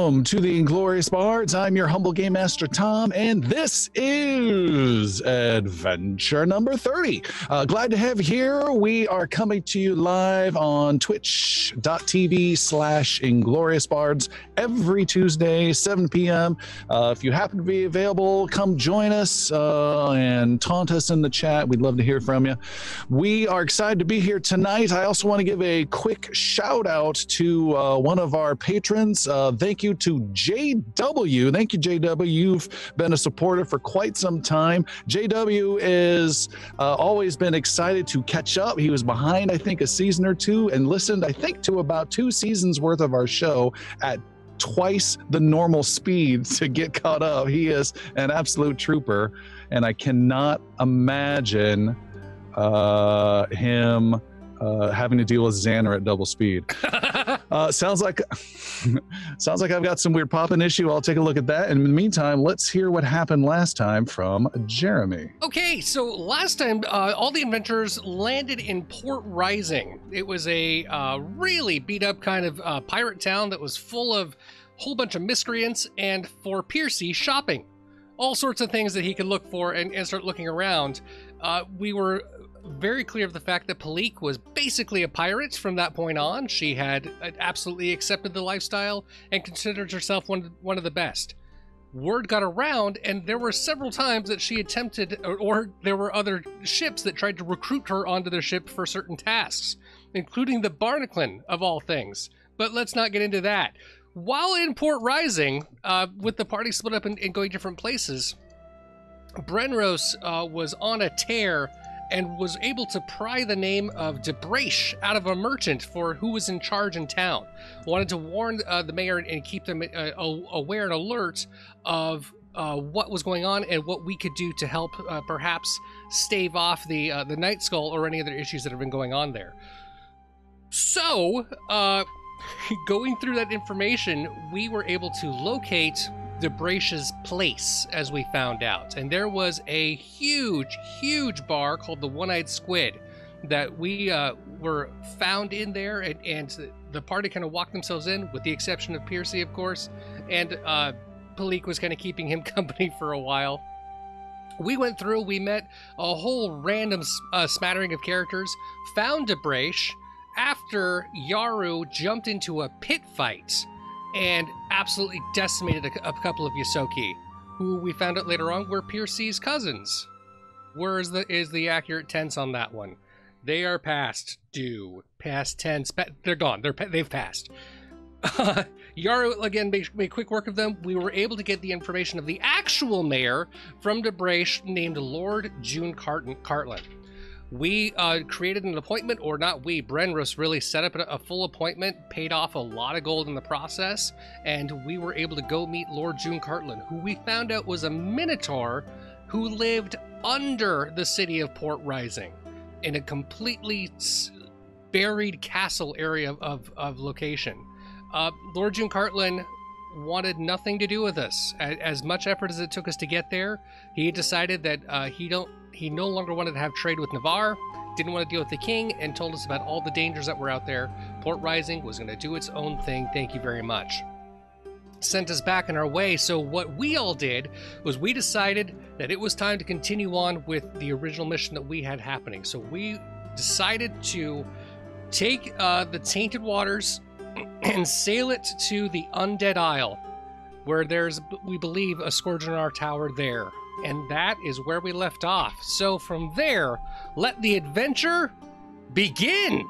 Welcome to the Inglorious Bards. I'm your humble game master, Tom, and this is adventure number 30. Glad to have you here. We are coming to you live on twitch.tv/IngloriousBards every Tuesday, 7 p.m. If you happen to be available, come join us and taunt us in the chat. We'd love to hear from you. We are excited to be here tonight. I also want to give a quick shout out to one of our patrons. Thank you to JW. Thank you, JW. You've been a supporter for quite some time. JW is always been excited to catch up. He was behind, I think, a season or two and listened, I think, to about 2 seasons worth of our show at twice the normal speed to get caught up. He is an absolute trooper, and I cannot imagine him having to deal with Xander at double speed. Sounds like I've got some weird popping issue. I'll take a look at that. And in the meantime, let's hear what happened last time from Jeremy. Okay, so last time, all the adventurers landed in Port Rising. It was a really beat up kind of pirate town that was full of a whole bunch of miscreants, and for Piercy, shopping. All sorts of things that he could look for and start looking around. We were very clear of the fact that Palik was basically a pirate from that point on. She had absolutely accepted the lifestyle and considered herself one of the best. Word got around, and there were several times that she attempted, or there were other ships that tried to recruit her onto their ship for certain tasks, including the Barnaclin, of all things. But let's not get into that. While in Port Rising, with the party split up and going different places, Brenros was on a tear and was able to pry the name of Debraish out of a merchant for who was in charge in town. Wanted to warn the mayor and keep them aware and alert of what was going on and what we could do to help perhaps stave off the Night Skull or any other issues that have been going on there. So, going through that information, we were able to locate Debraish's place, as we found out, and there was a huge bar called the One-Eyed Squid that we were found in there, and the party kind of walked themselves in, with the exception of Piercy, of course, and Palik was kind of keeping him company for a while. We went through, we met a whole random smattering of characters, found Debraish after Yaru jumped into a pit fight and absolutely decimated a couple of Yosoki, who we found out later on were Piercy's cousins. Where is the accurate tense on that one? They are past due. Past tense. They're gone. They've passed. Yaru, again, made quick work of them. We were able to get the information of the actual mayor from Debraish named Lord June Cartland. We created an appointment, or not we, Brenros really set up a full appointment, paid off a lot of gold in the process, and we were able to go meet Lord June Cartland, who we found out was a Minotaur who lived under the city of Port Rising in a completely buried castle area of location. Lord June Cartland wanted nothing to do with us. As much effort as it took us to get there, he decided that he no longer wanted to have trade with Navarre, didn't want to deal with the king, and told us about all the dangers that were out there. Port Rising was going to do its own thing, thank you very much. Sent us back on our way, so what we all did was we decided that it was time to continue on with the original mission that we had happening. So we decided to take the Tainted Waters and sail it to the Undead Isle, where there's, we believe, a Scourge in our tower there. And that is where we left off. So from there, let the adventure begin!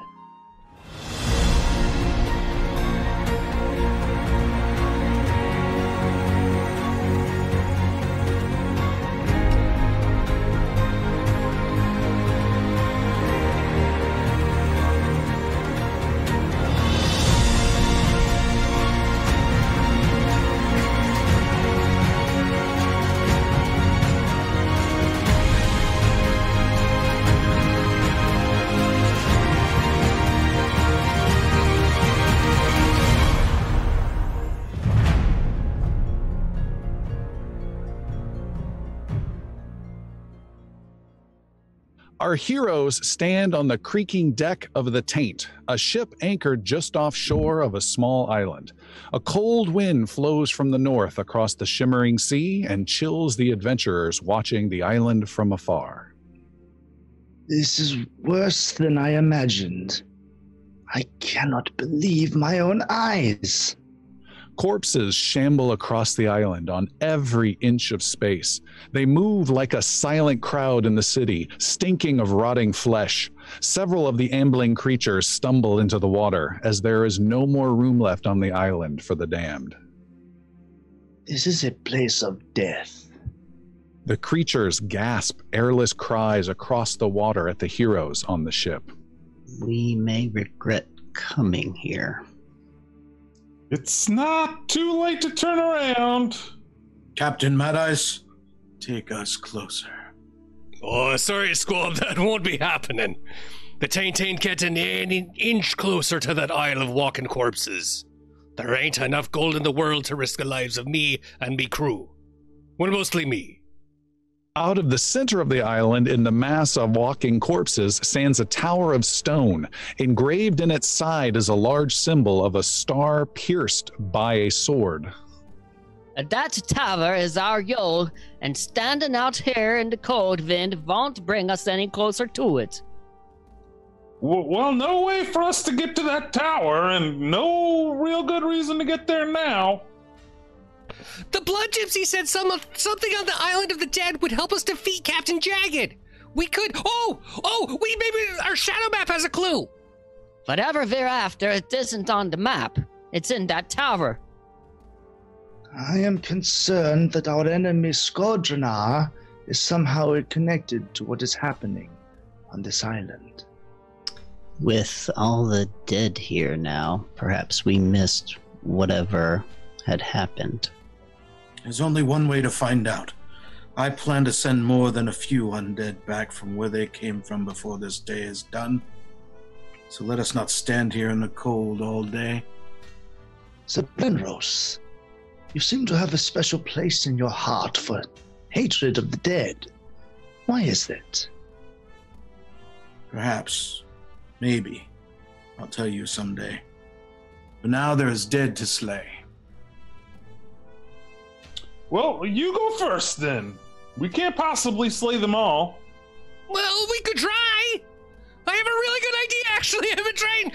Our heroes stand on the creaking deck of the Taint, a ship anchored just offshore of a small island. A cold wind flows from the north across the shimmering sea and chills the adventurers watching the island from afar. This is worse than I imagined. I cannot believe my own eyes. Corpses shamble across the island on every inch of space. They move like a silent crowd in the city, stinking of rotting flesh. Several of the ambling creatures stumble into the water, as there is no more room left on the island for the damned. This is a place of death. The creatures gasp airless cries across the water at the heroes on the ship. We may regret coming here. It's not too late to turn around. Captain Madeyes, take us closer. Oh, sorry, Squab, that won't be happening. The Taint ain't getting any inch closer to that Isle of Walking Corpses. There ain't enough gold in the world to risk the lives of me and me crew. Well, mostly me. Out of the center of the island, in the mass of walking corpses, stands a tower of stone. Engraved in its side is a large symbol of a star pierced by a sword. That tower is our goal, and standing out here in the cold wind won't bring us any closer to it. Well, no way for us to get to that tower, and no real good reason to get there now. The Blood Gypsy said something on the Island of the Dead would help us defeat Captain Jagged. We could... maybe our shadow map has a clue. Whatever we're after, it isn't on the map. It's in that tower. I am concerned that our enemy Skodrenar is somehow connected to what is happening on this island. With all the dead here now, perhaps we missed whatever had happened. There's only one way to find out. I plan to send more than a few undead back from where they came from before this day is done. So let us not stand here in the cold all day. Sir Blenrose, you seem to have a special place in your heart for hatred of the dead. Why is that? Perhaps. Maybe. I'll tell you someday. But now there is dead to slay. Well, you go first then. We can't possibly slay them all. Well, we could try. I have a really good idea, actually.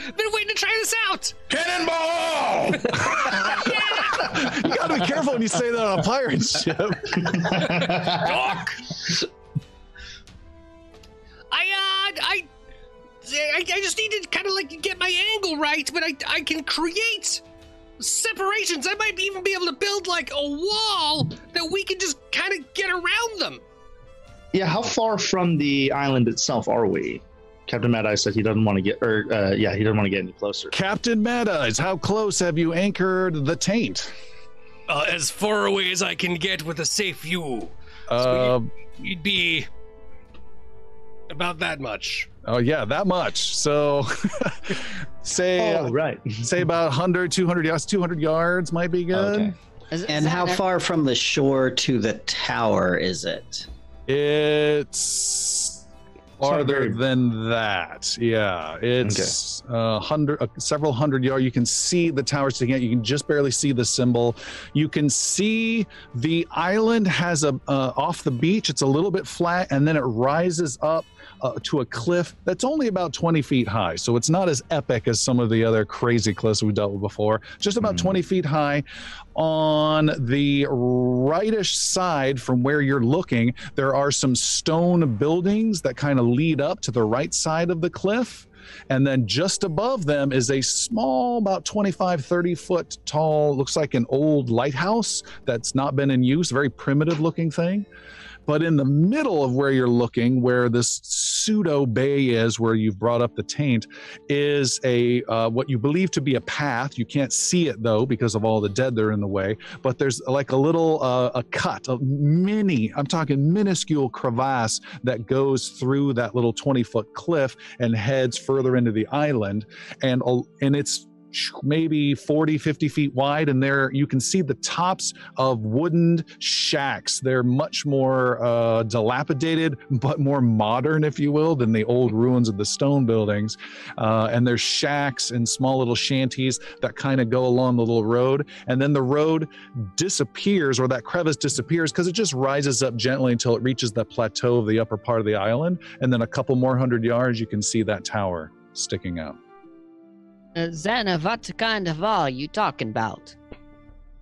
I've been waiting to try this out. Cannonball! You gotta be careful when you say that on a pirate ship. I just need to kind of like get my angle right, but I can create separations. I might even be able to build like a wall that we can just kind of get around them. Yeah, how far from the island itself are we? Captain Madeyes said he doesn't want to get, he doesn't want to get any closer. Captain Madeyes, how close have you anchored the Taint? As far away as I can get with a safe view. So you'd be about that much. Oh yeah, that much. So say about 100, 200 yards, 200 yards might be good. Okay. And how far from the shore to the tower is it? It's farther than that. Yeah, it's several hundred yards. You can see the tower sticking out. You can just barely see the symbol. You can see the island has a off the beach. It's a little bit flat, and then it rises up to a cliff that's only about 20 feet high. So it's not as epic as some of the other crazy cliffs we've dealt with before. Just about 20 feet high. On the rightish side from where you're looking, there are some stone buildings that kind of lead up to the right side of the cliff. And then just above them is a small, about 25, 30 foot tall, looks like an old lighthouse that's not been in use, very primitive looking thing. But in the middle of where you're looking, where this pseudo bay is, where you've brought up the Taint, is a what you believe to be a path. You can't see it though because of all the dead that are in the way. But there's like a little a cut, I'm talking minuscule crevasse that goes through that little 20-foot cliff and heads further into the island, and it's maybe 40, 50 feet wide, and there you can see the tops of wooden shacks. They're much more dilapidated, but more modern, if you will, than the old ruins of the stone buildings. And there's shacks and small little shanties that kind of go along the little road, and then the road disappears, or that crevice disappears, because it just rises up gently until it reaches the plateau of the upper part of the island, and then a couple more 100 yards, you can see that tower sticking out. Xana, what kind of wall are you talking about?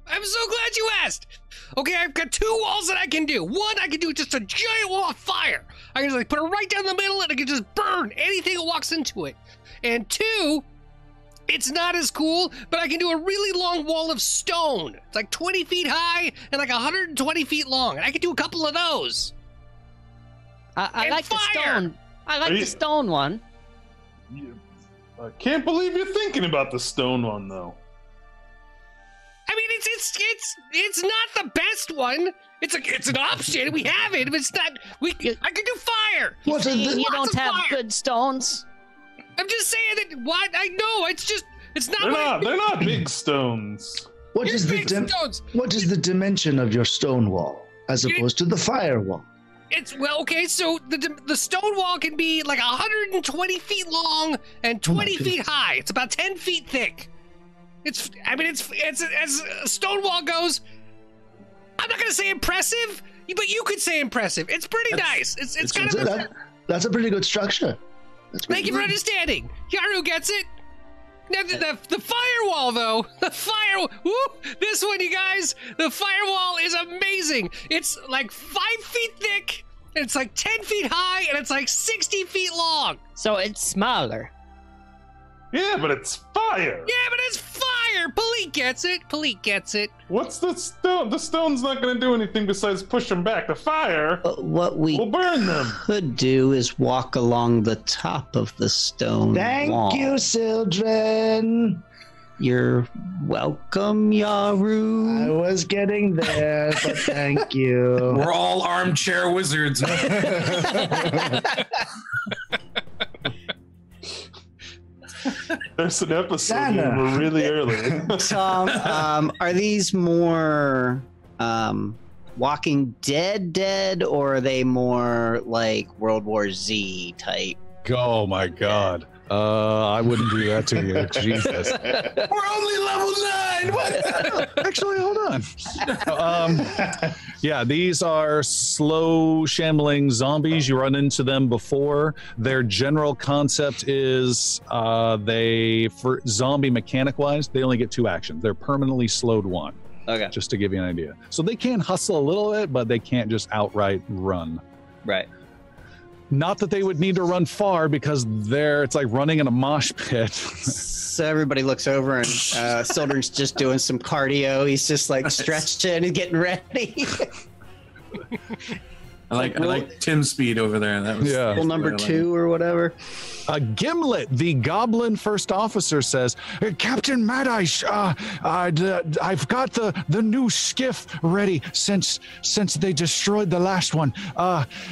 I'm so glad you asked. Okay, I've got 2 walls that I can do. One, I can do just a giant wall of fire. I can just like put it right down the middle and I can just burn anything that walks into it. And 2, it's not as cool, but I can do a really long wall of stone. It's like 20 feet high and like 120 feet long. And I can do a couple of those. I like fire. the stone. I like the stone one. I can't believe you're thinking about the stone one, though. I mean, it's not the best one. It's an option. We have it, but it's not. I can do fire. You don't have good stones. I'm just saying that. What I know, it's not. They're not big stones. What is the dimension of your stone wall as opposed to the fire wall? Okay, so the stone wall can be like 120 feet long and 20 feet high. It's about 10 feet thick. It's as a stone wall goes. I'm not gonna say impressive, but you could say impressive. It's pretty nice. It's kind of that's a pretty good structure. Thank you for understanding. Yaru gets it. Now the firewall, though, this one, you guys, the firewall is amazing. It's like 5 feet thick, and it's like 10 feet high, and it's like 60 feet long. So it's smaller. Yeah, but it's fire. Yeah, but it's fire. Palik gets it. What's the stone? The stone's not going to do anything besides push them back. The fire What we will burn them. could do is walk along the top of the stone wall. Thank you, children. You're welcome, Yaru. I was getting there, but thank you. We're all armchair wizards. There's an episode where we're really early. Tom, are these more Walking Dead, or are they more like World War Z type? Oh my God. I wouldn't do that to you. Jesus. We're only level 9. What? Actually, hold on. Yeah, these are slow, shambling zombies. You run into them before. Their general concept is for zombie mechanic-wise, they only get 2 actions. They're permanently slowed 1. Okay. Just to give you an idea. So they can hustle a little bit, but they can't just outright run. Right. Not that they would need to run far, because it's like running in a mosh pit. So everybody looks over, and Sildren's just doing some cardio. He's just like stretching and getting ready. I like Tim's speed over there. That was rule number 2 or whatever. Gimlet, the goblin first officer, says, Captain Madeyes, I've got the new skiff ready since they destroyed the last one.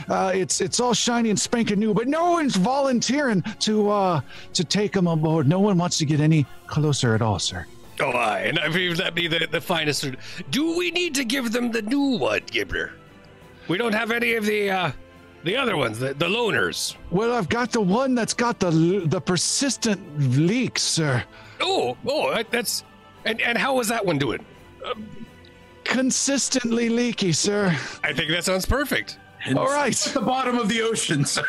It's all shiny and spanking new, but no one's volunteering to take them on board. No one wants to get any closer at all, sir. Oh, aye, and I believe that be the finest. Do we need to give them the new one, Gibbler? We don't have any of the other ones, the loners. Well, I've got the one that's got the persistent leaks, sir. Oh, that's and how was that one doing? Consistently leaky, sir. I think that sounds perfect. All right, at the bottom of the ocean, sir.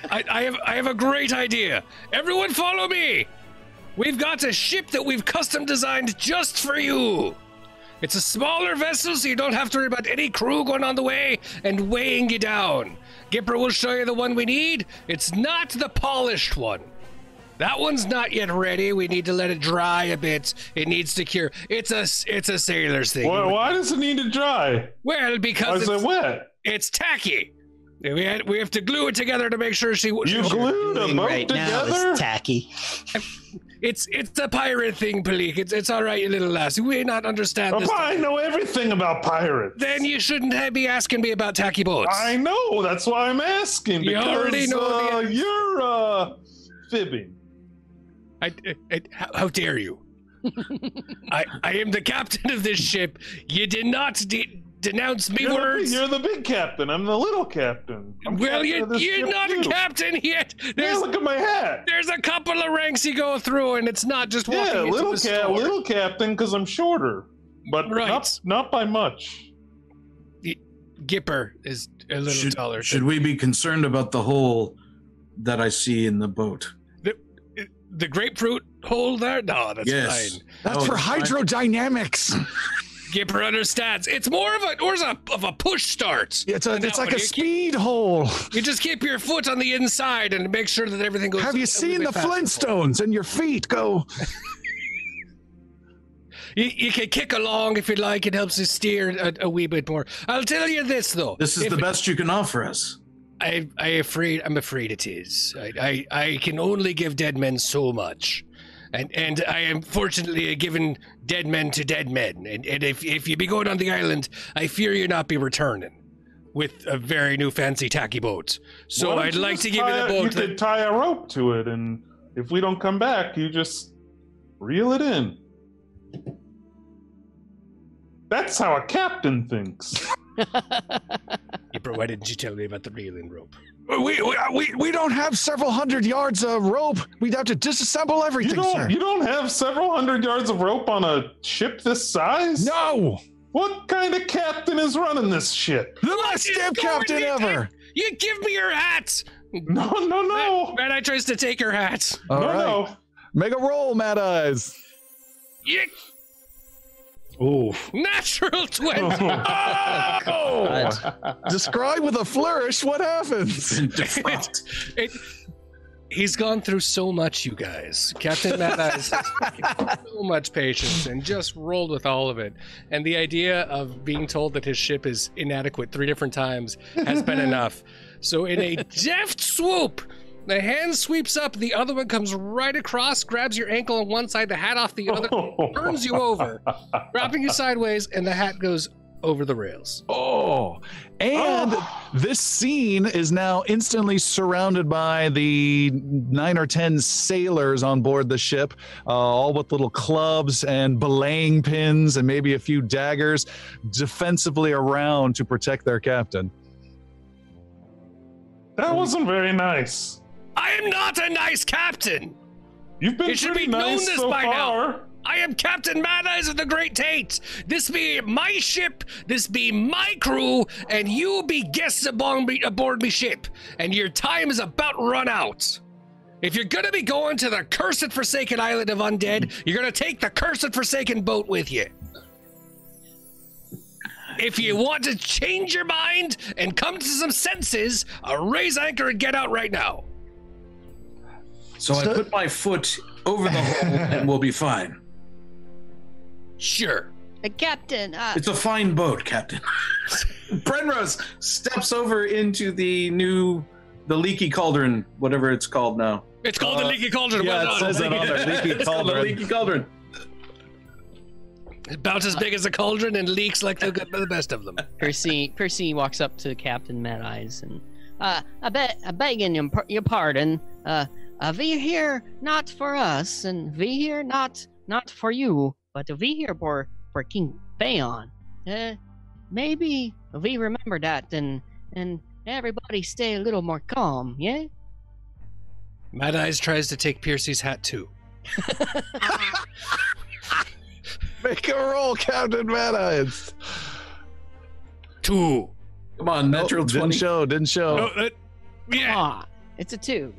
I have a great idea. Everyone, follow me. We've got a ship that we've custom designed just for you. It's a smaller vessel, so you don't have to worry about any crew going on the way and weighing you down. Gipper will show you the one we need. It's not the polished one. That one's not yet ready. We need to let it dry a bit. It needs to cure. It's a sailor's thing. Why does it need to dry? Well, because it's wet. It's tacky. We have to glue it together to make sure You glued a boat right together? now is tacky. It's a pirate thing, Palik. It's all right, you little lass. We may not understand this. I know everything about pirates. Then you shouldn't be asking me about tacky boats. I know. That's why I'm asking. You already know you're fibbing. How dare you? I am the captain of this ship. You did not denounce me words. You're the big captain. I'm the little captain. You're not a captain yet. Look at my hat. There's a couple of ranks you go through, and it's not just walking into the store. Little captain because I'm shorter, but not by much. Gipper is a little taller. Should we be concerned about the hole that I see in the boat? The grapefruit hole there? No, that's fine. That's for hydrodynamics. Gipper understands. It's more of a push start. It's like a speed hole. You just keep your foot on the inside and make sure that everything goes. Have you seen the Flintstones and your feet go? You can kick along if you like. It helps you steer a wee bit more. I'll tell you this though. This is the best you can offer us. I'm afraid it is. I can only give dead men so much. And I am fortunately given dead men to dead men. And if you be going on the island, I fear you not be returning with a very new fancy tacky boat. So I'd like to give you the boat. You could tie a rope to it, and if we don't come back, you just reel it in. That's how a captain thinks. Why didn't you tell me about the reeling rope? We don't have several hundred yards of rope. We'd have to disassemble everything, sir. You don't have several hundred yards of rope on a ship this size? No! What kind of captain is running this ship? The best damn captain ever! You give me your hat! No. Madeyes tries to take her hat. No. Make a roll, Madeyes. Oh, natural 20. Describe with a flourish what happens. He's gone through so much, you guys. Captain Madeyes has so much patience and just rolled with all of it. And the idea of being told that his ship is inadequate 3 different times has been enough. So in a deft swoop, the hand sweeps up, the other one comes right across, grabs your ankle on one side, the hat off the other, turns you over, dropping you sideways, and the hat goes over the rails. This scene is now instantly surrounded by the 9 or 10 sailors on board the ship, all with little clubs and belaying pins and maybe a few daggers defensively around to protect their captain. That wasn't very nice. I am not a nice captain. You've been pretty nice so far. Now. I am Captain Madeyes of the Great Tate. This be my ship, this be my crew, and you be guests aboard me ship. And your time is about run out. If you're gonna be going to the cursed forsaken island of Undead, you're gonna take the cursed forsaken boat with you. If you want to change your mind and come to some senses, raise anchor and get out right now. So I put my foot over the hole and we'll be fine. Sure. Captain, it's a fine boat, Captain. Brenrose steps over into the leaky cauldron, whatever it's called now. It's called the leaky cauldron. Yeah, it says it on there. Leaky cauldron. The leaky cauldron. About as big as a cauldron and leaks like the best of them. Percy walks up to Captain Madeyes and I begging your pardon. We here not for us, and we here not for you, but we here for King Feyon. Maybe we remember that and everybody stay a little more calm, yeah? Madeyes tries to take Percy's hat too. Make a roll, Captain Madeyes. 2. Come on, natural 20. Didn't show. No, yeah. It's a 2.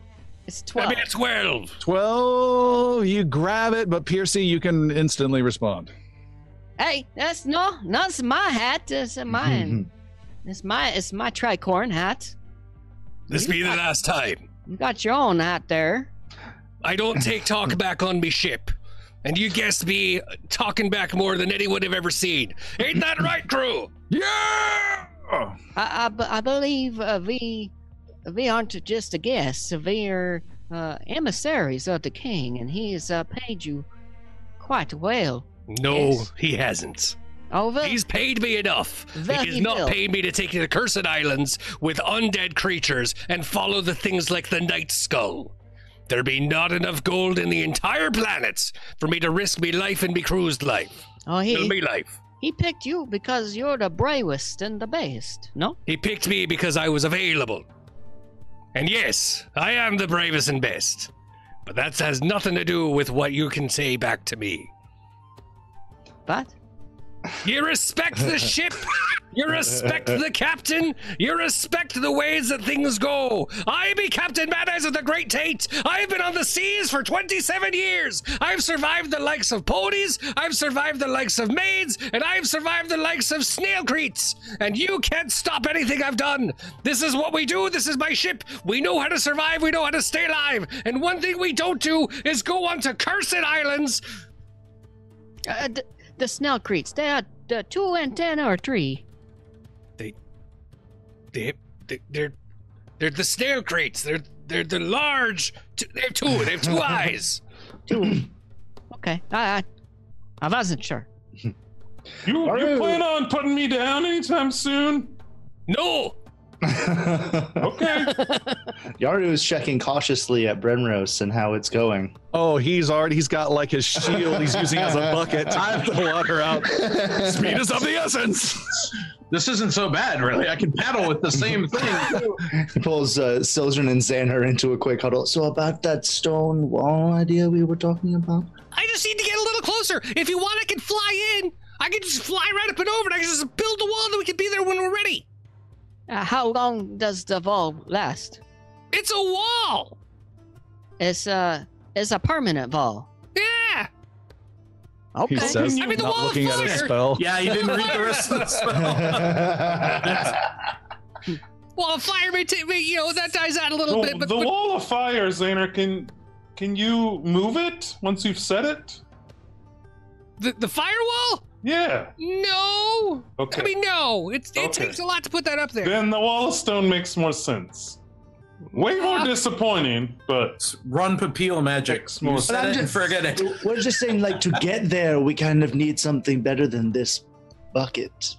It's 12. I mean, it's 12. 12. You grab it, but Percy, you can instantly respond. Hey, that's not my hat. That's mine. It's my tricorn hat. This be the last time. You got your own hat there. I don't take talk back on me ship. And you guessed me talking back more than anyone have ever seen. Ain't that right, crew? Yeah! I believe we aren't just a guest. We are emissaries of the king, and he has paid you quite well. No, yes. He hasn't. He's paid me enough. He has not paid me to take you to cursed islands with undead creatures and follow the things like the Night Skull. There be not enough gold in the entire planet for me to risk me life and me cruised life. Oh, Me life. he picked you because you're the bravest and the best, no? He picked me because I was available. And yes, I am the bravest and best. But that has nothing to do with what you can say back to me. But You respect the ship. You respect the captain. You respect the ways that things go. I be Captain Madeyes of the Great Tate. I've been on the seas for 27 years. I've survived the likes of ponies. I've survived the likes of maids. And I've survived the likes of snailcreets. And you can't stop anything I've done. This is what we do. This is my ship. We know how to survive. We know how to stay alive. And one thing we don't do is go onto cursed islands. the snailcreets, they are the 2 antenna or 3. They're the snailcreets. They're the large. They have 2. They have 2 eyes. 2. Okay, I wasn't sure. You plan on putting me down anytime soon? No. Okay. Yaru is checking cautiously at Brenros and how it's going. Oh, he's got like his shield he's using as a bucket to get the water out. Speed is of the essence. This isn't so bad, really. I can paddle with the same thing. He pulls Sildren and Xander into a quick huddle. So about that stone wall idea we were talking about? I just need to get a little closer. If you want, I can fly in. I can just fly right up and over, and I can just build the wall, and we can be there when we're ready. How long does the wall last? It's a wall. It's a permanent wall. Yeah. Okay. He says, I mean, the not wall of looking at his fire. spell. Yeah, you didn't read the rest of the spell. Well, fire may take me. That dies out a little bit. But the wall of fire, Xander, can you move it once you've set it? The firewall? Yeah. No. Okay. I mean, no. It takes a lot to put that up there. Then the wall of stone makes more sense. Way more disappointing, but Run Papil magic. Makes more You said sense. it and forget it. We're just saying, like, to get there, we kind of need something better than this bucket.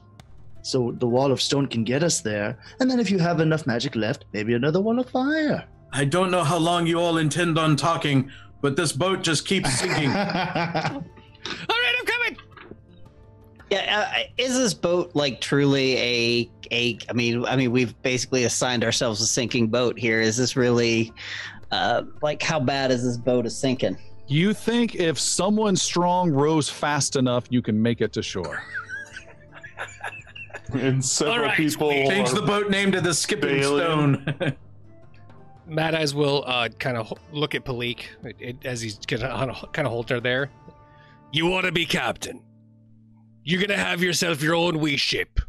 So the wall of stone can get us there. And then if you have enough magic left, maybe another wall of fire. I don't know how long you all intend on talking, but this boat just keeps sinking. All right, I'm coming. Yeah, is this boat like truly I mean, we've basically assigned ourselves a sinking boat here. Is this really, like, how bad is this boat is sinking? You think if someone strong rows fast enough, you can make it to shore? and several All right, people Change are the boat name to the Skipping Alien. Stone. Madeyes will kind of look at Palik as he's kind of hold her there. You want to be captain? You're gonna have yourself your own wee ship.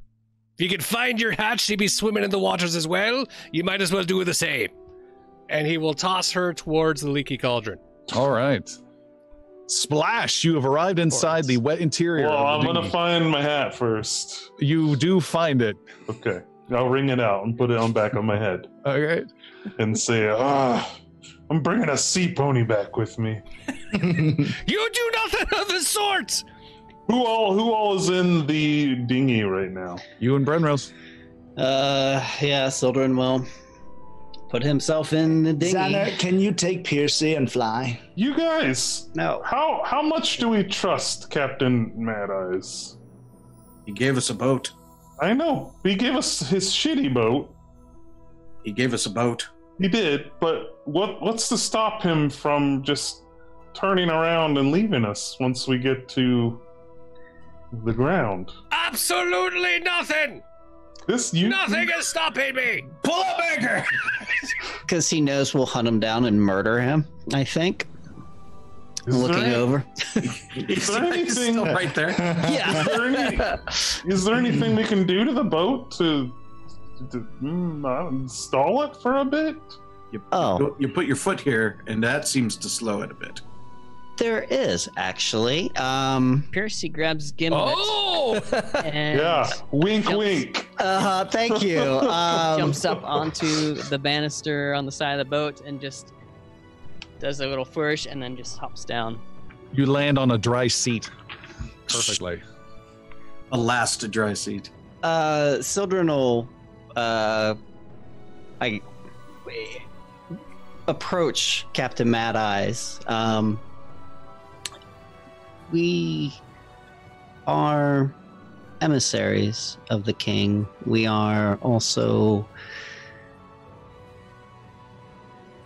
If you can find your hatch to be swimming in the waters as well, you might as well do the same. And he will toss her towards the leaky cauldron. All right. Splash! You have arrived inside the wet interior. Well, of I'm the gonna dinghy. find my hat first. You do find it. Okay. I'll wring it out and put it on back of my head All right. and say, I'm bringing a sea pony back with me. You do nothing of the sort! Who all is in the dinghy right now? You and Brenros. Yeah, Sildren will put himself in the dinghy. Xander, can you take Piercy and fly? You guys, No. how much do we trust Captain Madeyes? He gave us a boat. I know. He gave us his shitty boat. He gave us a boat. He did, but what's to stop him from just turning around and leaving us once we get to the ground? Absolutely nothing! Nothing is stopping me! Pull up anchor! Because he knows we'll hunt him down and murder him, I think. Looking over. Is there anything He's still right there. Is there anything we can do to the boat to stall it for a bit? You put your foot here, and that seems to slow it a bit. There is, actually. Percy grabs Gimlet Oh! and Yeah, wink, Jumps. wink. Thank you. jumps up onto the banister on the side of the boat and just does a little flourish and then just hops down. You land on a dry seat. Perfectly. Alas, a dry seat. Sildren will, approach Captain Madeyes. We are emissaries of the king. We are also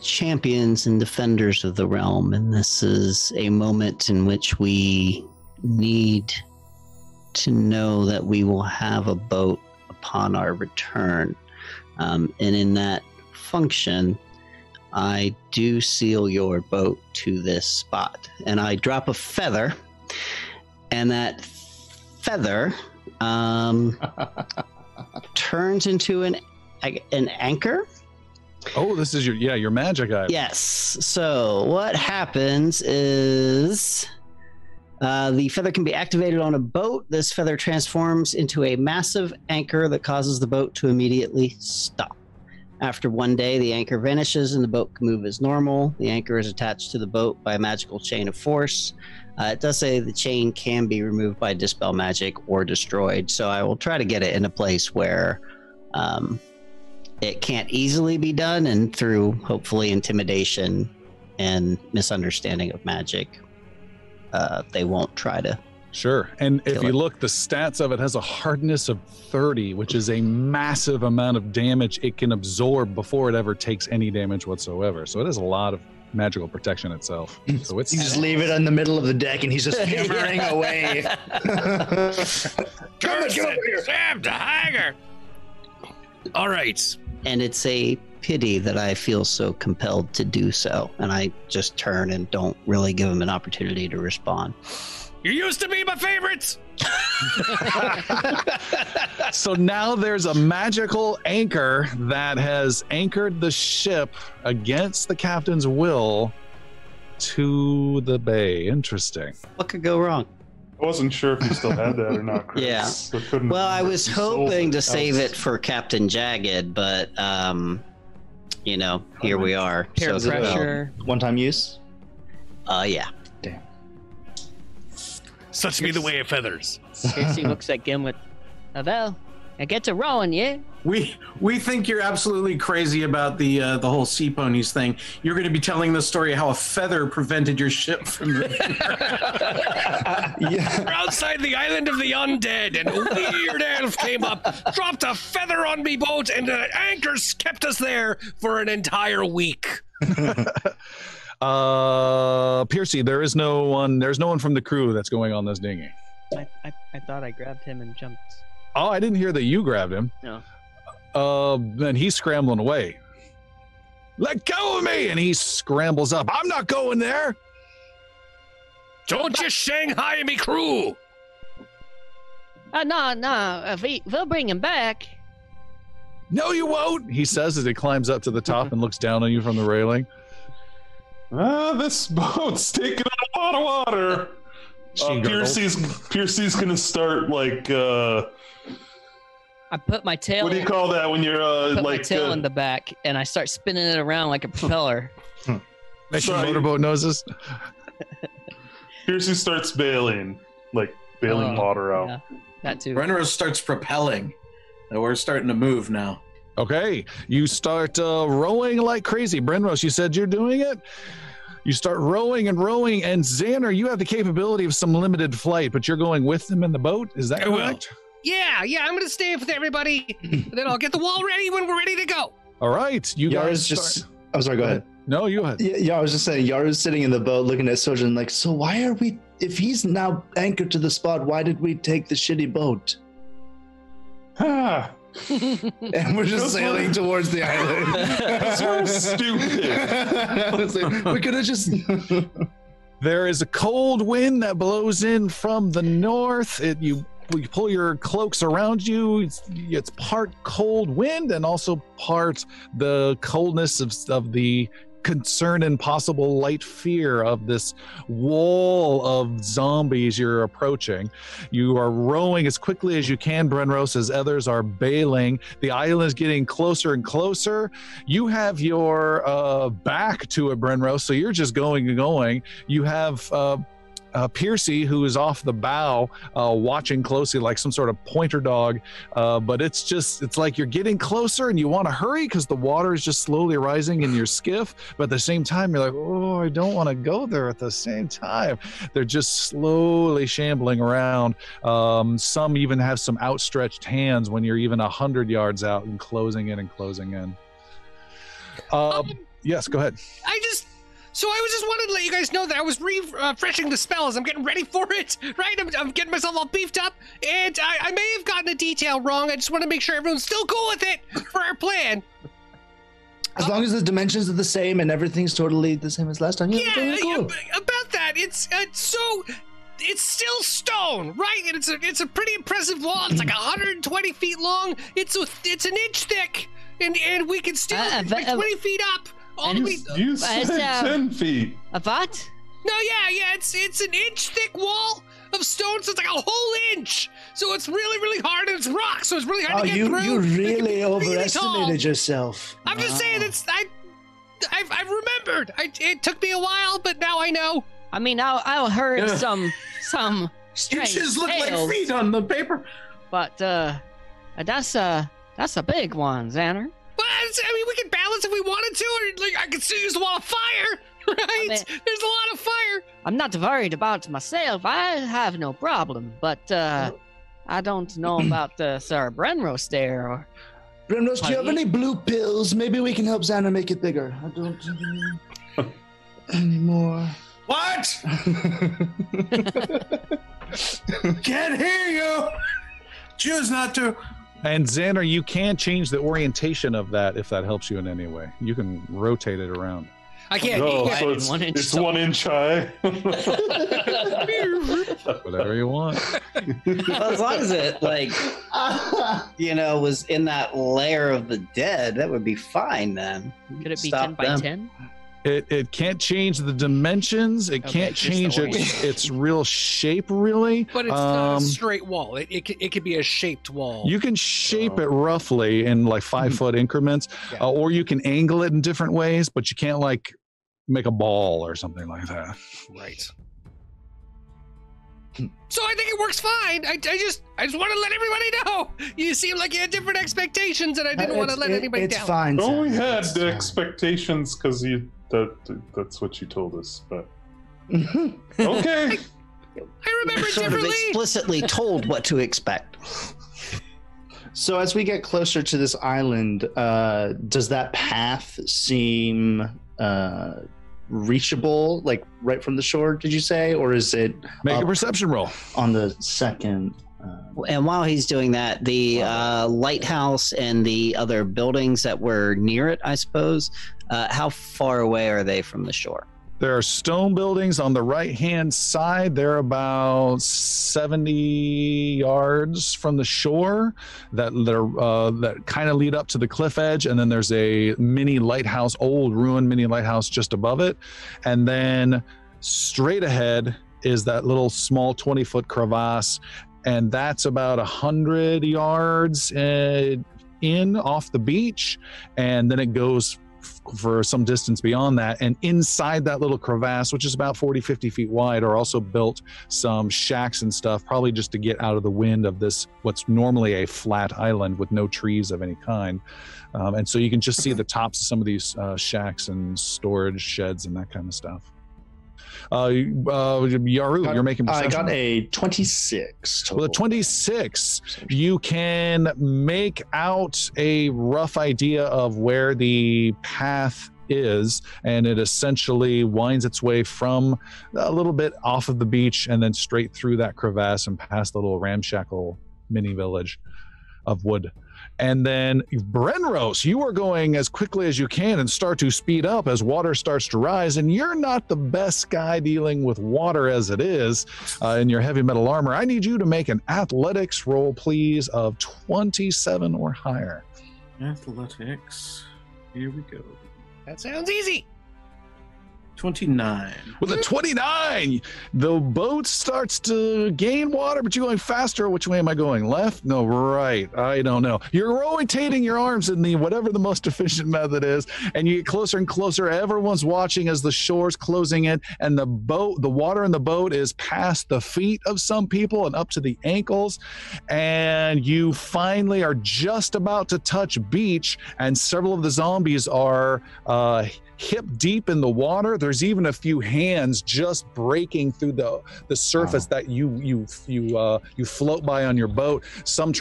champions and defenders of the realm, and this is a moment in which we need to know that we will have a boat upon our return. And in that function, I do seal your boat to this spot, and I drop a feather, and that feather turns into an anchor. Oh, this is your magic item. Yes. So what happens is the feather can be activated on a boat. This feather transforms into a massive anchor that causes the boat to immediately stop. After 1 day, the anchor vanishes and the boat can move as normal. The anchor is attached to the boat by a magical chain of force. It does say the chain can be removed by dispel magic or destroyed, so I will try to get it in a place where it can't easily be done, and through hopefully intimidation and misunderstanding of magic, they won't try to. Sure. And if you look, the stats of it has a hardness of 30, which is a massive amount of damage it can absorb before it ever takes any damage whatsoever. So it has a lot of magical protection itself. So it's You just leave it in the middle of the deck and he's just hammering away. Come over here. Sam, the hanger. All right. And it's a pity that I feel so compelled to do so. And I just turn and don't really give him an opportunity to respond. You used to be my favorites. So now there's a magical anchor that has anchored the ship against the captain's will to the bay. Interesting. What could go wrong? I wasn't sure if you still had that or not, Chris. Yeah. So couldn't Well, I was sold hoping to else. save it for Captain Jagged, but here we are. Peer So, pressure. One-time use? yeah. Such be the way of feathers. Piercy looks at Gimlet. Well, I get to rowing, yeah? We think you're absolutely crazy about the whole sea ponies thing. You're going to be telling the story how a feather prevented your ship from moving. We're outside the island of the undead, and a weird elf came up, dropped a feather on me boat, and the anchors kept us there for an entire week. Piercy, there's no one from the crew that's going on this dinghy. I thought I grabbed him and jumped. Oh, I didn't hear that you grabbed him. No. Then he's scrambling away. Let go of me! And he scrambles up. I'm not going there. Don't you Shanghai me crew! No, we'll bring him back. No, you won't, he says as he climbs up to the top and looks down on you from the railing. This boat's taking on a lot of water. Piercy's gonna start I put my tail. what do you call that when you're put my tail in the back, and I start spinning it around like a propeller. Making motorboat noses. Piercy starts bailing water out. Yeah, that too. Brenrose starts propelling. We're starting to move now. Okay, you start rowing like crazy. Brenrose, you said you're doing it? You start rowing, and Xander, you have the capability of some limited flight, but you're going with them in the boat? Is that correct? Yeah, I'm gonna stay with everybody, and then I'll get the wall ready when we're ready to go. All right, you Yara's guys just... I'm sorry, go ahead. No, you go ahead. Yeah, I was just saying, Yara's sitting in the boat looking at Sojourn like, so why are we... If he's now anchored to the spot, why did we take the shitty boat? And we're just sailing towards the island. That's so stupid. We could have just... There is a cold wind that blows in from the north. You pull your cloaks around you. It's part cold wind and also part the coldness of the concern and possible light fear of this wall of zombies you're approaching. You are rowing as quickly as you can, Brenrose, as others are bailing. The island is getting closer and closer. You have your back to it, Brenrose, so you're just going and going. You have Piercy, who is off the bow, watching closely like some sort of pointer dog. But it's like you're getting closer and you want to hurry because the water is just slowly rising in your skiff. But at the same time, you're like, oh, I don't want to go there at the same time. They're just slowly shambling around. Some even have some outstretched hands when you're even 100 yards out and closing in and closing in. Yes, go ahead. I was just wanted to let you guys know that I was refreshing the spell as I'm getting ready for it, right? I'm getting myself all beefed up, and I may have gotten a detail wrong. I just want to make sure everyone's still cool with it for our plan. As long as the dimensions are the same and everything's totally the same as last time. Yeah, cool. about that, it's still stone, right? And it's a pretty impressive wall. It's like 120 feet long. It's an inch thick, and we can still like 20 feet up. You said 10 feet. A what? No, yeah, it's an inch thick wall of stone, so it's like a whole inch. So it's really, really hard, and it's rock, so it's really hard to get through. You really overestimated yourself. I'm just saying, I've remembered. It took me a while, but now I know. I mean, I heard some strange Inches look like tales, feet on the paper. but that's a big one, Xander. Well, I mean, we can balance if we wanted to, or like I could still use the wall of fire, right? There's a lot of fire. I'm not worried about myself. I have no problem, but I don't know about Sir Brenros there. Or Brenros, do you have any blue pills? Maybe we can help Xander make it bigger. I don't anymore. What? Can't hear you. Choose not to. And Xander, you can change the orientation of that if that helps you in any way. You can rotate it around. I can't. Oh, Yeah, so it's 1 inch high. Whatever you want. Well, as long as it, was in that layer of the dead, that would be fine then. could it be Stop 10 by them. 10? It can't change the dimensions. It can't change its real shape, really. But it's not a straight wall. It could be a shaped wall. You can shape it roughly in like 5-foot increments, or you can angle it in different ways, but you can't like make a ball or something like that. Right. So I think it works fine. I just want to let everybody know. You seem like you had different expectations, and I didn't want to let anybody down. It's fine. Oh, we Xander, had it's the fine. expectations because that's what you told us, but okay. I remember it Sort of differently. explicitly told what to expect. So as we get closer to this island, does that path seem reachable, like right from the shore, did you say? Or is it Make a up perception roll. on the second? And while he's doing that, the lighthouse and the other buildings that were near it, I suppose, how far away are they from the shore? There are stone buildings on the right-hand side. They're about 70 yards from the shore that kind of lead up to the cliff edge. And then there's a mini lighthouse, old ruined mini lighthouse just above it. And then straight ahead is that little small 20-foot crevasse. And that's about 100 yards in off the beach. And then it goes for some distance beyond that, and inside that little crevasse, which is about 40-50 feet wide, are also built some shacks and stuff, probably just to get out of the wind of this what's normally a flat island with no trees of any kind. And so you can just see the tops of some of these shacks and storage sheds and that kind of stuff. Yaru, you're making perception. I got a 26 total. With a 26, you can make out a rough idea of where the path is, and it essentially winds its way from a little bit off of the beach and then straight through that crevasse and past the little ramshackle mini village of wood. And then Brenros, you are going as quickly as you can and start to speed up as water starts to rise. And you're not the best guy dealing with water as it is in your heavy metal armor. I need you to make an athletics roll, please, of 27 or higher. Athletics. Here we go. That sounds easy. 29. With a 29, the boat starts to gain water, but you're going faster. Which way am I going? Left? No, right. I don't know. You're rotating your arms in the whatever the most efficient method is, and you get closer and closer. Everyone's watching as the shore's closing in, and the water in the boat is past the feet of some people and up to the ankles, and you finally are just about to touch beach, and several of the zombies are hip deep in the water. There's even a few hands just breaking through the surface that you float by on your boat. Some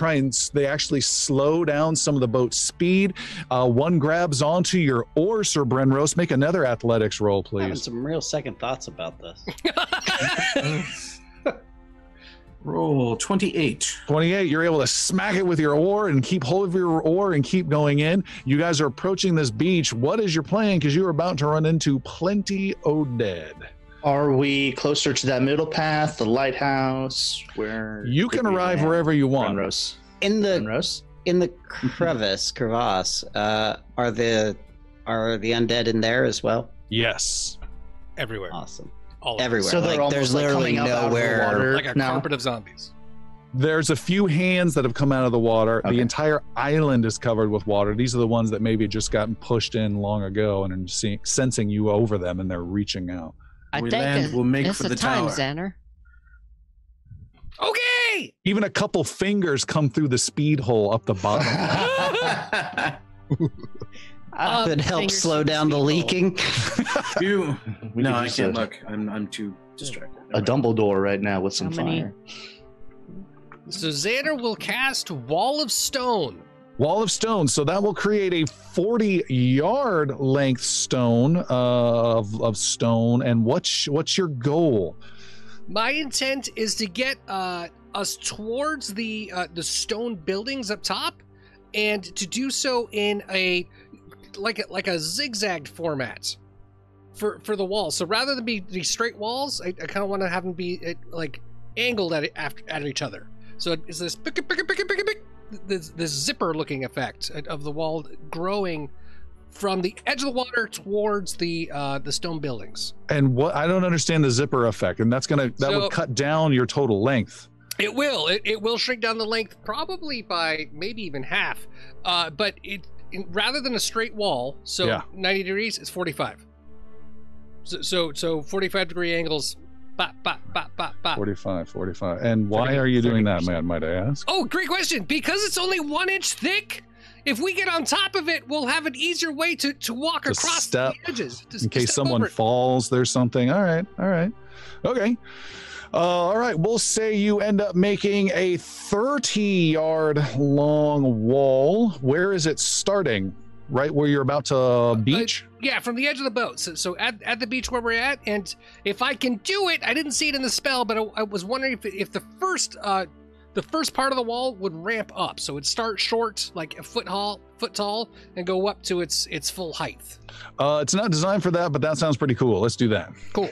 they actually slow down some of the boat's speed. One grabs onto your oar, Sir Brenros. Make another athletics roll, please. Having some real second thoughts about this. Roll 28. 28, you're able to smack it with your oar and keep hold of your oar and keep going in. You guys are approaching this beach. What is your plan? Because you're about to run into plenty Undead. Are we closer to that middle path, the lighthouse? Where you can arrive wherever you want. Brenros. In the crevasse, are the undead in there as well? Yes. Everywhere. Awesome. Everywhere. So they're almost there's like literally coming up out of the nowhere. water Like a now. carpet of zombies. There's a few hands that have come out of the water. Okay. The entire island is covered with water. These are the ones that maybe just gotten pushed in long ago and are sensing you over them, and they're reaching out. I We think land, we'll make it's for the time, tower. Xander. Okay! Even a couple fingers come through the speed hole up the bottom. That helps fingers slow in the down the speed leaking. We No, could I use can't a- look. I'm too distracted. A Dumbledore right now with some How many? fire. So Xander will cast Wall of Stone. Wall of stone. So that will create a 40-yard length stone of stone. And what's your goal? My intent is to get us towards the stone buildings up top, and to do so in a like a zigzagged format for the walls. So rather than be these straight walls, I kind of want to have them be like angled at each other. So it's this this zipper looking effect of the wall growing from the edge of the water towards the stone buildings. And what I don't understand the zipper effect, and that would cut down your total length. It will. It will shrink down the length probably by maybe even half. But rather than a straight wall, so Yeah. 90 degrees, it's 45. So 45-degree angles. Bop, bop, bop, bop, bop. 45. And why are you doing that, man, might I ask? Oh, great question. Because it's only 1 inch thick. If we get on top of it, we'll have an easier way to walk To across step, the edges. In case step someone over it. falls, there's something. All right. Okay. All right. We'll say you end up making a 30-yard long wall. Where is it starting? Right where you're about to beach? Yeah, from the edge of the boat. So at the beach where we're at, and if I can do it, I didn't see it in the spell, but I was wondering if the first part of the wall would ramp up. So it'd start short, like a foot tall, and go up to its full height. It's not designed for that, but that sounds pretty cool. Let's do that. Cool.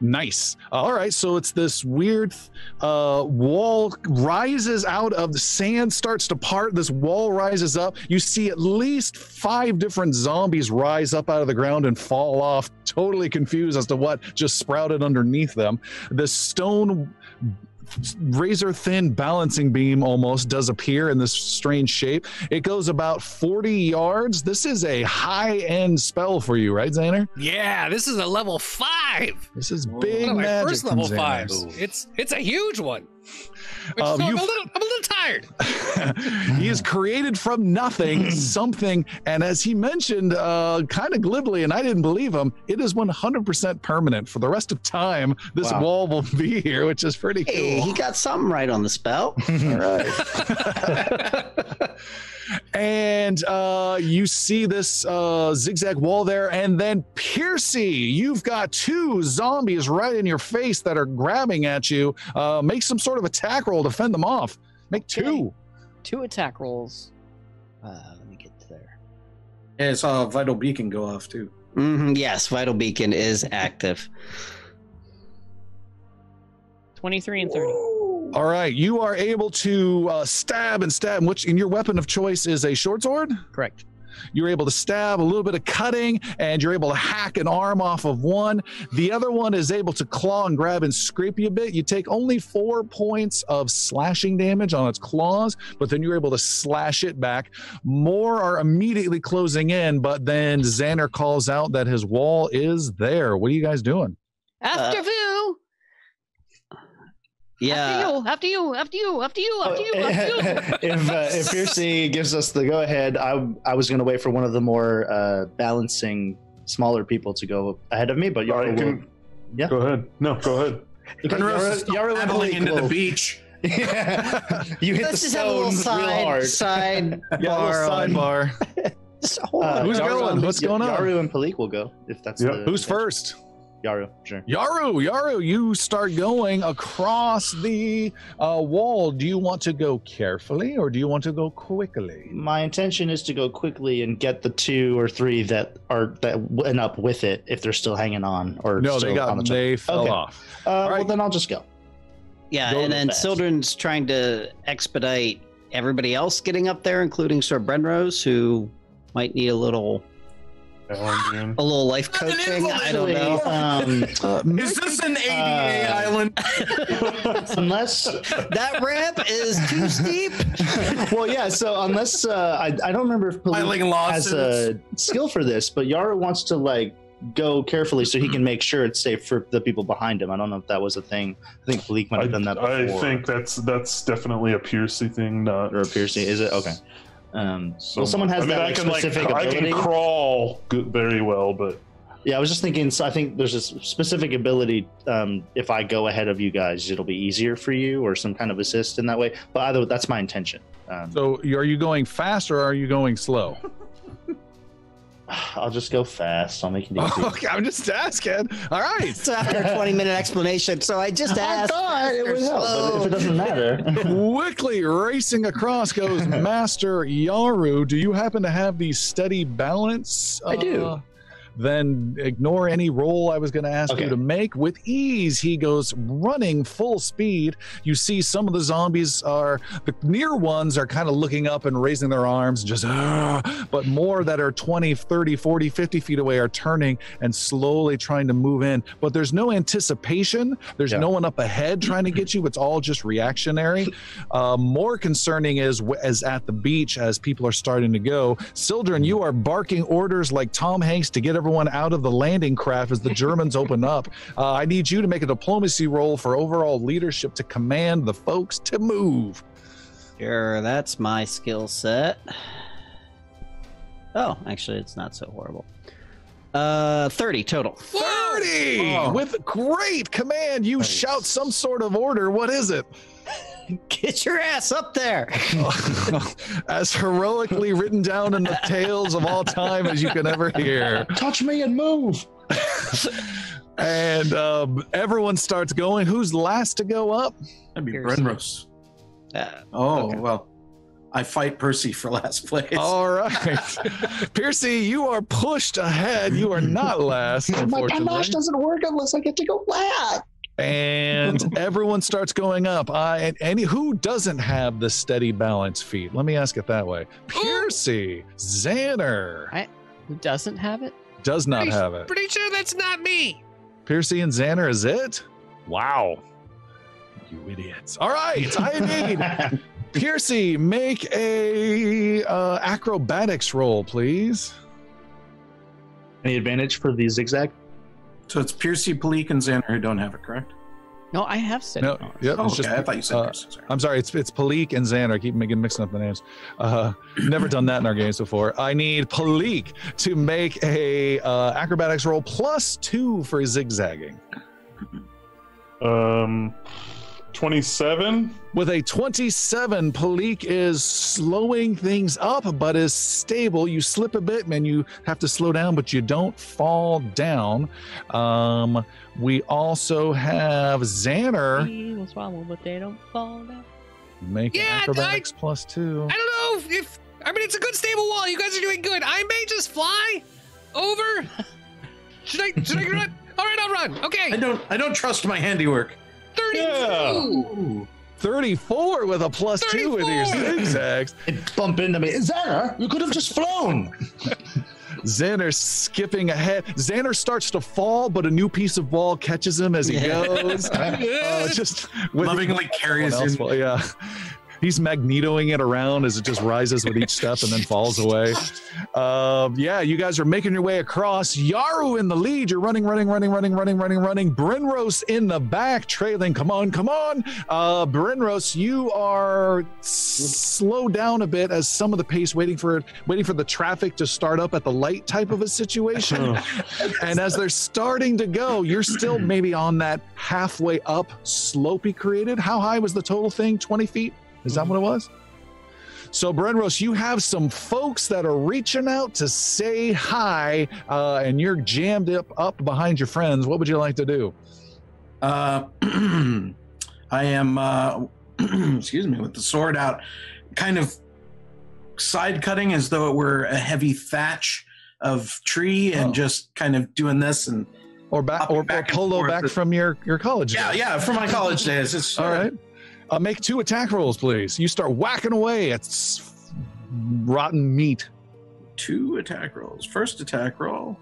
Nice. All right. So it's this weird wall rises out of the sand, starts to part. This wall rises up. You see at least 5 different zombies rise up out of the ground and fall off, totally confused as to what just sprouted underneath them. The stone razor thin balancing beam almost does appear in this strange shape. It goes about 40 yards. This is a high-end spell for you, right, Xander? Yeah, this is a level 5. This is Whoa. big One of my magic first from level Xander. 5s. It's a huge one. I'm a little tired. He is created from nothing, something, and as he mentioned kind of glibly, and I didn't believe him, it is 100% permanent for the rest of time. This Wow. wall will be here, which is pretty Hey, cool. he got something right on the spell. All right. And you see this zigzag wall there, and then Piercy, you've got 2 zombies right in your face that are grabbing at you. Make some sort of attack roll to fend them off. Make 2. 2 attack rolls. Let me get to there. Yeah, I saw a vital beacon go off too. Yes, Vital Beacon is active. 23 and 30. All right, you are able to stab, which in your weapon of choice is a short sword. Correct. You're able to stab, a little bit of cutting, and you're able to hack an arm off of one. The other one is able to claw and grab and scrape you a bit. You take only 4 points of slashing damage on its claws, but then you're able to slash it back. More are immediately closing in, but then Xander calls out that his wall is there. What are you guys doing? After you. Yeah. After you. If Piercy gives us the go ahead, I was going to wait for one of the more balancing smaller people to go ahead of me, but Yaru will. Yeah. Go ahead. No, go ahead. Yaru paddling into the beach. Yeah. You hit Let's the just have a little stones real hard. side Yeah, bar. sidebar. Who's going? What's going on? Yaru and Palik will go if that's Yep. the. Who's first? Yaru, sure. Yaru, you start going across the wall. Do you want to go carefully or do you want to go quickly? My intention is to go quickly and get the 2 or 3 that went up with it if they're still hanging on or No, still on the they fell Okay. off. Well, right. then I'll just go. Yeah, Go and then fast. Sildren's trying to expedite everybody else getting up there, including Sir Brenrose, who might need a little life coaching. I don't know. Is this an ADA island? Unless That ramp is too steep. well, yeah. So unless I don't remember if Filing Palik has a skill for this, but Yaru wants to like go carefully so he can make sure it's safe for the people behind him. I don't know if that was a thing. I think Palik might have done that before. I think that's definitely a Piercy thing, not or a Piercy. Is it okay? Well, someone has that like, specific ability. I can crawl very well, but yeah, I was just thinking. So I think there's a specific ability. If I go ahead of you guys, it'll be easier for you, or some kind of assist in that way. But either that's my intention. So are you going fast or are you going slow? I'll just go fast. I'll make it easy. Okay, I'm just asking. All right. So after a 20-minute explanation, so I just asked. I thought it would help, but if it doesn't matter. Quickly racing across goes Master Yaru. Do you happen to have the steady balance? I do. Then ignore any roll I was going to ask you to make. With ease, he goes running full speed. You see some of the zombies the near ones are kind of looking up and raising their arms, just, but more that are 20, 30, 40, 50 feet away are turning and slowly trying to move in. But there's no anticipation. There's no one up ahead trying to get you. It's all just reactionary. More concerning is at the beach as people are starting to go. Sildren, you are barking orders like Tom Hanks to get everyone out of the landing craft as the Germans open up. I need you to make a diplomacy roll for overall leadership to command the folks to move. Sure, that's my skill set. Oh, actually, it's not so horrible. 30 total. 30! Oh. With great command, you shout some sort of order. What is it? Get your ass up there. As heroically written down in the tales of all time as you can ever hear. Touch me and move. And everyone starts going. Who's last to go up? That'd be Brenrose. Well, I fight Percy for last place. All right. Piercy, you are pushed ahead. You are not last. My panache doesn't work unless I get to go last. And everyone starts going up. And who doesn't have the steady balance feat? Let me ask it that way. Piercy, Xander. Who doesn't have it? Does not have it. Pretty sure that's not me. Piercy and Xander is it? Wow. You idiots. All right. I need Piercy, make a acrobatics roll, please. Any advantage for the zigzag? So it's Piercy, Palik, and Xander who don't have it, correct? No, I have said No, yep, Oh, it's okay, just, I thought you said Piercy. Sorry. I'm sorry, it's Palik and Xander. I keep mixing up the names. Never done that in our games before. I need Palik to make a acrobatics roll +2 for zigzagging. 27. With a 27, Palik is slowing things up, but is stable. You slip a bit, man. You have to slow down, but you don't fall down. We also have Xander. They will swallow, but they don't fall down. Make acrobatics +2. I don't know if it's a good stable wall. You guys are doing good. I may just fly over. Should I run? All right, I'll run. Okay. I don't trust my handiwork. 32. Ooh. 34 with a +2 with your zigzags. It bumped into me. Xander, you could have just flown. Xander skipping ahead. Xander starts to fall, but a new piece of ball catches him as he goes. Just lovingly carries him. Yeah. He's magnetoing it around as it just rises with each step and then falls away. Yeah, you guys are making your way across. Yaru in the lead. You're running. Brynrose in the back, trailing. Come on. Brynrose, you are slowed down a bit as some of the pace, waiting for the traffic to start up at the light type of a situation. And as they're starting to go, you're still maybe on that halfway up slope he created. How high was the total thing? 20 feet? Is that what it was? So, Brynrose, you have some folks that are reaching out to say hi, and you're jammed up behind your friends. What would you like to do? I am, excuse me, with the sword out, kind of side cutting as though it were a heavy thatch of tree, and just kind of doing this and or polo back from your college days. Yeah, from my college days. It's all right. Make 2 attack rolls, please. You start whacking away at rotten meat. 2 attack rolls. First attack roll,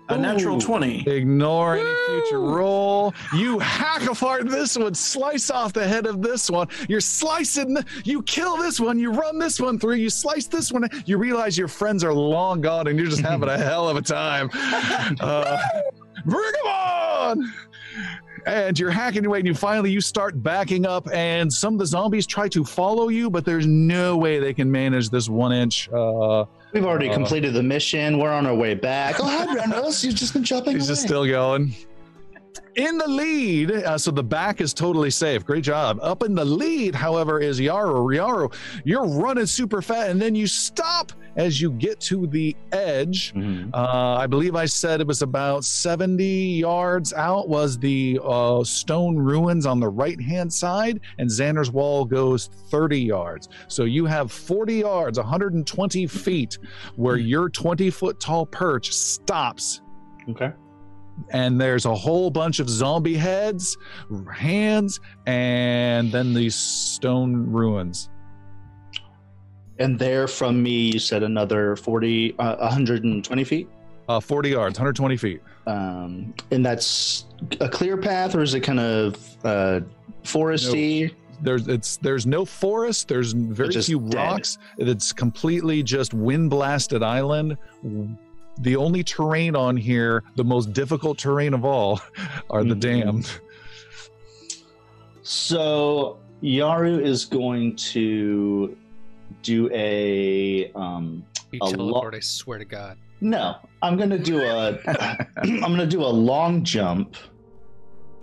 a natural 20. Ignore any future roll. You hack apart this one, slice off the head of this one. You're slicing, you kill this one, you run this one through, you slice this one. You realize your friends are long gone and you're just having a hell of a time. Bring them on! And you're hacking your way, and you start backing up, and some of the zombies try to follow you, but there's no way they can manage this 1 inch. We've already completed the mission. We're on our way back. Oh, hi, Brynrose. You've just been jumping He's away. just still going. In the lead, so the back is totally safe. Great job. Up in the lead, however, is Yaru. Yaru, you're running super fast, and then you stop as you get to the edge. I believe I said it was about 70 yards out was the stone ruins on the right-hand side, and Xander's wall goes 30 yards. So you have 40 yards, 120 feet, where your 20-foot tall perch stops. Okay. And there's a whole bunch of zombie heads, hands, and then these stone ruins. And there from me, you said another 120 feet? 40 yards, 120 feet. And that's a clear path, or is it kind of foresty? No, there's no forest. There's very few rocks. It's completely just wind-blasted island. The only terrain on here, the most difficult terrain of all, are the damned. So Yaru is going to do You teleport, I swear to God. No, I'm gonna do a long jump,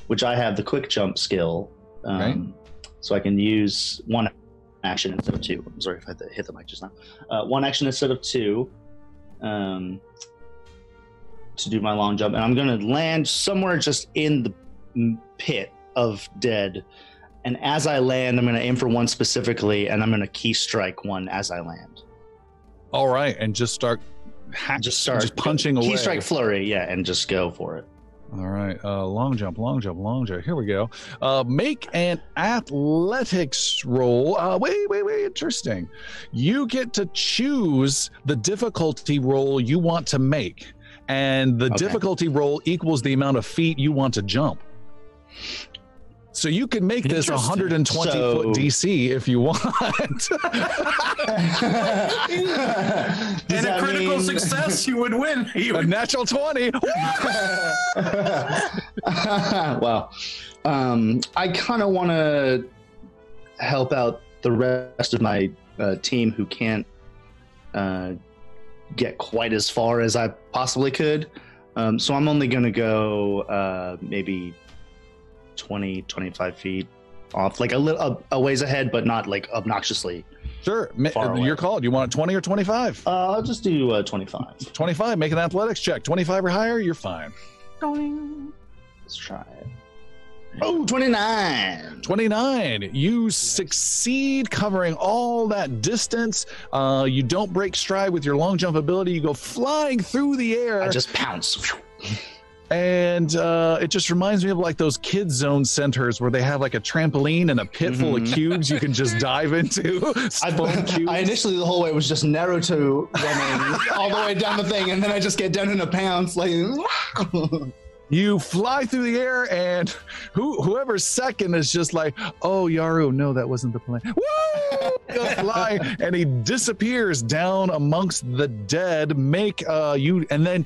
which I have the quick jump skill, so I can use 1 action instead of 2. I'm sorry if I hit the mic just now. 1 action instead of 2. To do my long jump, and I'm gonna land somewhere just in the pit of dead. And as I land, I'm gonna aim for one specifically, and I'm gonna key strike one as I land. All right, and just start punching away. Key strike flurry, and just go for it. All right, long jump. Here we go. Make an athletics roll. Wait, interesting. You get to choose the difficulty roll you want to make, and the difficulty roll equals the amount of feet you want to jump. So you can make this 120-foot DC if you want. And a critical success, you would win. A natural 20. Wow. I kind of want to help out the rest of my team who can't get quite as far as I possibly could. So I'm only going to go maybe 20, 25 feet off, like a ways ahead, but not like obnoxiously. Sure. You're called. You want 20 or 25? I'll just do 25. 25, make an athletics check. 25 or higher, you're fine. Let's try it. Oh, 29. 29. You succeed covering all that distance. You don't break stride with your long jump ability. You go flying through the air. I just pounce. And it just reminds me of like those kids zone centers where they have like a trampoline and a pit full of cubes you can just dive into. I initially the whole way was just Naruto running all the way down the thing, and then I just get down in a pounce like. You fly through the air, and whoever's second is just like, "Oh, Yaru, no, that wasn't the plan." Woo! Goes flying, and he disappears down amongst the dead. Make you, and then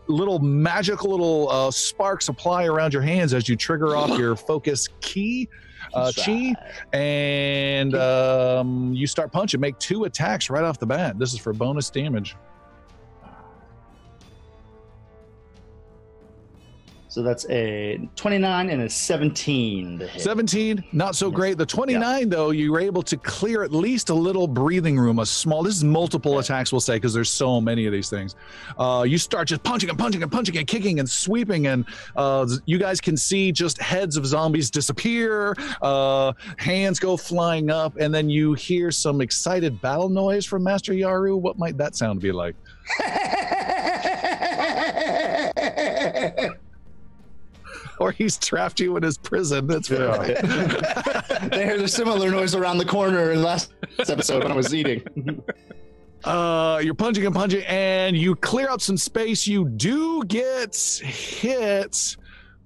little magical little sparks apply around your hands as you trigger off your focus key. Chi, and you start punching. Make 2 attacks right off the bat. This is for bonus damage. So that's a 29 and a 17 to hit. 17, not so great. The 29, though, you were able to clear at least a little breathing room, this is multiple attacks, we'll say, because there's so many of these things. You start just punching and kicking and sweeping, and you guys can see just heads of zombies disappear, hands go flying up, and then you hear some excited battle noise from Master Yaru. What might that sound be like? Or he's trapped you in his prison. That's right. They heard a similar noise around the corner in the last episode when I was eating. You're punching, and you clear out some space. You do get hit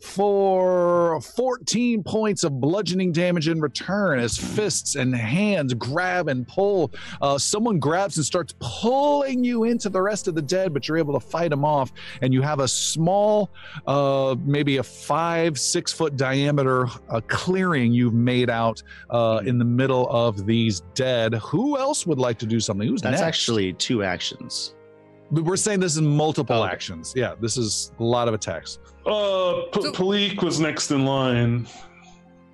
for 14 points of bludgeoning damage in return as fists and hands grab and pull. Someone grabs and starts pulling you into the rest of the dead, but you're able to fight them off, and you have a small, maybe a 5-6 foot diameter clearing you've made out in the middle of these dead. Who else would like to do something? Who's That's next? actually 2 actions. We're saying this is multiple actions. Yeah, this is a lot of attacks. Palik was next in line,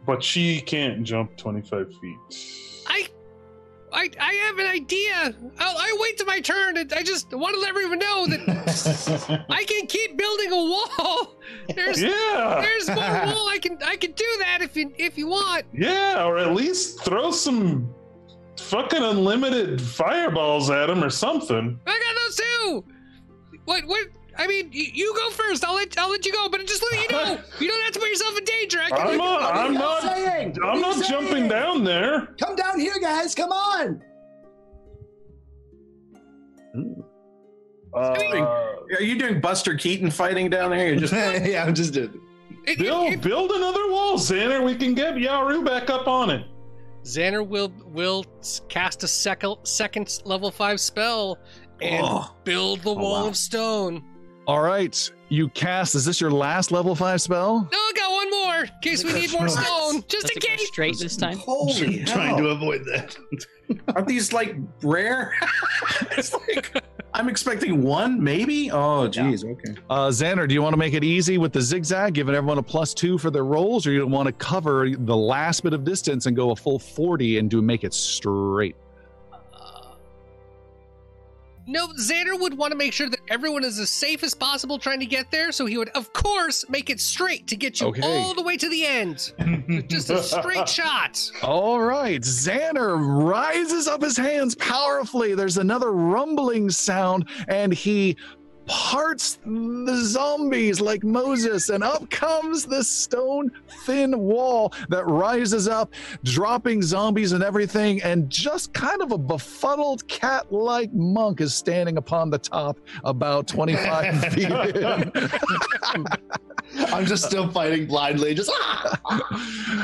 but she can't jump 25 feet. I have an idea. I'll wait till my turn. I just want to let everyone know that I can keep building a wall. There's more wall. I can do that if you want. Yeah, or at least throw some fucking unlimited fireballs at him or something. I got those too. What? I mean, you go first. I'll let you go, but just let you know, you don't have to put yourself in danger. I'm not jumping down there. Come down here, guys. Come on. Are you doing Buster Keaton fighting down there? You're just yeah, I'm just doing it. Build another wall, Xander. We can get Yaru back up on it. Xander will cast a second level 5 spell and build the wall of stone. All right, you cast. Is this your last level 5 spell? No, I got one more in case we need more stone. Just in case. Straight this time. Holy Trying to avoid that. Aren't these like rare? It's like I'm expecting 1, maybe. Oh, geez. Yeah. Okay. Xander, do you want to make it easy with the zigzag, giving everyone a +2 for their rolls, or you want to cover the last bit of distance and go a full 40 and make it straight? No, Xander would want to make sure that everyone is as safe as possible trying to get there, so he would, of course, make it straight to get you all the way to the end. Just a straight shot. All right, Xander rises up his hands powerfully. There's another rumbling sound, and he parts the zombies like Moses, and up comes this stone thin wall that rises up, dropping zombies and everything, and just kind of a befuddled cat-like monk is standing upon the top about 25 feet in. I'm just still fighting blindly, just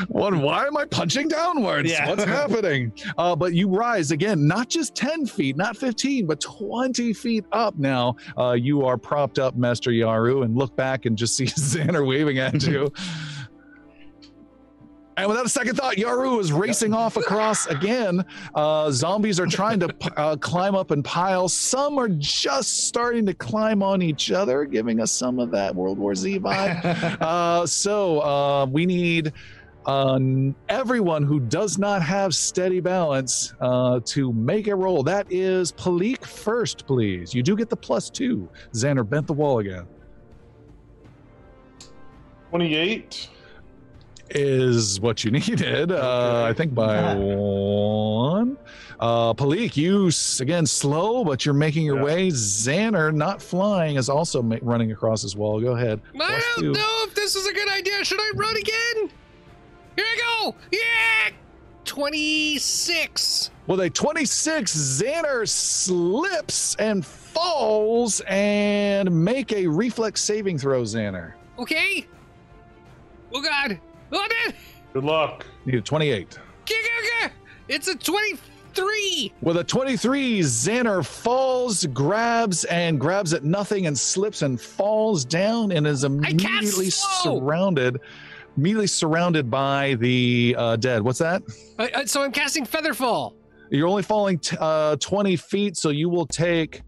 why am I punching downwards? Yeah. What's happening? But you rise again, not just 10 feet, not 15, but 20 feet up now. You are propped up, Master Yaru, and look back and just see Xander waving at you. And without a second thought, Yaru is racing off across again. Zombies are trying to climb up and pile. Some are just starting to climb on each other, giving us some of that World War Z vibe. So we need everyone who does not have steady balance to make a roll. That is Palik first, please. You do get the +2. Xander bent the wall again. 28 is what you needed. I think by 1. Palik, you again slow, but you're making your way. Xander, not flying, is also running across this wall. Go ahead. I don't know if this is a good idea. Should I run again? Here I go. Yeah. 26. With a 26, Xander slips and falls, and make a reflex saving throw, Xander. Okay. Oh God. Oh man. Good luck. Need a 28. It's a 23. With a 23, Xander falls, grabs at nothing, and slips and falls down, and is immediately surrounded by the dead. What's that? So I'm casting Featherfall. You're only falling 20 feet, so you will take,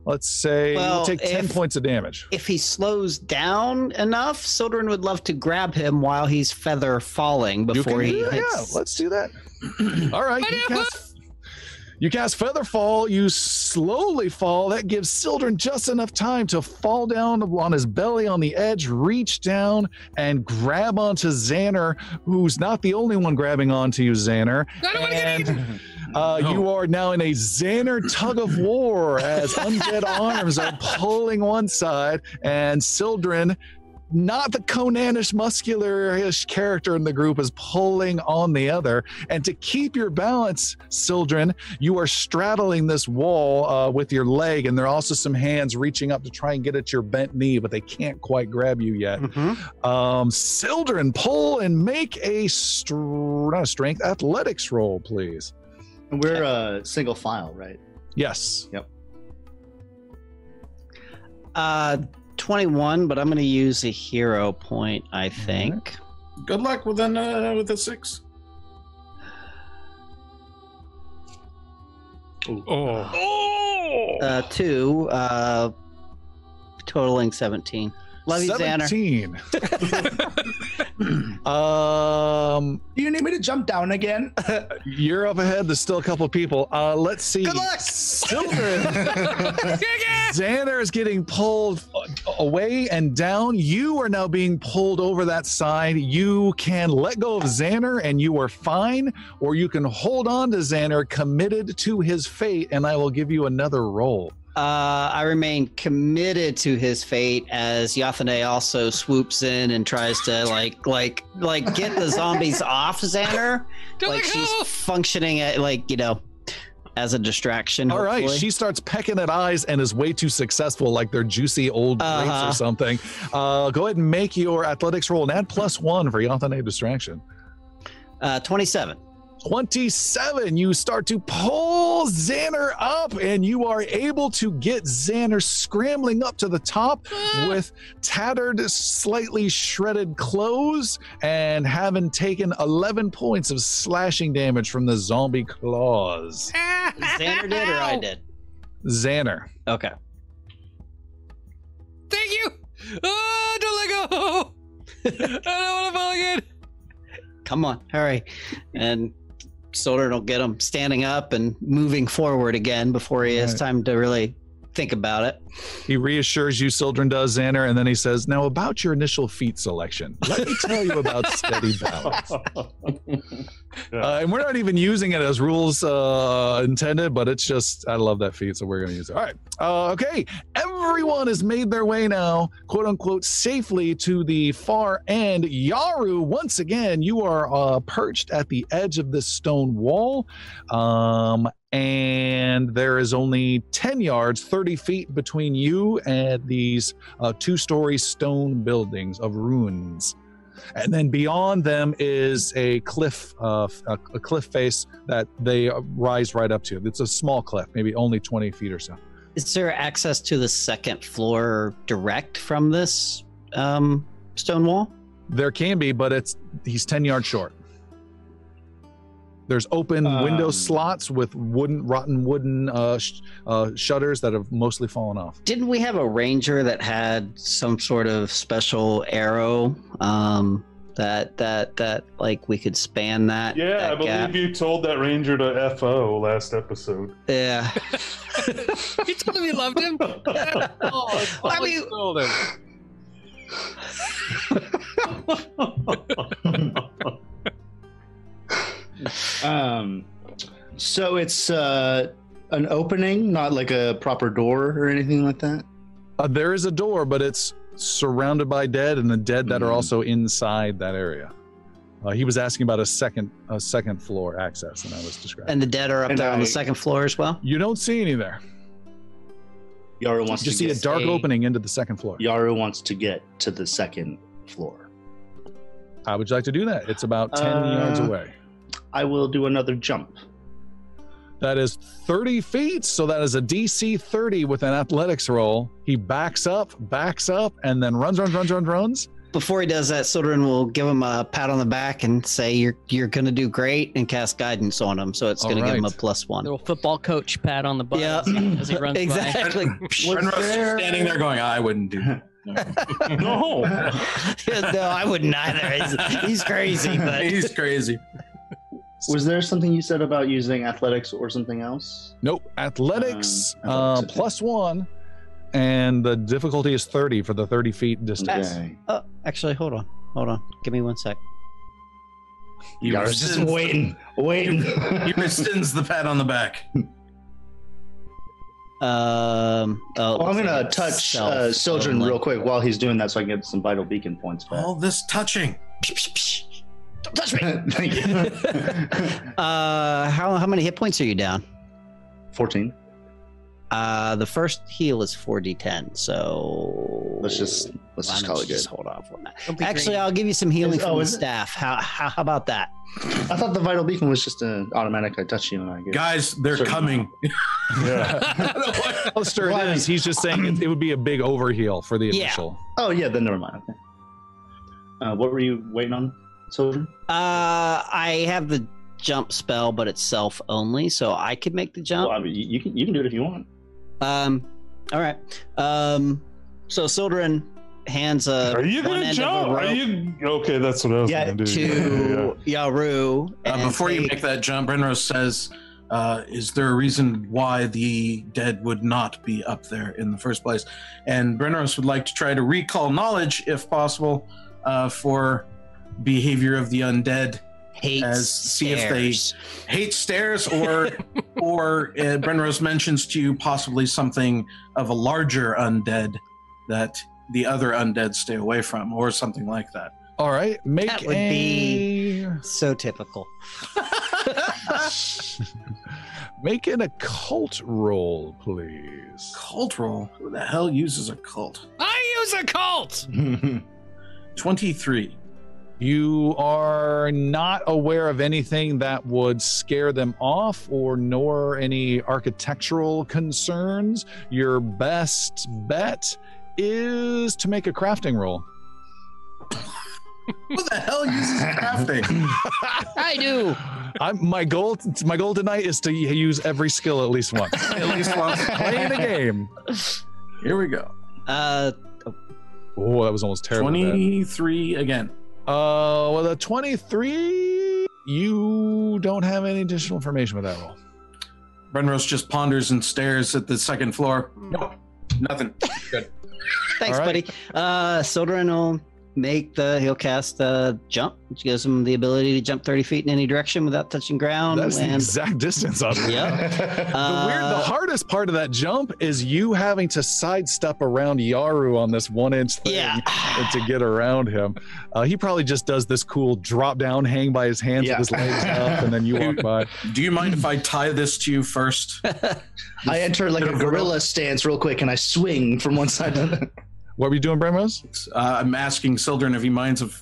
let's say, you'll take 10 points of damage. If he slows down enough, Sildren would love to grab him while he's feather falling before he hits. Yeah, let's do that. All right, you cast Featherfall, you slowly fall. That gives Sildren just enough time to fall down on his belly on the edge, reach down, and grab onto Xander, who's not the only one grabbing onto you, Xander. I don't want to get eaten. You are now in a Xander tug of war as undead arms are pulling one side, and Sildren, not the Conanish muscular-ish character in the group, is pulling on the other. And to keep your balance, Sildren, you are straddling this wall with your leg, and there are also some hands reaching up to try and get at your bent knee, but they can't quite grab you yet. Sildren, pull and make a not a strength, athletics roll, please. And we're single file, right? Yes. Yep. 21, but I'm going to use a hero point, I think. Good luck with a 6. Oh. 2, totaling 17. Love you, Xander. 17. Do you need me to jump down again? You're up ahead. There's still a couple of people. Let's see. Good luck. Xander is getting pulled away and down. You are now being pulled over that side. You can let go of Xander and you are fine, or you can hold on to Xander, committed to his fate, and I will give you another roll. I remain committed to his fate as Yathane also swoops in and tries to like get the zombies off Xander. Like she's functioning at as a distraction. All right, she starts pecking at eyes and is way too successful, like they're juicy old grapes or something. Go ahead and make your athletics roll and add +1 for Yathane distraction. 27. 27, you start to pull Xander up, and you are able to get Xander scrambling up to the top with tattered, slightly shredded clothes, and having taken 11 points of slashing damage from the zombie claws. Xander did or I did? Xander. Okay. Thank you. Oh, don't let go. I don't want to fall again. Come on, hurry. And Solder will get him standing up and moving forward again before he has time to really think about it. He reassures you, Sildren does, Xander, and then he says, now about your initial feat selection, let me tell you about steady balance. And we're not even using it as rules intended, but it's just, I love that feat, so we're going to use it. All right. Okay. Everyone has made their way now, quote unquote, safely to the far end. Yaru, once again, you are perched at the edge of this stone wall. And there is only 10 yards, 30 feet between you and these two-story stone buildings of ruins. And then beyond them is a cliff, a cliff face that they rise right up to. It's a small cliff, maybe only 20 feet or so. Is there access to the second floor direct from this stone wall? There can be, but he's 10 yards short. There's open window slots with rotten wooden shutters that have mostly fallen off. Didn't we have a ranger that had some sort of special arrow that like we could span that? Yeah, that I believe gap? you told that ranger to FO last episode. Yeah. He told him he loved him. I mean, told him. So it's an opening, not like a proper door or anything like that? There is a door, but it's surrounded by dead, and the dead that are also inside that area. He was asking about a second floor access, and I was describing. And the dead are up there on the second floor as well? You don't see any there. Yaru wants you to see a dark opening into the second floor. Yaru wants to get to the second floor. How would you like to do that? It's about 10 yards away. I will do another jump. That is 30 feet, so that is a DC 30 with an athletics roll. He backs up, and then runs. Before he does that, Sildren will give him a pat on the back and say, "You're going to do great," and cast guidance on him. So it's going to give him a +1. Little football coach pat on the butt as he runs exactly. by. Standing there going, I wouldn't do that. No. No, I wouldn't either. He's crazy, but He's crazy. Was there something you said about using athletics or something else? Nope. Athletics +1, and the difficulty is 30 for the 30 feet distance. Okay. Oh, actually, hold on. Give me 1 sec. I was just waiting. He rescinds the pat on the back. I'm gonna touch Sildren real quick while he's doing that, so I can get some vital beacon points back. All this touching. Don't touch me. Thank you. How many hit points are you down? 14. The first heal is 4d10, so let's just call it good. Just hold off on that. Actually, I'll give you some healing from the staff. How about that? I thought the vital beacon was just an automatic. I touch you and I get. Guys, they're coming. Alistair, he's just saying it would be a big overheal for the initial. Oh yeah, then never mind. Okay. What were you waiting on, Soldier? I have the jump spell, but it's self only, so I could make the jump. Well, I mean, you can do it if you want. All right. So Sildren hands a. Are you gonna jump? Are you okay? That's what I was gonna do. To Yaru. Before you make that jump, Brenros says, "Is there a reason why the dead would not be up there in the first place?" And Brenros would like to try to recall knowledge, if possible, for behavior of the undead. See if they hate stairs, or Brenros mentions to you possibly something of a larger undead that the other undead stay away from, or something like that. All right, that would be so typical. Make an occult roll, please. Cult roll? Who the hell uses a cult? I use a cult. 23. You are not aware of anything that would scare them off, nor any architectural concerns. Your best bet is to make a crafting roll. Who the hell uses crafting? I do. My goal tonight is to use every skill at least once. At least once. Playing the game. Here we go. Oh, that was almost terrible. 23 again. Well, the 23, you don't have any additional information with that roll. Brenros just ponders and stares at the second floor. Nope, nothing. Good. Thanks, buddy. Sildren will he'll cast a jump, which gives him the ability to jump 30 feet in any direction without touching ground. That's the exact distance of it. Yeah. The hardest part of that jump is you having to sidestep around Yaru on this 1-inch thing to get around him. He probably just does this cool drop down, hang by his hands with his legs up, and then you walk by. Do you mind if I tie this to you first? I enter like a gorilla stance real quick, and I swing from one side to the other. What were you doing, Brenros? I'm asking Sildren if he minds if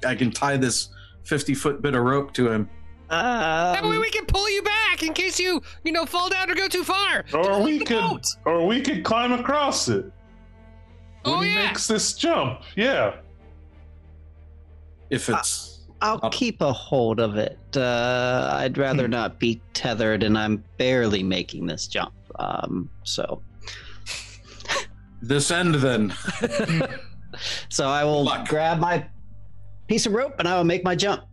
I can tie this 50-foot bit of rope to him. That way we can pull you back in case you fall down or go too far. Or we could climb across it. When he makes this jump, yeah. If it's... I'll keep a hold of it. I'd rather not be tethered, and I'm barely making this jump. So... This end, then. So I will grab my piece of rope and I will make my jump.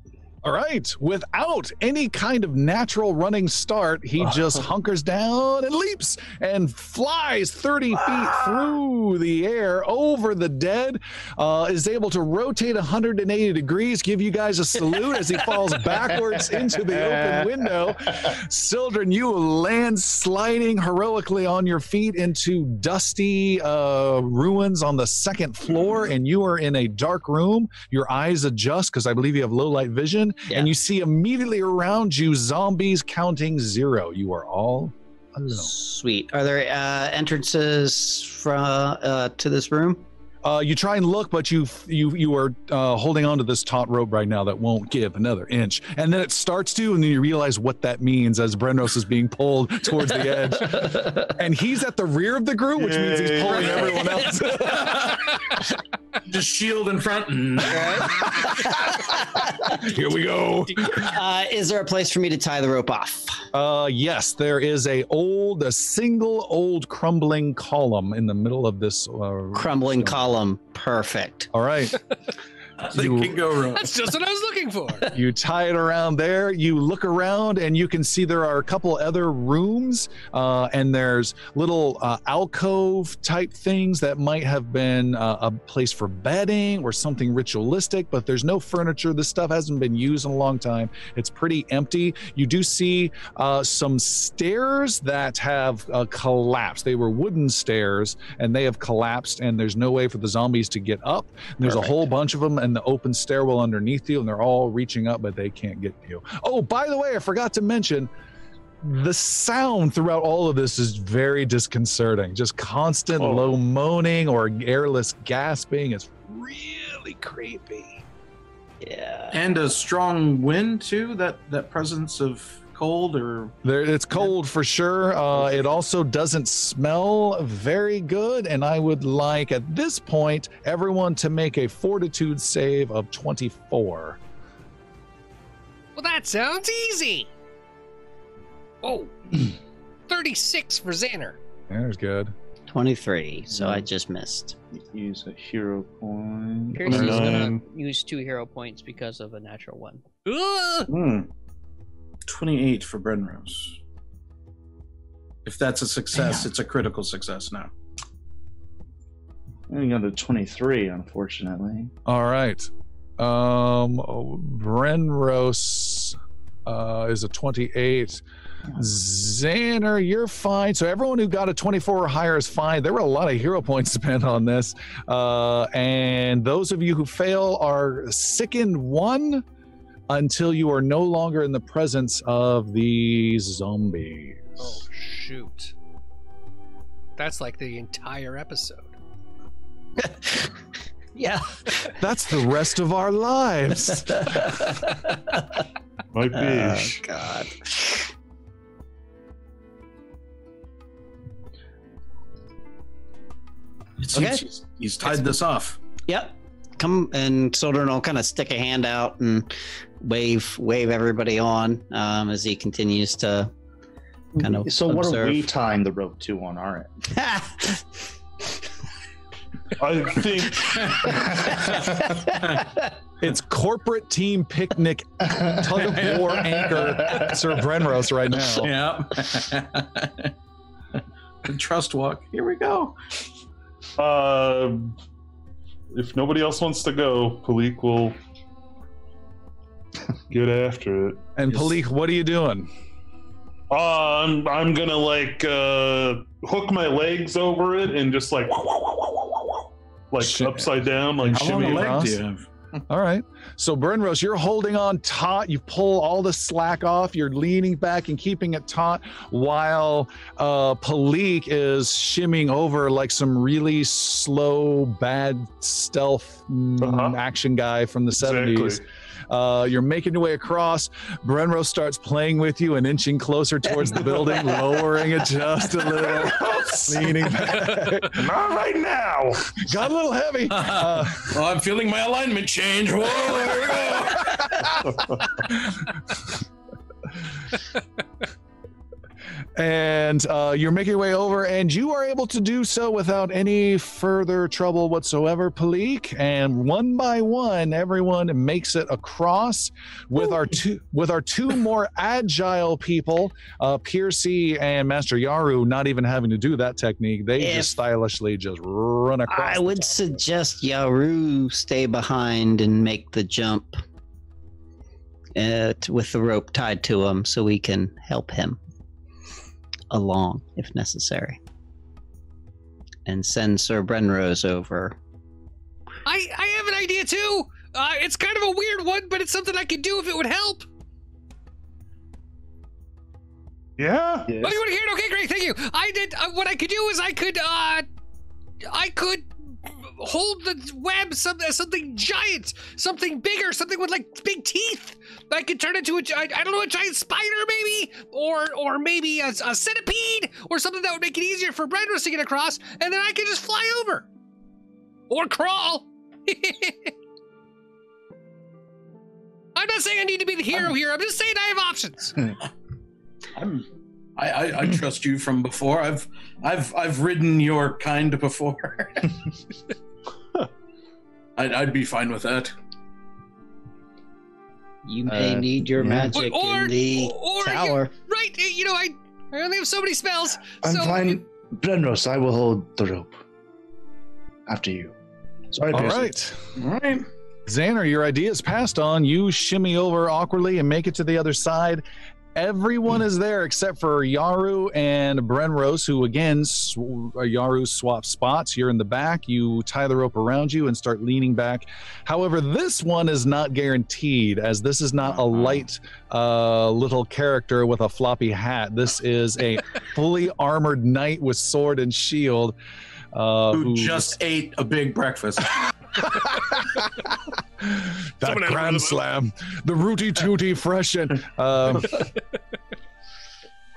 All right. Without any kind of natural running start, he just hunkers down and leaps and flies 30 feet through the air over the dead, is able to rotate 180 degrees, give you guys a salute as he falls backwards into the open window. Sildren, you land sliding heroically on your feet into dusty ruins on the second floor, and you are in a dark room. Your eyes adjust because I believe you have low light vision. And you see immediately around you zombies counting 0. You are all alone. Sweet. Are there entrances from to this room? You try and look, but you are holding on to this taut rope right now that won't give another inch. And then it starts to, and then you realize what that means as Brenros is being pulled towards the edge. And he's at the rear of the group, which means he's pulling everyone else. Just shield in front. Here we go. Is there a place for me to tie the rope off? Yes, there is a single old crumbling column in the middle of this. Crumbling column. Perfect. All right. Nothing can go wrong. That's just what I was looking for. You tie it around there. You look around and you can see there are a couple other rooms and there's little alcove type things that might have been a place for bedding or something ritualistic, but there's no furniture. This stuff hasn't been used in a long time. It's pretty empty. You do see some stairs that have collapsed. They were wooden stairs and they have collapsed, and there's no way for the zombies to get up. And there's a whole bunch of them in the open stairwell underneath you, and they're all reaching up, but they can't get to you. Oh, by the way, I forgot to mention, the sound throughout all of this is very disconcerting. Just constant low moaning or airless gasping. It's really creepy. Yeah. And a strong wind too, that presence of cold or it's cold for sure. It also doesn't smell very good, and I would like at this point everyone to make a fortitude save of 24. Well, that sounds easy. Oh, 36 for Xander. There's good. 23, so I just missed. Use a hero point. Pierce is gonna use 2 hero points because of a natural 1. 28 for Brenros. If that's a success, it's a critical success now. I got a 23, unfortunately. All right. Brenros is a 28. Xander, you're fine. So everyone who got a 24 or higher is fine. There were a lot of hero points spent on this. And those of you who fail are sickened 1 until you are no longer in the presence of these zombies. Oh, shoot. That's like the entire episode. Yeah. That's the rest of our lives. Might be. Oh, God. He's tied this off. Yep. Come, and Sildren will kind of stick a hand out and wave everybody on as he continues to kind of So what observe. are we tying the rope to on our end? I think It's corporate team picnic tug of war anchor Sir Brenros right now. Yeah. Trust walk. Here we go. If nobody else wants to go, Palik will get after it. And Palik, what are you doing? I'm gonna hook my legs over it and just like upside down, like How long a shimmy leg across. do you have? All right. So Brenros, you're holding on taut. You pull all the slack off. You're leaning back and keeping it taut while Palik is shimming over like some really slow, bad stealth action guy from the 70s. You're making your way across. Brenros starts playing with you and inching closer towards the building, lowering it just a little, leaning back. Not right now. Got a little heavy. Well, I'm feeling my alignment change. Whoa, there we go. And you're making your way over, and you are able to do so without any further trouble whatsoever, Palik. And one by one, everyone makes it across. With our two more agile people, Piercy and Master Yaru, not even having to do that technique, they just stylishly just run across. I would suggest Yaru stay behind and make the jump with the rope tied to him, so we can help him along if necessary, and send Sir Brenrose over. I have an idea too. It's kind of a weird one, but it's something I could do if it would help. Yeah. Yes. Oh, you want to hear it? Okay, great, thank you. I did. What I could do is I could hold the web something giant, something bigger, something with like big teeth. I could turn it into I don't know, a giant spider maybe, or maybe a centipede, or something that would make it easier for Brenrose to get across, and then I could just fly over. Or crawl. I'm not saying I need to be the hero here. I'm just saying I have options. I trust you from before. I've ridden your kind before. I'd be fine with that. You may need your magic in the tower. Right, you know, I only have so many spells. I'm fine. Brenrose, I will hold the rope. After you. Sorry, Piercy. All right. Xander, your idea is passed on. You shimmy over awkwardly and make it to the other side. Everyone is there except for Yaru and Brenrose, who again, Yaru swaps spots. You're in the back. You tie the rope around you and start leaning back. However, this one is not guaranteed, as this is not a light little character with a floppy hat. This is a fully armored knight with sword and shield. Who just ate a big breakfast. That grand slam, the rooty tooty freshen.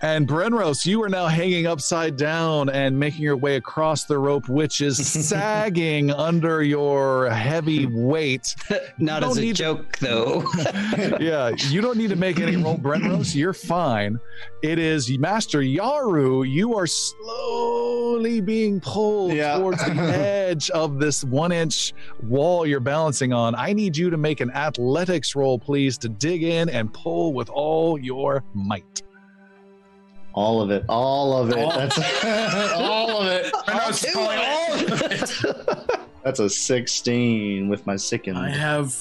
And Brenrose, you are now hanging upside down and making your way across the rope, which is sagging under your heavy weight. Not as a joke, though. Yeah, you don't need to make any roll, Brenrose. You're fine. It is Master Yaru. You are slowly being pulled towards the edge of this 1-inch wall you're balancing on. I need you to make an athletics roll, please, to dig in and pull with all your might. All of it. That's all of it. That's a 16 with my sicken. I have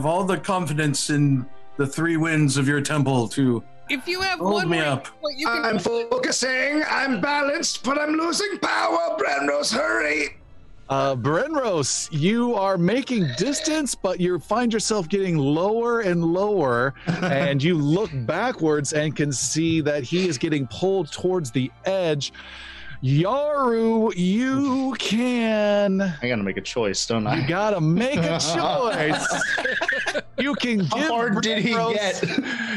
all the confidence in the three winds of your temple to if you have hold me up. I'm focusing. I'm balanced, but I'm losing power. Brenrose, hurry! Brenrose, you are making distance, but you find yourself getting lower and lower, and you look backwards and can see that he is getting pulled towards the edge. Yaru, you can... I gotta make a choice, don't I? You gotta make a choice. You can give How hard did he get?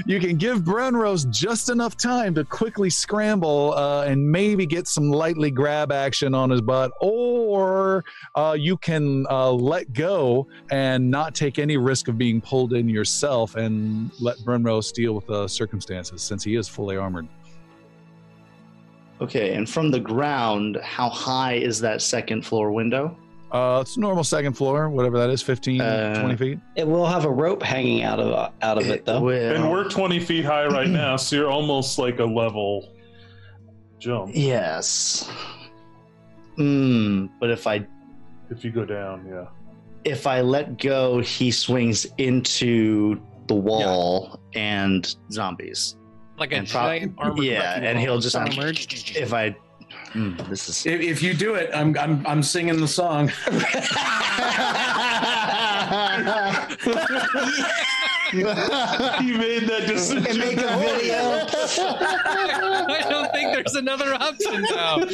You can give Brenrose just enough time to quickly scramble and maybe get some lightly grab action on his butt, or you can let go and not take any risk of being pulled in yourself and let Brenrose deal with the circumstances, since he is fully armored. Okay, and from the ground, how high is that second floor window? It's a normal second floor, whatever that is, 15, 20 feet. It will have a rope hanging out of it, though. And we're 20 feet high right now, so you're almost like a level jump. Yes. But if you go down, yeah. If I let go, he swings into the wall and zombies. Like a giant armored and he'll just if I this is if you do it, I'm singing the song. He made that decision. And make a video. I don't think there's another option now.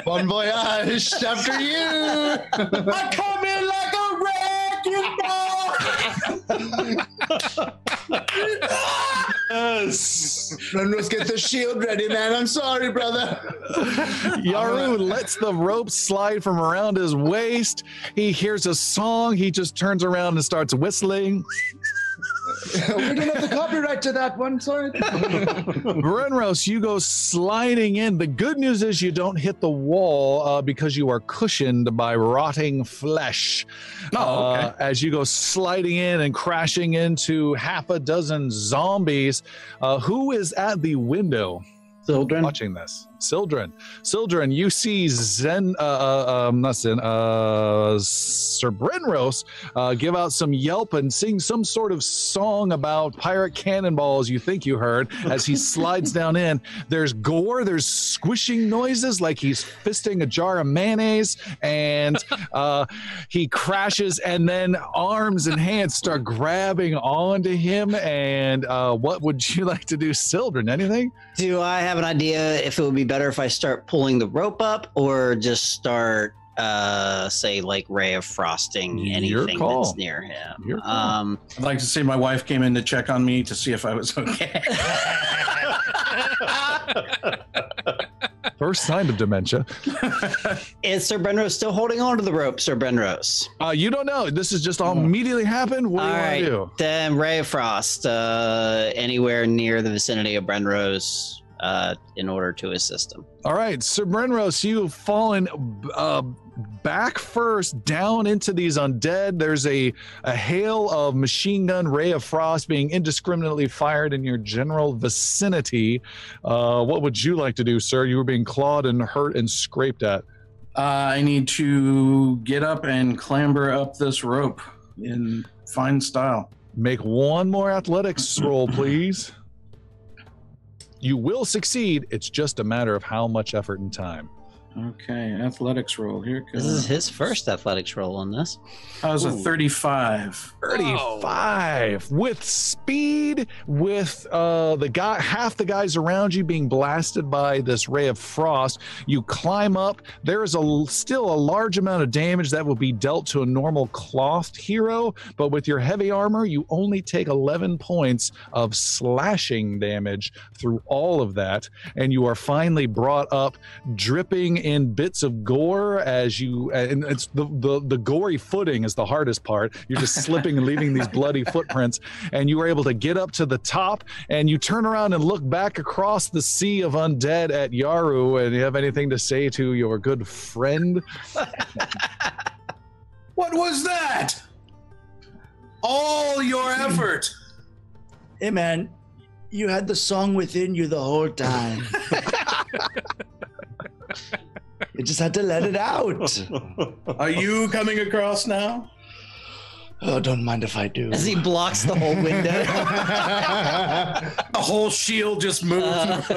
Bon voyage after you. I come in like a wrecking ball. Yes. Let's get the shield ready, man. I'm sorry, brother. Yaru lets the rope slide from around his waist. He hears a song. He just turns around and starts whistling. We don't have the copyright to that one, sorry. Brenros, you go sliding in. The good news is you don't hit the wall because you are cushioned by rotting flesh. Oh, okay. As you go sliding in and crashing into half a dozen zombies. Who is at the window? Sildren. Watching this. Sildren, you see Sir Brenros give out some yelp and sing some sort of song about pirate cannonballs you think you heard as he slides down in. There's gore, there's squishing noises like he's fisting a jar of mayonnaise, and he crashes, and then arms and hands start grabbing onto him. And what would you like to do, Sildren? Anything? Do I have an idea if it would be better if I start pulling the rope up or just start, say, like Ray of Frosting anything that's near him? I'd like to say my wife came in to check on me to see if I was okay. First sign of dementia. Is Sir Benrose still holding on to the rope, Sir Benrose? You don't know. This has just all immediately happened. What do you want to do? Then Ray of Frost, anywhere near the vicinity of Benrose, in order to assist him. All right, Sir Brenros, you've fallen back first down into these undead. There's a hail of machine gun Ray of Frost being indiscriminately fired in your general vicinity. What would you like to do, sir? You were being clawed and hurt and scraped at. I need to get up and clamber up this rope in fine style. Make one more athletics roll, please. You will succeed. It's just a matter of how much effort and time. Okay, athletics roll. Here it goes. This is his first athletics roll on this. That was a 35. 35 with speed, with the guy, half the guys around you being blasted by this ray of frost. You climb up. There is still a large amount of damage that will be dealt to a normal clothed hero, but with your heavy armor, you only take 11 points of slashing damage through all of that, and you are finally brought up, dripping in bits of gore as you, and it's the gory footing is the hardest part. You're just slipping and leaving these bloody footprints, and you are able to get up to the top, and you turn around and look back across the sea of undead at Yaru. And you have anything to say to your good friend? What was that? All your effort. Hey man, you had the song within you the whole time. You just had to let it out. Are you coming across now? Oh, don't mind if I do. As he blocks the whole window. A whole shield just moved. So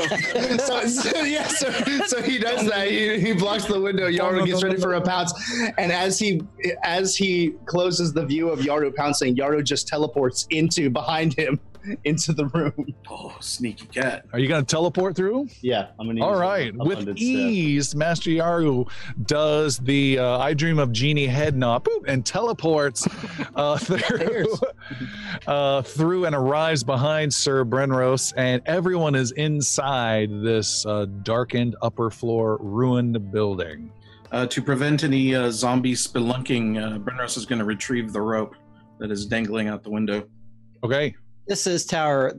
he does that. He blocks the window. Yaru gets ready for a pounce, and as he closes the view of Yaru pouncing, Yaru just teleports behind him into the room. Oh, sneaky cat. Are you going to teleport through? Yeah, I'm going to. All right. With ease, Master Yaru does the I Dream of Genie head nod and teleports through and arrives behind Sir Brenros, and everyone is inside this darkened upper floor ruined building. To prevent any zombie spelunking, Brenros is going to retrieve the rope that is dangling out the window. Okay. This is tower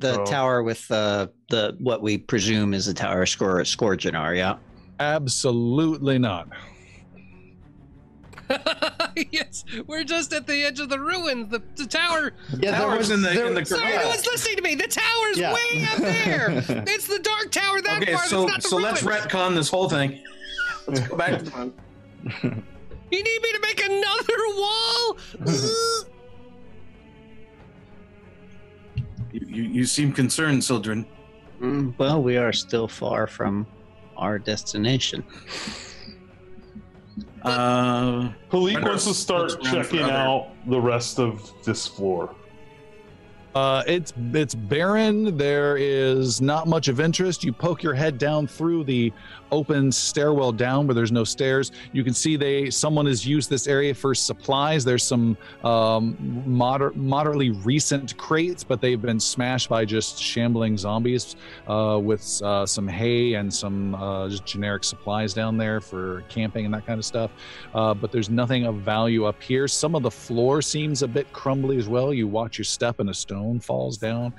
with the what we presume is a tower Scourgeonar, yeah? Absolutely not. Yes, we're just at the edge of the ruins. The tower. Yeah, that was in the Sorry, no one's listening to me. The tower's way up there. It's the dark tower that far. So that's not the let's retcon this whole thing. Let's go back to the moon. You need me to make another wall? You seem concerned, Sildren. Well, we are still far from our destination. Philippe wants to start checking out the rest of this floor. It's barren. There is not much of interest. You poke your head down through the open stairwell down where there's no stairs. You can see someone has used this area for supplies. There's some moderately recent crates, but they've been smashed by just shambling zombies with some hay and some just generic supplies down there for camping and that kind of stuff. But there's nothing of value up here. Some of the floor seems a bit crumbly as well. You watch your step and a stone stone falls down.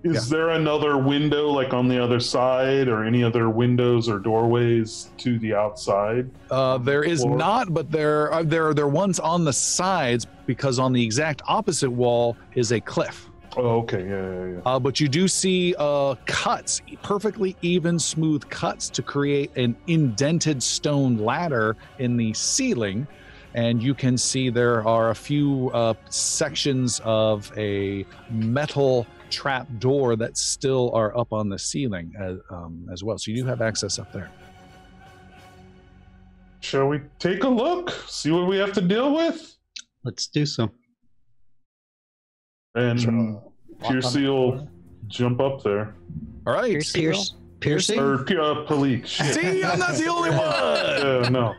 Is there another window like on the other side, or any other windows or doorways to the outside? There is floor? not, but there are ones on the sides, because on the exact opposite wall is a cliff. Oh, okay, yeah. But you do see cuts, perfectly even, smooth cuts to create an indented stone ladder in the ceiling. And you can see there are a few sections of a metal trap door that still are up on the ceiling as well. So you do have access up there. Shall we take a look? See what we have to deal with? Let's do so. And Piercy will jump up there. All right. Piercy? Or Palik. Shit. See, I'm not the only one. No.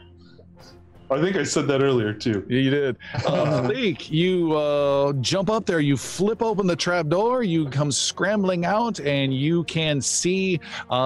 I think I said that earlier too. Yeah, you did. Leek, you jump up there, you flip open the trap door, you come scrambling out, and you can see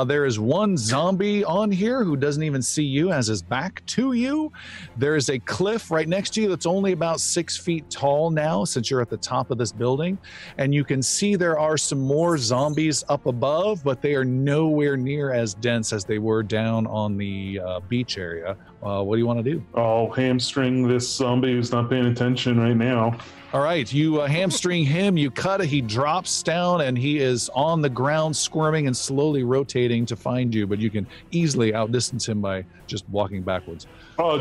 there is one zombie on here who doesn't even see you, has his back to you. There is a cliff right next to you that's only about 6 feet tall now, since you're at the top of this building. And you can see there are some more zombies up above, but they are nowhere near as dense as they were down on the beach area. What do you want to do? I'll hamstring this zombie who's not paying attention right now. All right, you hamstring him, you cut it, he drops down, and he is on the ground squirming and slowly rotating to find you, but you can easily outdistance him by just walking backwards. I'll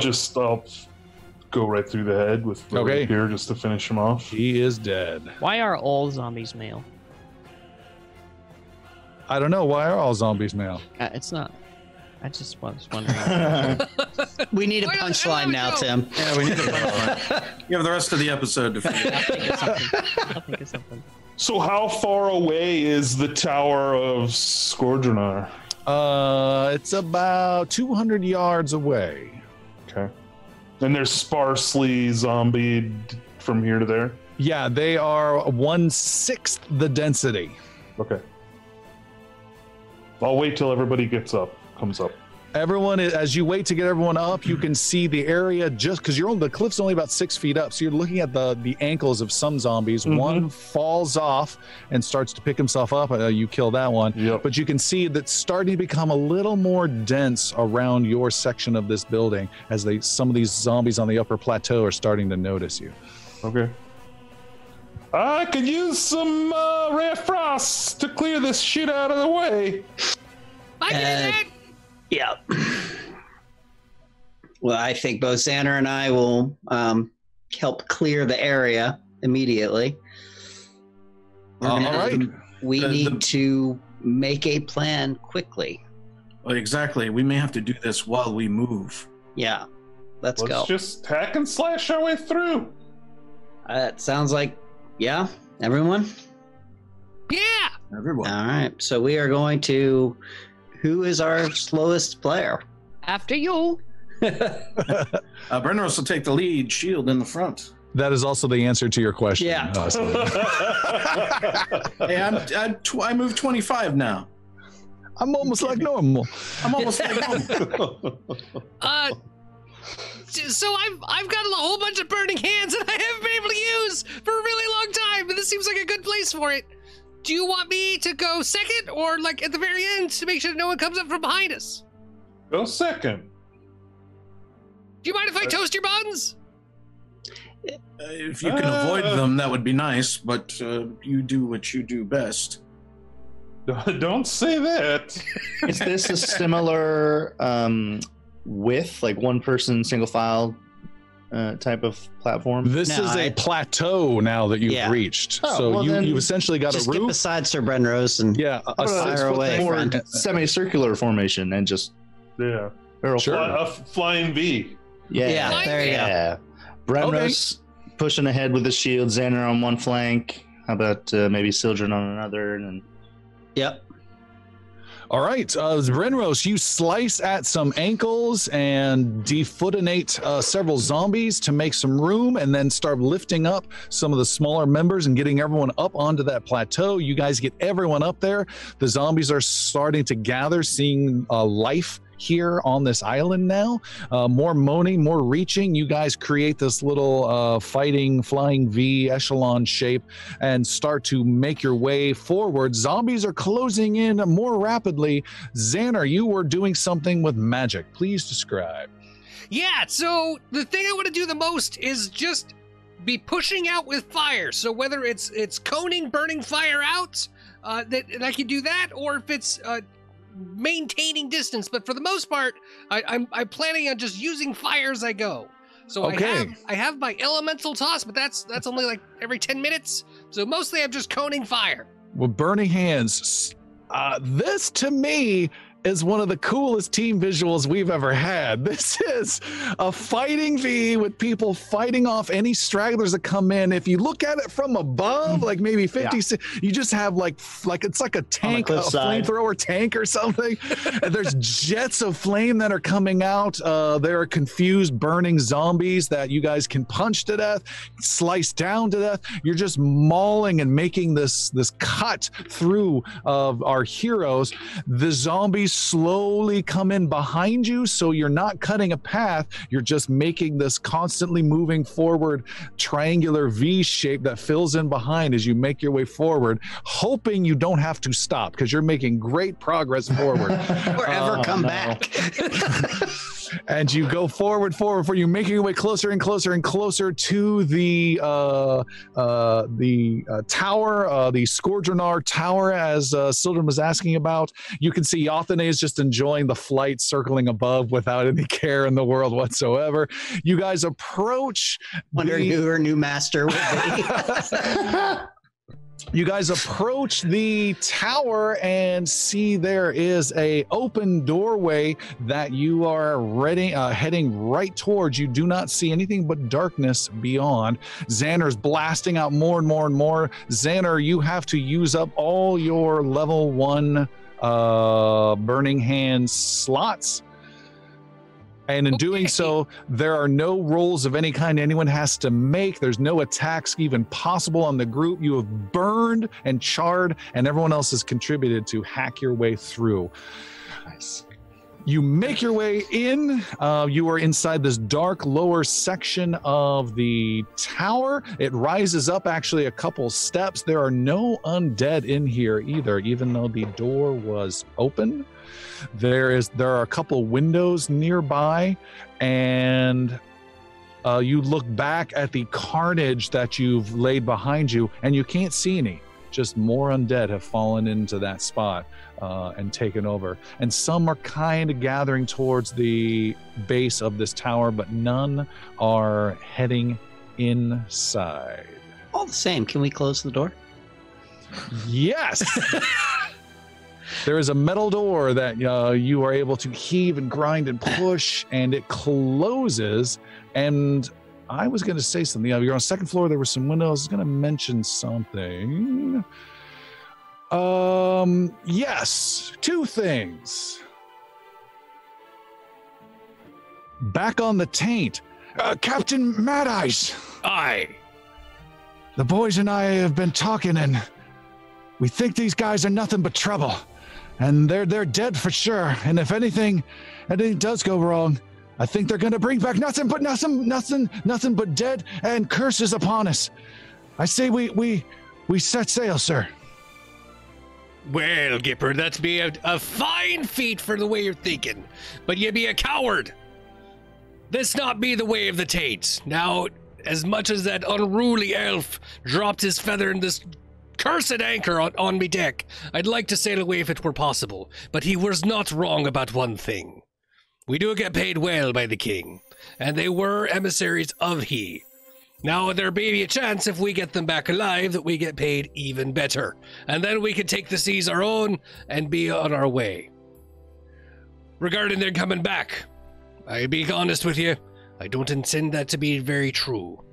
go right through the head with the rapier just to finish him off. He is dead. Why are all zombies male? I don't know. Why are all zombies male? It's not. I just was wondering. We need a punchline now, Tim. Yeah, we need a punchline. You have the rest of the episode to figure I'll think of something. So how far away is the Tower of Scourgeonar? It's about 200 yards away. Okay. And they're sparsely zombied from here to there? Yeah, they are 1/6 the density. Okay. I'll wait till everybody comes up. Everyone, as you wait to get everyone up, you can see the area just because the cliff's only about 6 feet up. So you're looking at the ankles of some zombies. Mm-hmm. One falls off and starts to pick himself up. You kill that one. Yep. But you can see that starting to become a little more dense around your section of this building as some of these zombies on the upper plateau are starting to notice you. Okay. I could use some ray of frost to clear this shit out of the way. I can do that. Yeah. Well, I think both Xander and I will help clear the area immediately. All right. We need to make a plan quickly. Well, exactly. We may have to do this while we move. Yeah. Let's go. Let's just hack and slash our way through. It sounds like, yeah, everyone? Yeah. Everyone. All right. So we are going to... Who is our slowest player? After you. Brenros will take the lead, shield in the front. That is also the answer to your question. Yeah. Hey, I moved 25 now. I'm almost like normal. I'm almost like normal. So I've got a whole bunch of burning hands that I haven't been able to use for a really long time, and this seems like a good place for it. Do you want me to go second, or like at the very end to make sure no one comes up from behind us? Go second. Do you mind if I toast your buns? If you can avoid them, that would be nice, but you do what you do best. Don't say that. Is this a similar width, like one person single file type of platform? This is a plateau now that you've reached. Oh, so well, you've essentially got just a roof. get beside Sir Brenrose and fire away. More semicircular formation and just a flying V. Yeah, there you go. Brenrose pushing ahead with the shield, Xander on one flank. How about maybe Sildren on another? And Yep. All right, Brenrose, you slice at some ankles and defootinate several zombies to make some room, and then start lifting up some of the smaller members and getting everyone up onto that plateau. You guys get everyone up there. The zombies are starting to gather, seeing life here on this island now. More moaning, more reaching. You guys create this little fighting flying V echelon shape and start to make your way forward. Zombies are closing in more rapidly. Xander, you were doing something with magic. Please describe. Yeah, so the thing I want to do the most is just be pushing out with fire. So whether it's coning, burning fire out, that I can do that, or if it's maintaining distance. But for the most part, I'm planning on just using fire as I go. So okay. I have my elemental toss, but that's only like every 10 minutes. So mostly I'm just coning fire. With burning hands, this to me is one of the coolest team visuals we've ever had. This is a fighting V with people fighting off any stragglers that come in. If you look at it from above, like maybe 50, you just have like it's like a tank, a flamethrower tank or something. And there's jets of flame that are coming out. There are confused burning zombies that you guys can punch to death, slice down to death. You're just mauling and making this cut through of our heroes. The zombies slowly come in behind you, so you're not cutting a path, you're just making this constantly moving forward triangular V shape that fills in behind as you make your way forward, hoping you don't have to stop because you're making great progress forward. Or ever come back. And you go forward, you're making your way closer and closer and closer to the tower, the Scourgeonar Tower, as Sildren was asking about. You can see Yothane is just enjoying the flight, circling above without any care in the world whatsoever. You guys approach. Wondering who her new master would be. You guys approach the tower and see there is a open doorway that you are heading right towards. You do not see anything but darkness beyond. Xander's blasting out more and more and more. Xander, you have to use up all your level 1 burning hand slots. And in doing so, there are no rolls of any kind anyone has to make. There's no attacks even possible on the group. You have burned and charred, and everyone else has contributed to hack your way through. Nice. You make your way in. You are inside this dark lower section of the tower. It rises up actually a couple steps. There are no undead in here either, even though the door was open. There are a couple windows nearby, and you look back at the carnage that you've laid behind you, and you can't see any. Just more undead have fallen into that spot and taken over. And some are kind of gathering towards the base of this tower, but none are heading inside. All the same, can we close the door? Yes! There is a metal door that you are able to heave and grind and push, and it closes. And I was going to say something. You're on the second floor. There were some windows. I was going to mention something. Yes, 2 things. Back on the taint. Captain Madeyes. Aye. The boys and I have been talking, and we think these guys are nothing but trouble. And they're dead for sure. And if anything does go wrong, I think they're going to bring back nothing but dead and curses upon us. I say we set sail, sir. Well, Gipper, that's be a fine feat for the way you're thinking, but you be a coward. This not be the way of the Taints. Now, as much as that unruly elf dropped his feather in this cursed anchor on me deck, I'd like to sail away if it were possible, but he was not wrong about one thing. We do get paid well by the king, and they were emissaries of he. Now, there may be a chance if we get them back alive that we get paid even better, and then we can take the seas our own and be on our way. Regarding their coming back, I'll be honest with you, I don't intend that to be very true.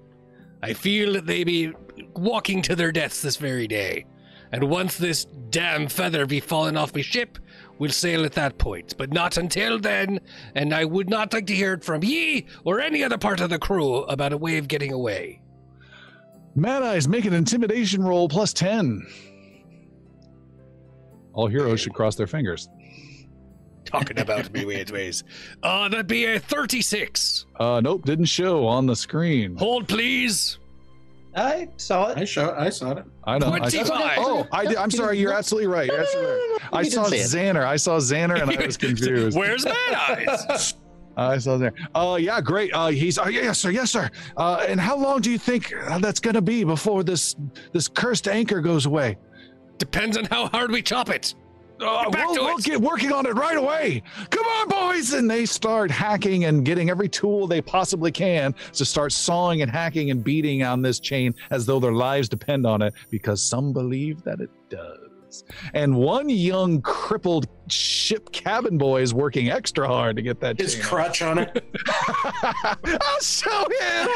I feel that they be walking to their deaths this very day, and once this damn feather be fallen off my ship, we'll sail at that point, but not until then, and I would not like to hear it from ye or any other part of the crew about a way of getting away. Madeyes, make an intimidation roll +10. All heroes should cross their fingers. talking about me weird ways. That'd be a 36. Nope, didn't show on the screen. Hold, please. I saw it. I saw it. I know. 25. I'm sorry. You're absolutely right. You're absolutely right. I saw Xander. And I was confused. Where's Madeyes? I saw there. Yeah, great. Yes, sir. And how long do you think that's gonna be before this cursed anchor goes away? Depends on how hard we chop it. We'll get working on it right away. Come on, boys! And they start hacking and getting every tool they possibly can to start sawing and hacking and beating on this chain as though their lives depend on it, because some believe that it does. And one young crippled ship cabin boy is working extra hard to get that His chain crutch on it. I'll show him.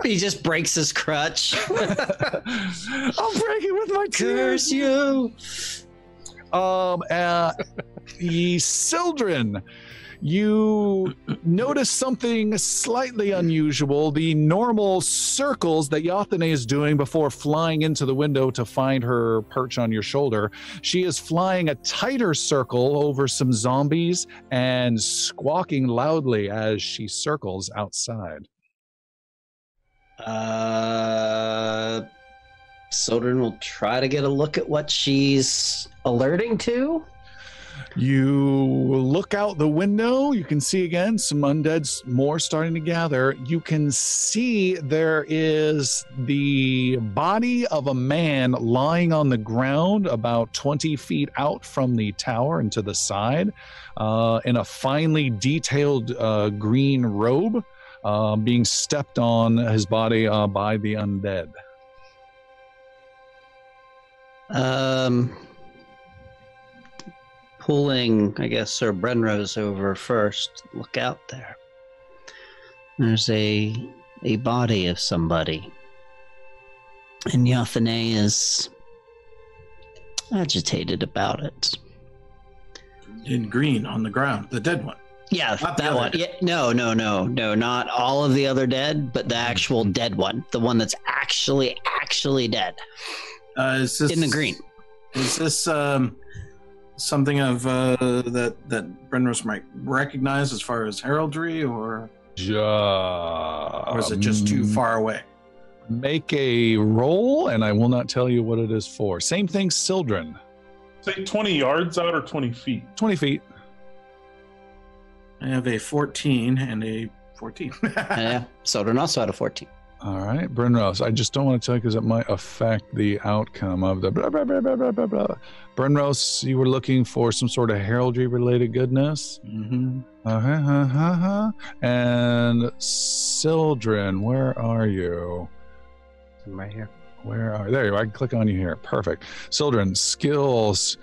He just breaks his crutch. I'll break it with my Curse tears. you. Sildren, you notice something slightly unusual. The normal circles that Yathane is doing before flying into the window to find her perch on your shoulder, she is flying a tighter circle over some zombies and squawking loudly as she circles outside. Sildren will try to get a look at what she's alerting to. You look out the window. You can see again some undeads more starting to gather. You can see there is the body of a man lying on the ground about 20 feet out from the tower and to the side in a finely detailed green robe, being stepped on his body by the undead. Pulling, I guess, Sir Brenrose over first. Look out there. There's a body of somebody. And Yathane is agitated about it. In green on the ground, the dead one. Yeah, that one. Yeah, no, not all of the other dead, but the actual dead one. The one that's actually dead. Is this, in the green. Is this something of that Brenrose might recognize as far as heraldry, or is it just too far away? Make a roll, and I will not tell you what it is for. Same thing, Sildren. Say 20 yards out or 20 feet? 20 feet. I have a 14 and a 14. Yeah, Sildren also had a 14. All right, Brenrose. I just don't want to tell you because it might affect the outcome of the blah, blah, blah, blah, blah, blah, blah. Brenrose, you were looking for some sort of heraldry-related goodness? Mm-hmm. And Sildren, where are you? I'm right here. There you are. I can click on you here. Perfect. Sildren, skills.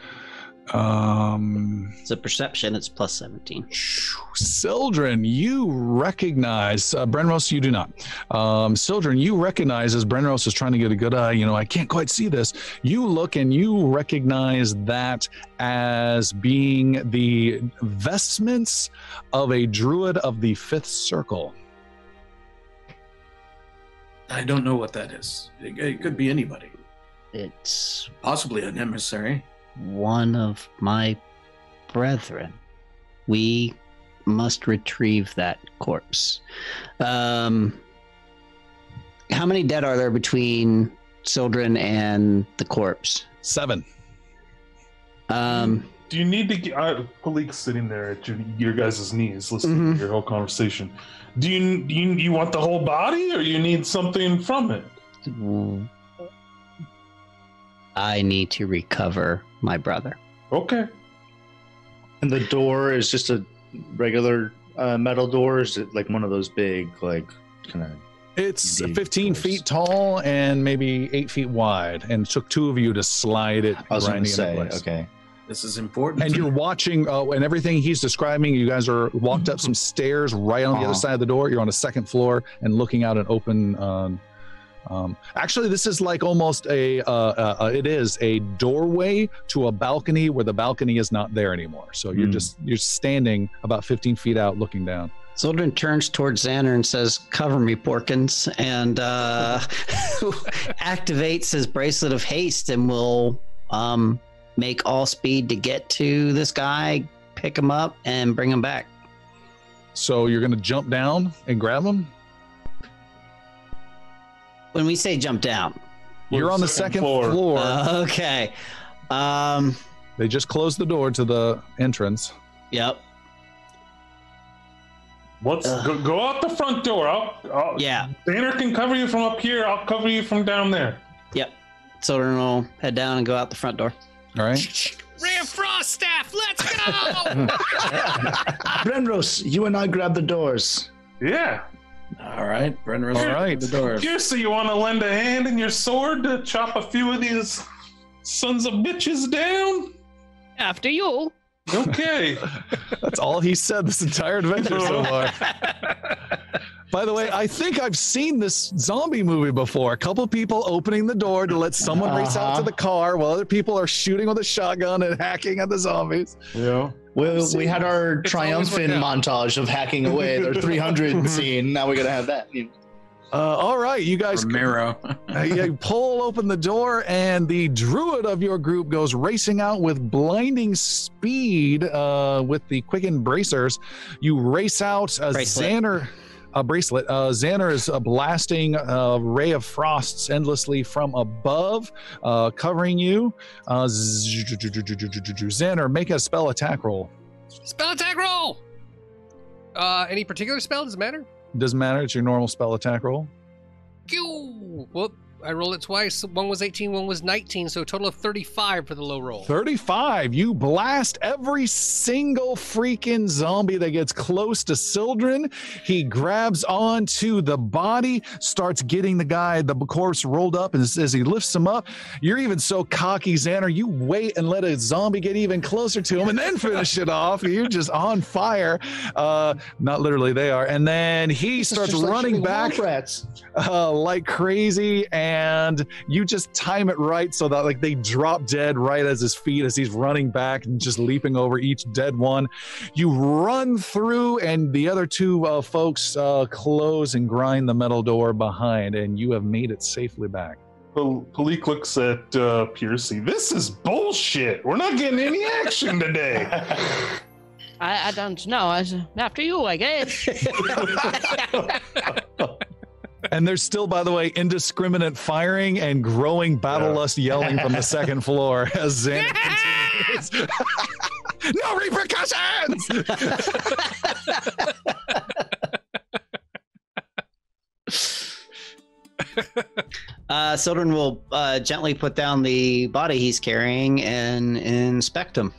It's a perception. It's plus 17. Sildren, you recognize Brenrose. You do not. Sildren, you recognize as Brenrose is trying to get a good eye. I can't quite see this. You look and you recognize that as being the vestments of a druid of the 5th circle. I don't know what that is. It could be anybody. It's Possibly an emissary. one of my brethren. We must retrieve that corpse. How many dead are there between Sildren and the corpse? 7. Do you need to get Palik's sitting there at your guys' knees listening to your whole conversation? Do you want the whole body, or you need something from it? I need to recover my brother. Okay. And the door is just a regular metal door? Or is it like one of those big, like, kind of... It's 15 feet tall and maybe 8 feet wide, and it took 2 of you to slide it. I was going to say, place. okay. This is important. And you're watching, and everything he's describing, you guys are walked up some stairs right on the other side of the door. You're on a 2nd floor and looking out an open... actually, this is like almost it is a doorway to a balcony where the balcony is not there anymore. So you're standing about 15 feet out looking down. Sildren turns towards Xander and says, "Cover me, Porkins," and activates his bracelet of haste and will make all speed to get to this guy, pick him up and bring him back. So you're going to jump down and grab him? When we say jump down, you're on the second floor. Okay. They just closed the door to the entrance. Yep. Let's go out the front door. Yeah. Banner can cover you from up here. I'll cover you from down there. Yep. Soldern will head down and go out the front door. All right. Ray of Frost Staff, let's go! Brenros, you and I grab the doors. Yeah. All right, Brenros. All right. The doors. Here, so you want to lend a hand in your sword to chop a few of these sons of bitches down? After you. Okay. That's all he said this entire adventure so far. By the way, I think I've seen this zombie movie before. A couple people opening the door to let someone race out to the car while other people are shooting with a shotgun and hacking at the zombies. Yeah. We had our triumphant montage of hacking away their 300 scene. Now we got to have that. All right, you guys you pull open the door, and the druid of your group goes racing out with blinding speed with the quickened bracers. You race out. Xander is blasting a ray of frosts endlessly from above, covering you. Xander, make a spell attack roll. Spell attack roll! Any particular spell? Does it matter? Doesn't matter. It's your normal spell attack roll. Well, I rolled it twice. One was 18, one was 19, so a total of 35 for the low roll. 35. You blast every single freaking zombie that gets close to Sildren. He grabs onto the body, starts getting the corpse rolled up, and as he lifts him up, you're even so cocky, Xander, you wait and let a zombie get even closer to him and then finish it off. You're just on fire. Not literally, they are. And then he starts running back like crazy, and you just time it right so that they drop dead right as his feet as he's running back and just leaping over each dead one. You run through, and the other two folks close and grind the metal door behind, and you have made it safely back. Palik looks at Piercy. This is bullshit. We're not getting any action today. I don't know. After you, I guess. And there's still, by the way, indiscriminate firing and growing battle lust yelling from the second floor as Xander continues. No repercussions! Sildren will gently put down the body he's carrying and inspect him.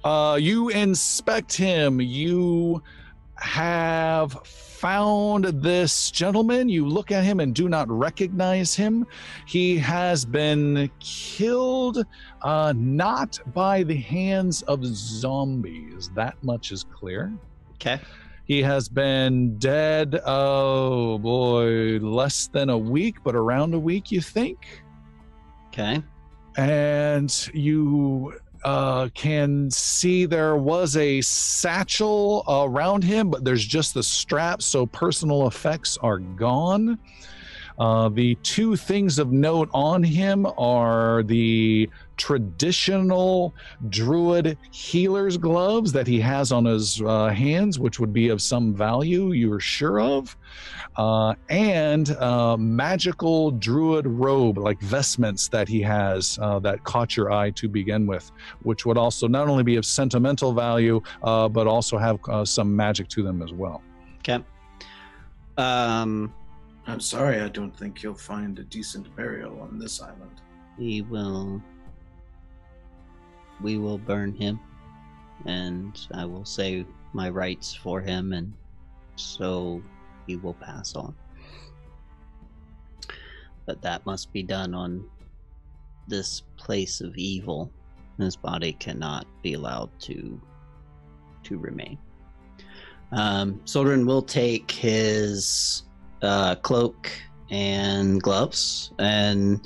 You inspect him. You have found this gentleman. You look at him and do not recognize him. He has been killed not by the hands of zombies. That much is clear. Okay. He has been dead, oh boy, less than a week, but around a week, you think? Okay. And you can see there was a satchel around him, but there's just the strap, so personal effects are gone. The two things of note on him are the traditional druid healer's gloves that he has on his hands, which would be of some value, you're sure of, and magical druid robe, like vestments that he has that caught your eye to begin with, which would also not only be of sentimental value, but also have some magic to them as well. Okay. I'm sorry, I don't think you'll find a decent burial on this island. We will burn him, and I will say my rights for him, and so he will pass on. But that must be done on this place of evil. His body cannot be allowed to remain. Sildren will take his cloak and gloves, and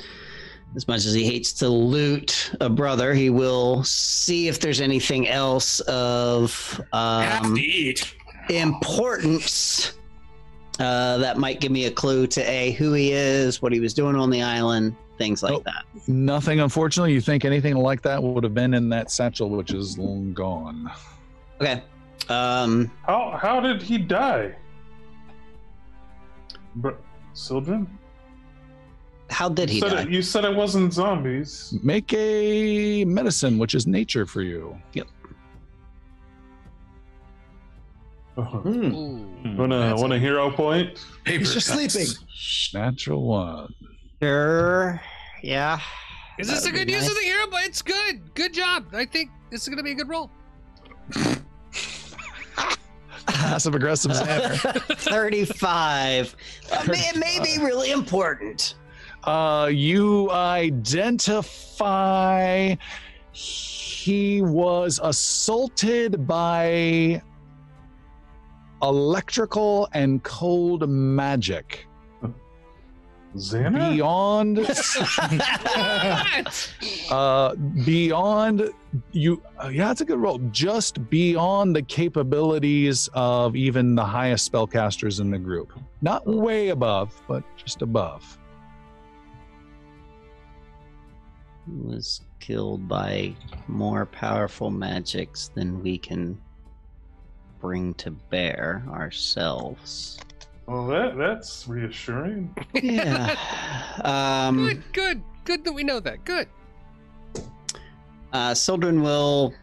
as much as he hates to loot a brother, he will see if there's anything else of importance that might give me a clue to who he is, what he was doing on the island, things like that. Nothing, unfortunately. You think anything like that would have been in that satchel, which is long gone. Okay. How did he die? Sildren? How did he die? You said it wasn't zombies. Make a medicine, which is nature for you. Yep. Want a hero point? He's just sleeping. Natural 1. Sure. Yeah. Is this a good use of the hero? But it's good. Good job. I think this is going to be a good roll. Passive aggressive Xander. 35. It may be really important. You identify he was assaulted by electrical and cold magic. Xander? Beyond you, yeah, it's a good roll. Just beyond the capabilities of even the highest spellcasters in the group. Not way above, but just above. He was killed by more powerful magics than we can bring to bear ourselves. Well, that's reassuring. Yeah. Good that we know that. Good. Sildren will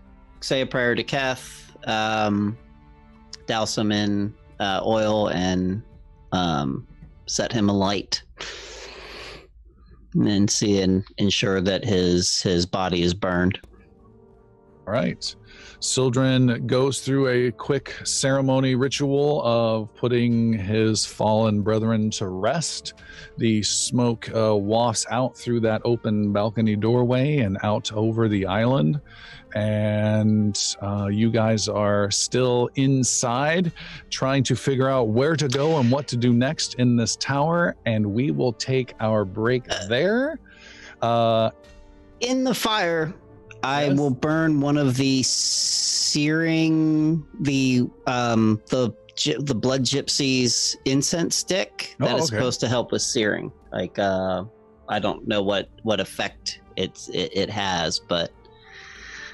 say a prayer to Keth, douse him in oil, and set him alight. And then ensure that his body is burned. All right. Sildren goes through a quick ceremony ritual of putting his fallen brethren to rest. The smoke wafts out through that open balcony doorway and out over the island. And you guys are still inside trying to figure out where to go and what to do next in this tower. And we will take our break there. In the fire, I will burn one of the searing the blood gypsy's incense stick that is supposed to help with searing. Like I don't know what effect it has, but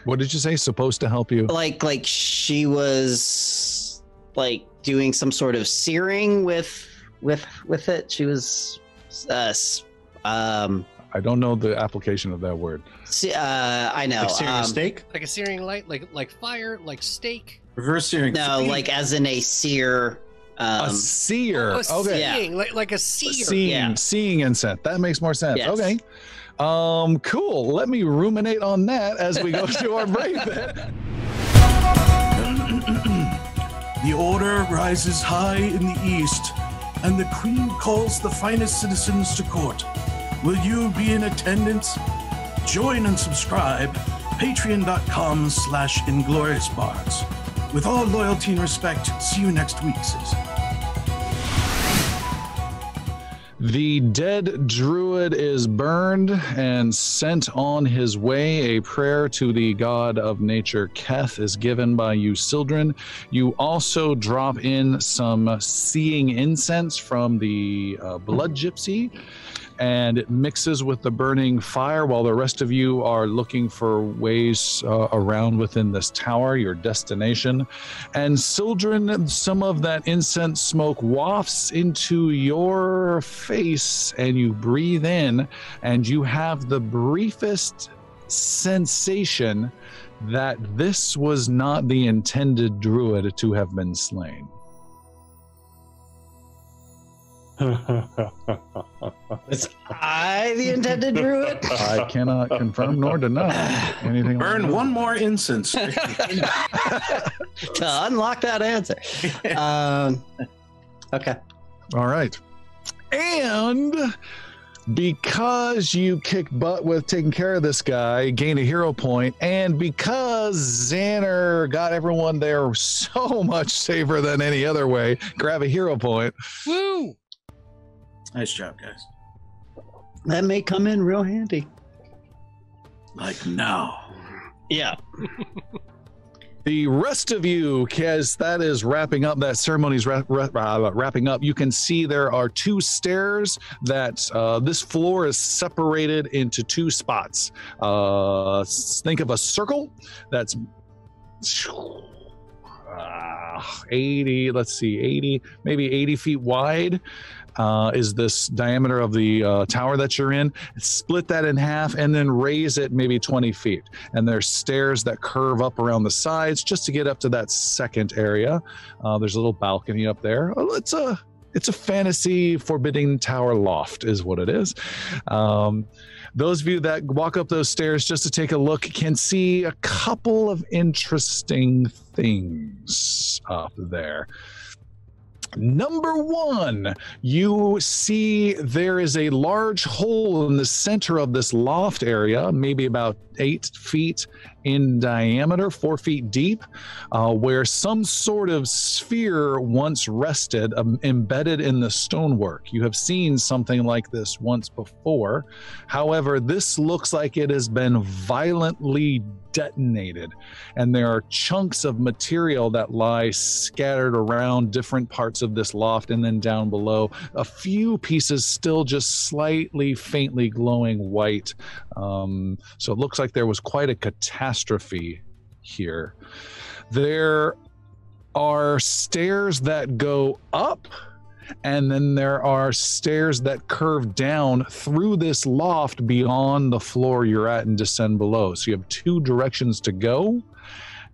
what did you say? Supposed to help you? Like she was like doing some sort of searing with it. She was I don't know the application of that word. I know. Like searing a steak? Like a searing light, like fire, like steak. Reverse searing. No, like as in a sear. A seer. Okay. Seeing, like a seer. Seeing incense. That makes more sense. Yes. Okay. Cool. Let me ruminate on that as we go to our break then. The order rises high in the east, and the queen calls the finest citizens to court. Will you be in attendance? Join and subscribe. Patreon.com/Inglorious Bards. With all loyalty and respect, see you next week, citizen. The dead druid is burned and sent on his way. A prayer to the god of nature, Keth, is given by you, Sildren. You also drop in some seeing incense from the blood gypsy, and it mixes with the burning fire while the rest of you are looking for ways around within this tower, your destination. And Sildren, some of that incense smoke wafts into your face, and you breathe in, and you have the briefest sensation that this was not the intended druid to have been slain. Was I the intended druid? I cannot confirm nor deny anything. Burn one more incense to unlock that answer. Okay. All right. And because you kicked butt with taking care of this guy, gained a hero point, and because Xander got everyone there so much safer than any other way, grab a hero point. Woo! Nice job, guys. That may come in real handy. Like now. Yeah. The rest of you, as that is wrapping up, that ceremony's wrapping up, you can see there are two stairs that this floor is separated into two spots. Think of a circle that's 80, let's see, 80, maybe 80 feet wide is this diameter of the tower that you're in. Split that in half and then raise it maybe 20 feet. And there's stairs that curve up around the sides just to get up to that second area. There's a little balcony up there. It's a fantasy forbidding tower loft is what it is. Those of you that walk up those stairs just to take a look can see a couple of interesting things up there. Number one, you see there is a large hole in the center of this loft area, maybe about 8 feet in diameter, 4 feet deep, where some sort of sphere once rested, embedded in the stonework. You have seen something like this once before. However, this looks like it has been violently detonated, and there are chunks of material that lie scattered around different parts of this loft and then down below. A few pieces still just slightly faintly glowing white. So it looks like there was quite a catastrophe here. There are stairs that go up, and then there are stairs that curve down through this loft beyond the floor you're at and descend below. So you have 2 directions to go.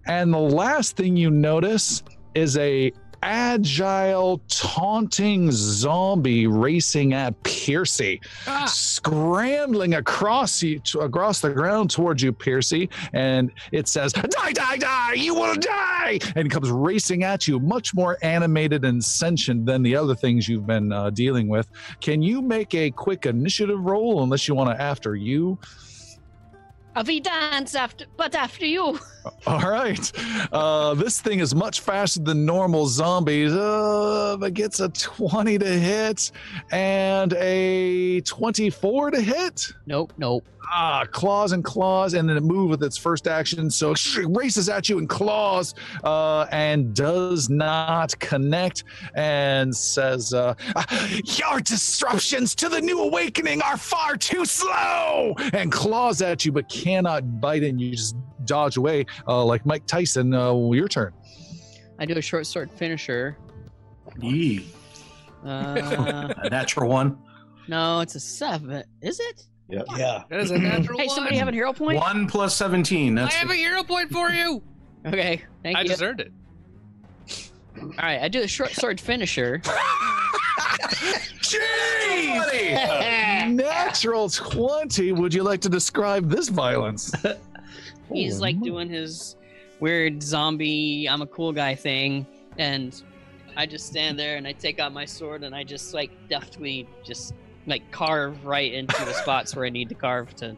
And the last thing you notice is a agile, taunting zombie racing at Piercy, scrambling across the ground towards you, Piercy, and it says, "Die, die, die! You will die!" and comes racing at you, much more animated and sentient than the other things you've been dealing with. Can you make a quick initiative roll, unless you want to after you? We dance after you. All right. This thing is much faster than normal zombies. It gets a 20 to hit and a 24 to hit. Nope. Claws, and then it moves with its first action. So it races at you and claws and does not connect and says, "Your disruptions to the new awakening are far too slow," and claws at you but cannot bite, and you just dodge away like Mike Tyson. Your turn. I do a short sword finisher. Yee. A natural one. No, it's a 7. Is it? Yeah. That is a natural Hey, one. somebody have a hero point? 1 plus 17. I That's have a hero point for you. Okay, thank I you. deserved it. All right, I do a short sword finisher. Jeez! Natural 20. Would you like to describe this violence? He's like doing his weird zombie, I'm a cool guy thing, and I just stand there and I take out my sword and I just like deftly just like carve right into the spots where I need to carve to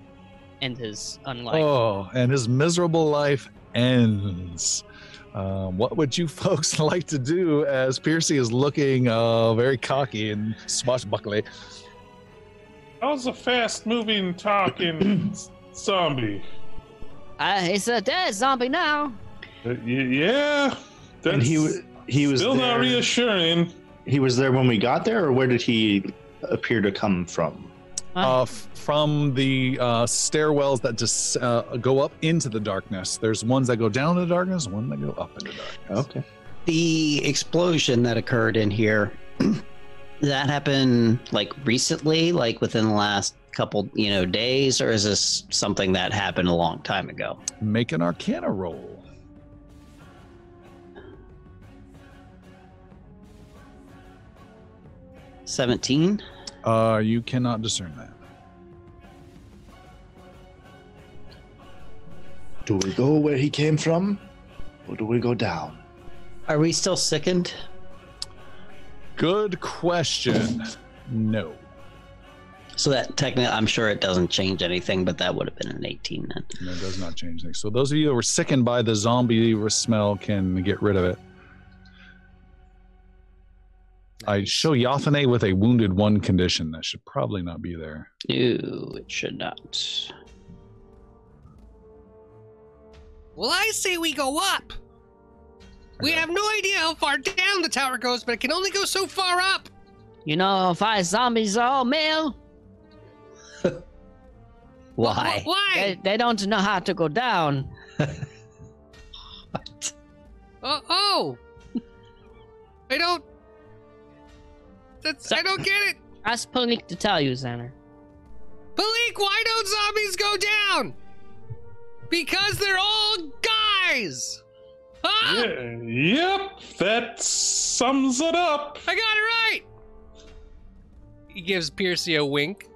end his unlife. Oh, and his miserable life ends. What would you folks like to do as Piercy is looking very cocky and swashbuckly? That was a fast-moving, talking zombie. He's a dead zombie now. Yeah. And he was still there. not reassuring. He was there when we got there, or where did he appear to come from? From the stairwells that just go up into the darkness. There's ones that go down into the darkness, one that go up into the darkness. Okay. The explosion that occurred in here, that happened like recently, like within the last couple, days, or is this something that happened a long time ago? Make an Arcana roll. 17. You cannot discern that. Do we go where he came from, or do we go down? Are we still sickened? Good question. No. So that technically, I'm sure it doesn't change anything, but that would have been an 18 then. No, it does not change things. So those of you that were sickened by the zombie smell can get rid of it. I show Yathane with a wounded 1 condition. That should probably not be there. No, it should not. Well, I say we go up. We have no idea how far down the tower goes, but it can only go so far up. If our zombies are all male, Why? Why? they don't know how to go down. Oh. I don't get it. Ask Palik to tell you, Xander. Palik, why don't zombies go down? Because they're all guys. Huh? Yeah, yep, that sums it up. I got it right. He gives Piercy a wink.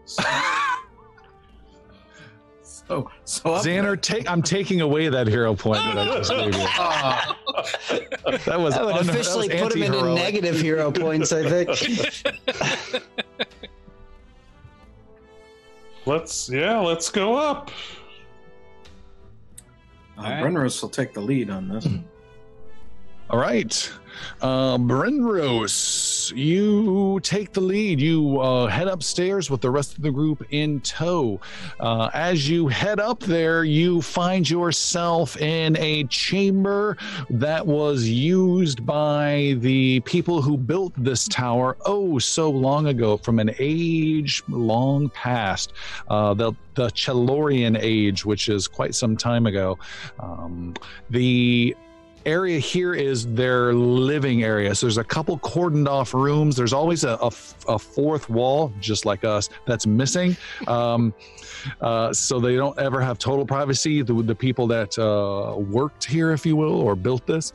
So Xander, I'm taking away that hero point that I just gave you. That was I would officially put him into negative hero points, I think. Let's go up. Brenros will take the lead on this. All right. Brenros, you take the lead. You head upstairs with the rest of the group in tow. As you head up there, you find yourself in a chamber that was used by the people who built this tower so long ago, from an age long past, the Chalorian age, which is quite some time ago. The area here is their living area. So there's a couple cordoned off rooms. There's always a fourth wall, just like us, that's missing. So they don't ever have total privacy, the people that worked here, if you will, or built this.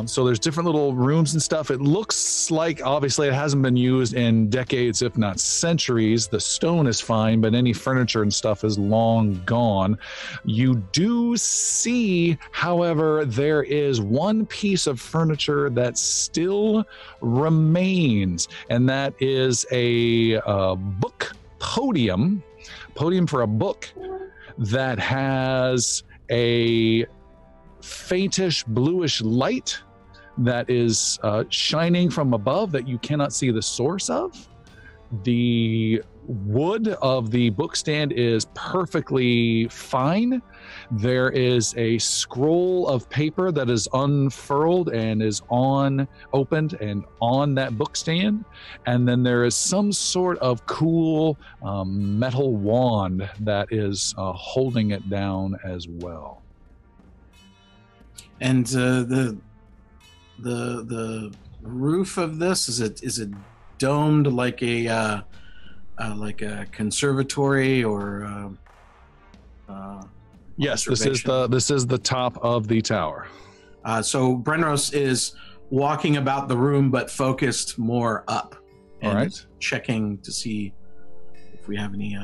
So there's different little rooms and stuff. It looks like, obviously, it hasn't been used in decades, if not centuries. The stone is fine, but any furniture and stuff is long gone. You do see, however, there is one piece of furniture that still remains, and that is a book podium for a book that has a faintish bluish light that is shining from above that you cannot see the source of. The wood of the book stand is perfectly fine. There is a scroll of paper that is unfurled and is opened and on that book stand. And then there is some sort of cool metal wand that is holding it down as well. And the roof of this, is it domed like a conservatory or? Yes, this is the top of the tower. So Brenros is walking about the room, but focused more up. And all right, checking to see if we have any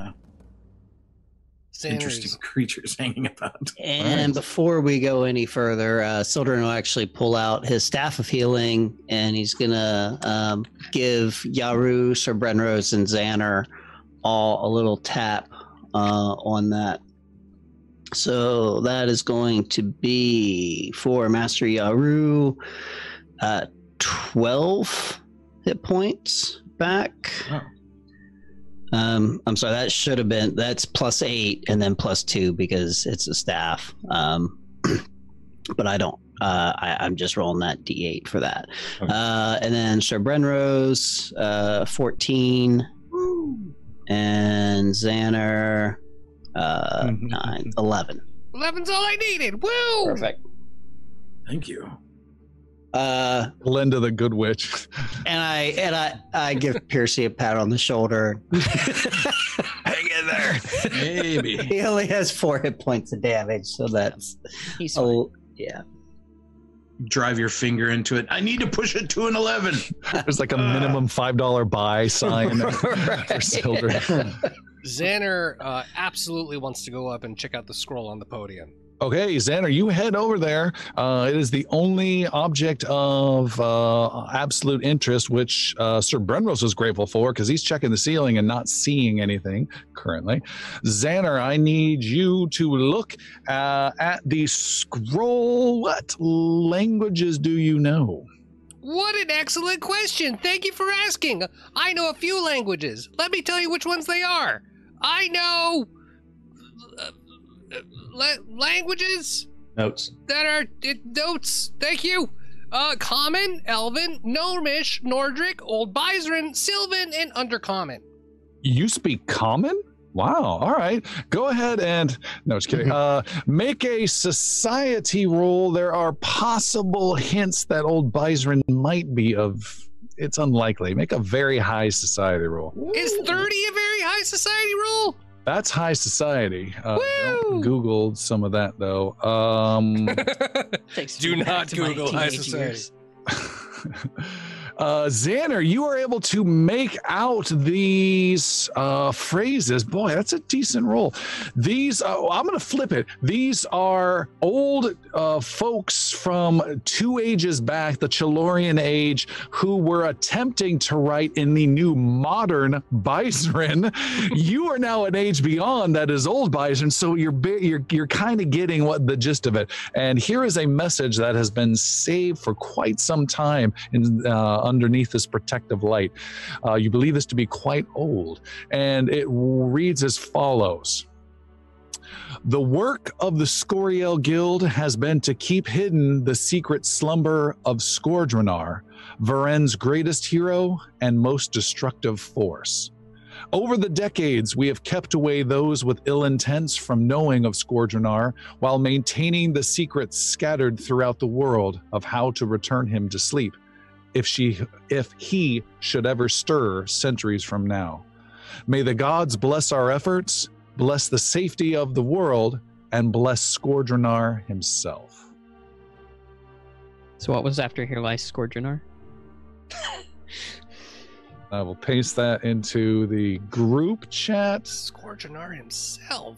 interesting creatures hanging about. And before we go any further, Sildren will actually pull out his staff of healing, and he's gonna give Yaru, Sir Brenros, and Xander all a little tap on that. So that is going to be for Master Yaru, 12 hit points back. Oh. I'm sorry, that's +8 and then +2 because it's a staff. But I don't, I'm just rolling that D8 for that. Okay. And then Sir Brenros, 14. Woo. And Xander, 9, 11. 11's all I needed. Woo! Perfect. Thank you. Linda the Good Witch. And I give Piercy a pat on the shoulder. Hang in there. Maybe. He only has 4 hit points of damage, so that's yeah. Drive your finger into it. I need to push it to an 11. There's like a minimum $5 buy sign for children. Xander absolutely wants to go up and check out the scroll on the podium. Okay, Xander, you head over there. It is the only object of absolute interest, which Sir Brenros is grateful for because he's checking the ceiling and not seeing anything currently. Xander, I need you to look at the scroll. What languages do you know? What an excellent question. Thank you for asking. I know a few languages. Let me tell you which ones they are. I know languages notes that are notes. Thank you. Common, Elven, Gnomish, Nordric, Old Byzantine, Sylvan, and Undercommon. You speak Common? Wow. All right. Go ahead and no, just kidding. Make a society roll. There are possible hints that old Byzrin might be of. It's unlikely. Make a very high society roll. Is 30 a very high society roll? That's high society. Googled some of that though. Do not Google high society. Xander, you are able to make out these phrases. Boy, that's a decent roll. These, I'm going to flip it. These are old folks from 2 ages back, the Chalorian age, who were attempting to write in the new modern Byzrin. You are now an age beyond that is old Byzrin, so you're kind of getting what the gist of it. And here is a message that has been saved for quite some time in underneath this protective light. You believe this to be quite old, and it reads as follows. The work of the Scoriel Guild has been to keep hidden the secret slumber of Skordrenar, Varen's greatest hero and most destructive force. Over the decades, we have kept away those with ill intents from knowing of Skordrenar, while maintaining the secrets scattered throughout the world of how to return him to sleep, if he should ever stir centuries from now. May the gods bless our efforts, bless the safety of the world, and bless Skordrenar himself. So what was after Here Lies Skordrenar? I will paste that into the group chat. Skordrenar himself.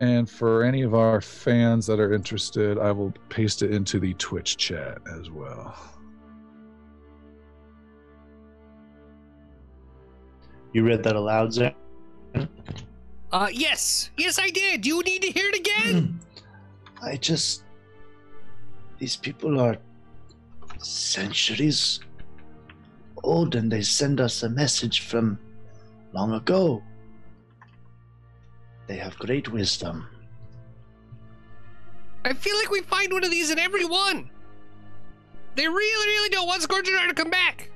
And for any of our fans that are interested, I will paste it into the Twitch chat as well. You read that aloud, Zach? Yes. Yes, I did. Do you need to hear it again? These people are centuries old, and they send us a message from long ago. They have great wisdom. I feel like we find one of these in every one. They really, really don't want Skordrenar to come back.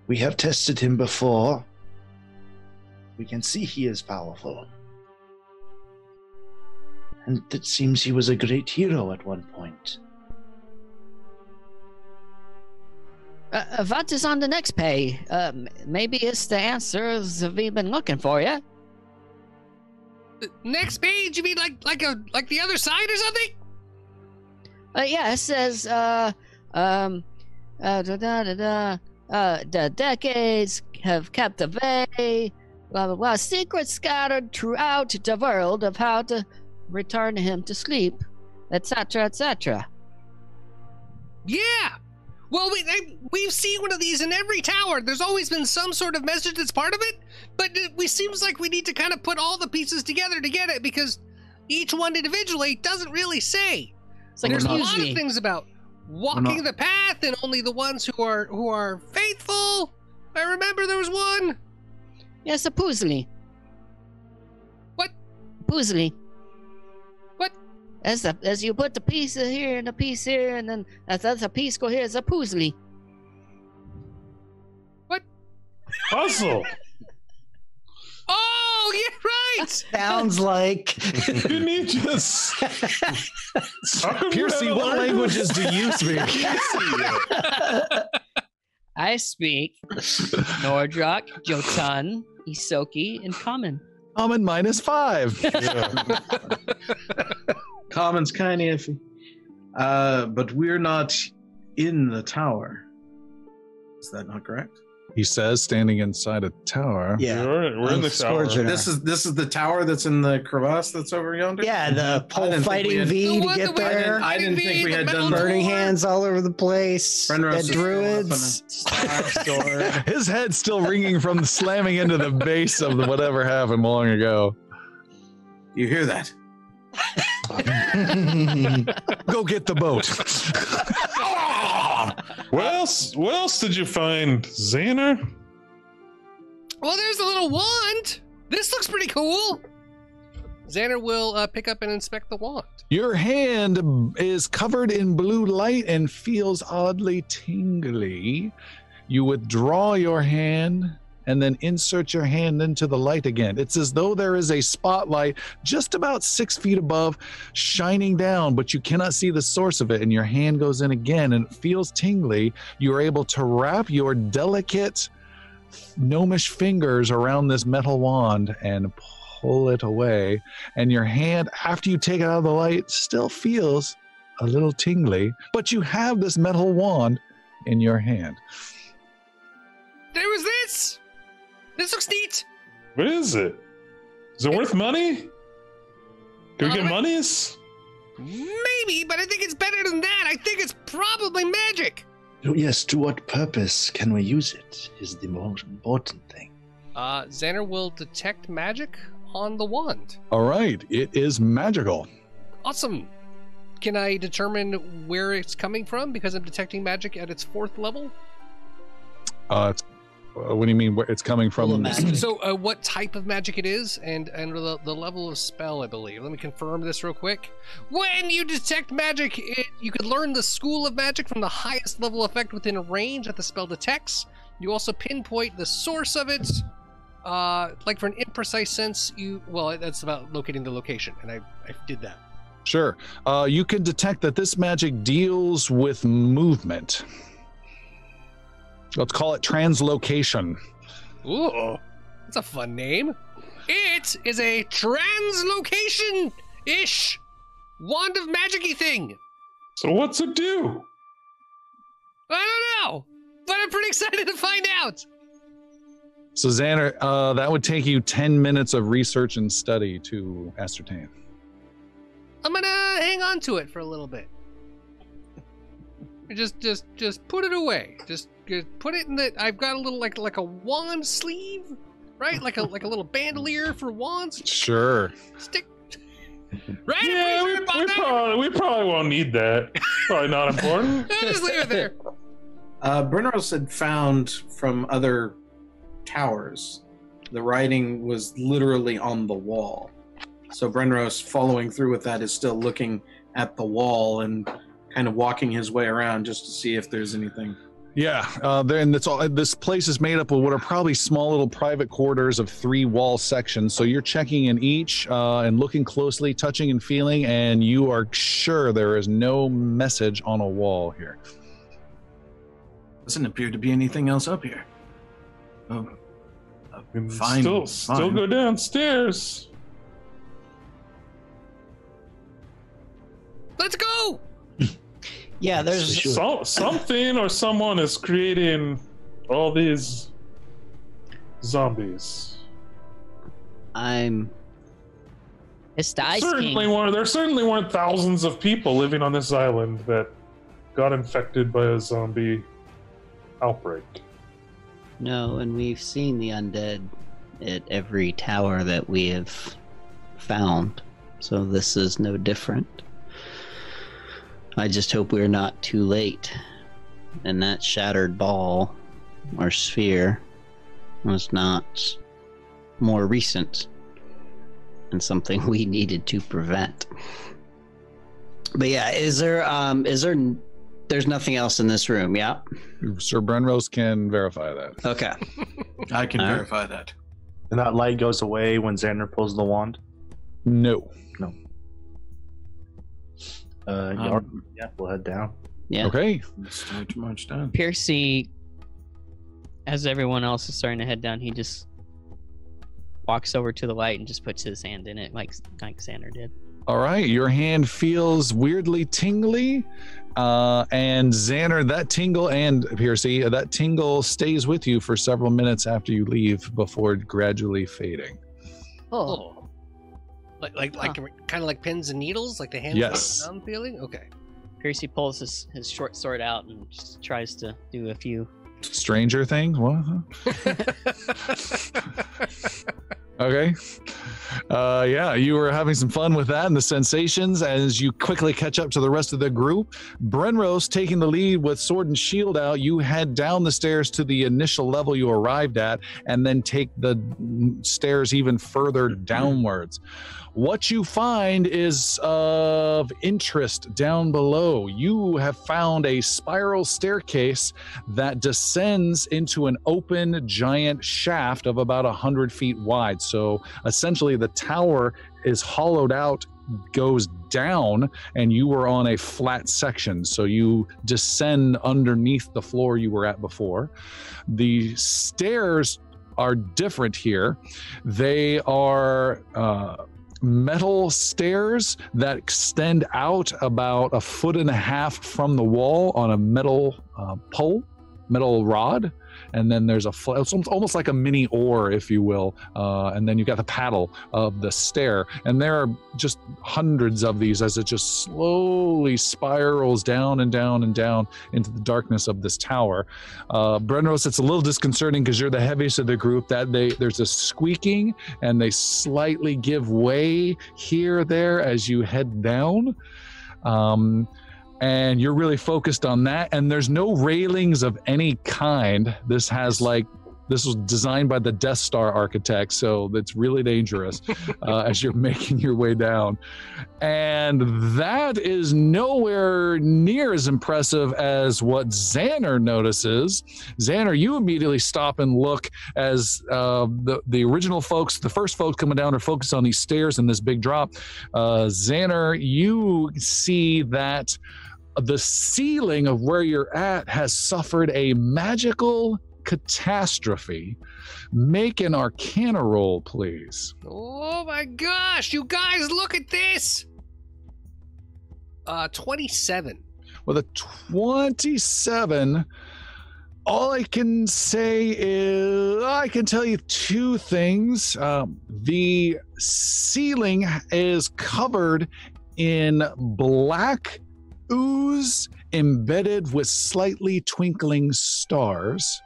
We have tested him before. We can see he is powerful. And it seems he was a great hero at one point. What is on the next page? Maybe it's the answers we've been looking for, yeah? Next page? You mean like the other side or something? Yeah, it says, the decades have kept away, blah, blah, blah. Secrets scattered throughout the world of how to return him to sleep, etc., etc. Yeah! Well, we've seen one of these in every tower. There's always been some sort of message that's part of it, but it seems like we need to kind of put all the pieces together to get it, because each one individually doesn't really say. It's like there's a lot of things about walking the path, and only the ones who are faithful. I remember there was one. Yes, a puzzle. What? Puzzle. What? As you put the piece here and the piece here, and then as a piece go here, it's a puzzle. What? Puzzle. Oh, yeah, right. Sounds like. Didn't you just? Piercy, what languages do you speak? I speak Nordrock, Jotun, Isoki, and Common. Common -5. Yeah. Common's kind of iffy. But we're not in the tower. Is that not correct? He says, standing inside a tower. Yeah, we're in the tower. This is the tower that's in the crevasse that's over yonder. Yeah, the pole fighting V to get there. I didn't think we had done burning hands all over the place. Brenros The druids. His head's still ringing from slamming into the base of whatever happened long ago. You hear that? Go get the boat. What else did you find, Xander? Well, there's a little wand. This looks pretty cool. Xander will pick up and inspect the wand. Your hand is covered in blue light and feels oddly tingly. You withdraw your hand and then insert your hand into the light again. It's as though there is a spotlight just about 6 feet above shining down, but you cannot see the source of it, and your hand goes in again and it feels tingly. You're able to wrap your delicate gnomish fingers around this metal wand and pull it away, and your hand, after you take it out of the light, still feels a little tingly, but you have this metal wand in your hand. There was this! This looks neat! What is it? Is it worth money? Can we get monies? Maybe, but I think it's better than that. I think it's probably magic. Oh, yes, to what purpose can we use it is the most important thing. Xander will detect magic on the wand. All right, it is magical. Awesome. Can I determine where it's coming from because I'm detecting magic at its 4th level? What do you mean where it's coming from? So what type of magic it is and the level of spell, I believe. Let me confirm this real quick. When you detect magic, you could learn the school of magic from the highest level effect within range that the spell detects. You also pinpoint the source of it. Like for an imprecise sense, that's about locating the location, and I did that. Sure. You can detect that this magic deals with movement. Let's call it translocation. Ooh, that's a fun name. It is a translocation-ish wand of magic-y thing. So what's it do? I don't know, but I'm pretty excited to find out. So Xander, that would take you 10 minutes of research and study to ascertain. I'm gonna hang on to it for a little bit. Just put it away. Just put it in the. I've got a little like a wand sleeve, right? Like a little bandolier for wands. Sure. Stick. Right? Yeah, we probably won't need that. Probably not important. Just leave it there. Brenros had found from other towers, the writing was literally on the wall. So Brenros, following through with that, is still looking at the wall and kind of walking his way around just to see if there's anything. Yeah, and that's all. This place is made up of what are probably small little private quarters of 3 wall sections. So you're checking in each and looking closely, touching and feeling, and you are sure there is no message on a wall here. Doesn't appear to be anything else up here. Oh, fine. Still go downstairs. Let's go. Yeah, there's something or someone is creating all these zombies. There certainly weren't thousands of people living on this island that got infected by a zombie outbreak. No, and we've seen the undead at every tower that we have found, so this is no different. I just hope we're not too late, and that shattered ball or sphere was not more recent and something we needed to prevent. But yeah, there's nothing else in this room, yeah? Sir Brenros can verify that. Okay. I can verify that. And that light goes away when Xander pulls the wand? No. Yeah, we'll head down. Yeah. Okay. Start to march down. Piercy, as everyone else is starting to head down, he just walks over to the light and just puts his hand in it like Xander did. All right, your hand feels weirdly tingly, and Xander, that tingle, and Piercy, that tingle stays with you for several minutes after you leave before gradually fading. Oh. Like kind of like pins and needles, like the hands. Yes. I'm feeling. Okay. Piercy pulls his short sword out and just tries to do a few Stranger things? What? Okay. Yeah, you were having some fun with that and the sensations as you quickly catch up to the rest of the group. Brenros taking the lead with sword and shield out. You head down the stairs to the initial level you arrived at and then take the stairs even further downwards. What you find is of interest down below. You have found a spiral staircase that descends into an open giant shaft of about 100 feet wide. So essentially the tower is hollowed out, goes down, and you were on a flat section. So you descend underneath the floor you were at before. The stairs are different here. They are metal stairs that extend out about 1.5 feet from the wall on a metal pole, metal rod. And then there's it's almost like a mini oar, if you will. And then you got the paddle of the stair. And there are just hundreds of these as it just slowly spirals down and down and down into the darkness of this tower. Brenros, it's a little disconcerting because you're the heaviest of the group. There's a squeaking and they slightly give way here or there as you head down. And you're really focused on that. And there's no railings of any kind. This was designed by the Death Star architect, so it's really dangerous as you're making your way down. And that is nowhere near as impressive as what Xander notices. Xander, you immediately stop and look as the original folks, the first folks coming down, are focused on these stairs and this big drop. Xander, you see that the ceiling of where you're at has suffered a magical catastrophe. Make an Arcana roll, please. Oh my gosh, you guys, look at this! 27. With a 27, all I can say is I can tell you two things. The ceiling is covered in black ooze embedded with slightly twinkling stars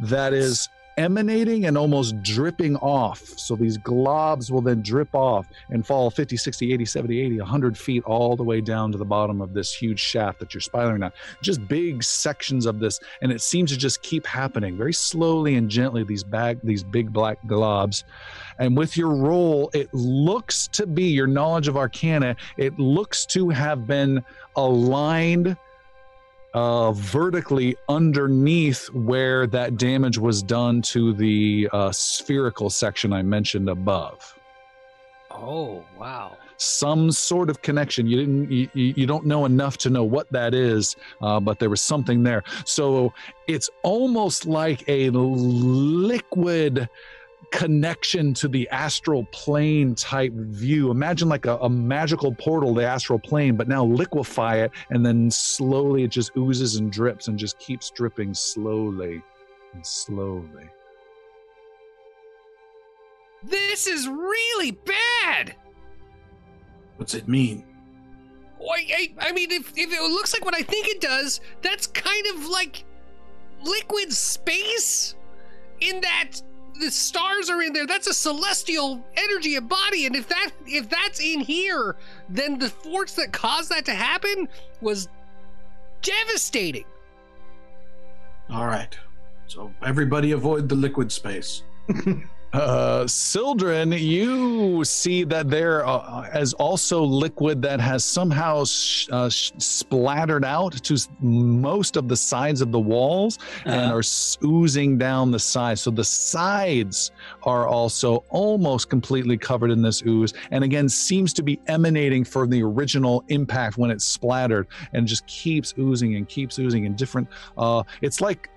that is emanating and almost dripping off. So these globs will then drip off and fall 50, 60, 80, 70, 80, 100 feet all the way down to the bottom of this huge shaft that you're spiraling down. Just big sections of this, and it seems to just keep happening very slowly and gently, these big black globs. And with your roll, it looks to be, your knowledge of Arcana, it looks to have been aligned vertically underneath where that damage was done to the spherical section I mentioned above. Oh, wow. Some sort of connection. You don't know enough to know what that is, but there was something there. So it's almost like a liquid connection to the astral plane type view. Imagine like a magical portal, the astral plane, but now liquefy it, and then slowly it just oozes and drips and just keeps dripping slowly and slowly. This is really bad! What's it mean? I mean, if it looks like what I think it does, that's kind of like liquid space in that the stars are in there. That's a celestial energy and body, and if that's in here, then the force that caused that to happen was devastating. All right, so everybody avoid the liquid space. Sildren, you see that there is also liquid that has somehow splattered out to most of the sides of the walls and are oozing down the sides. So the sides are also almost completely covered in this ooze, and again seems to be emanating from the original impact when it splattered, and just keeps oozing in different it's like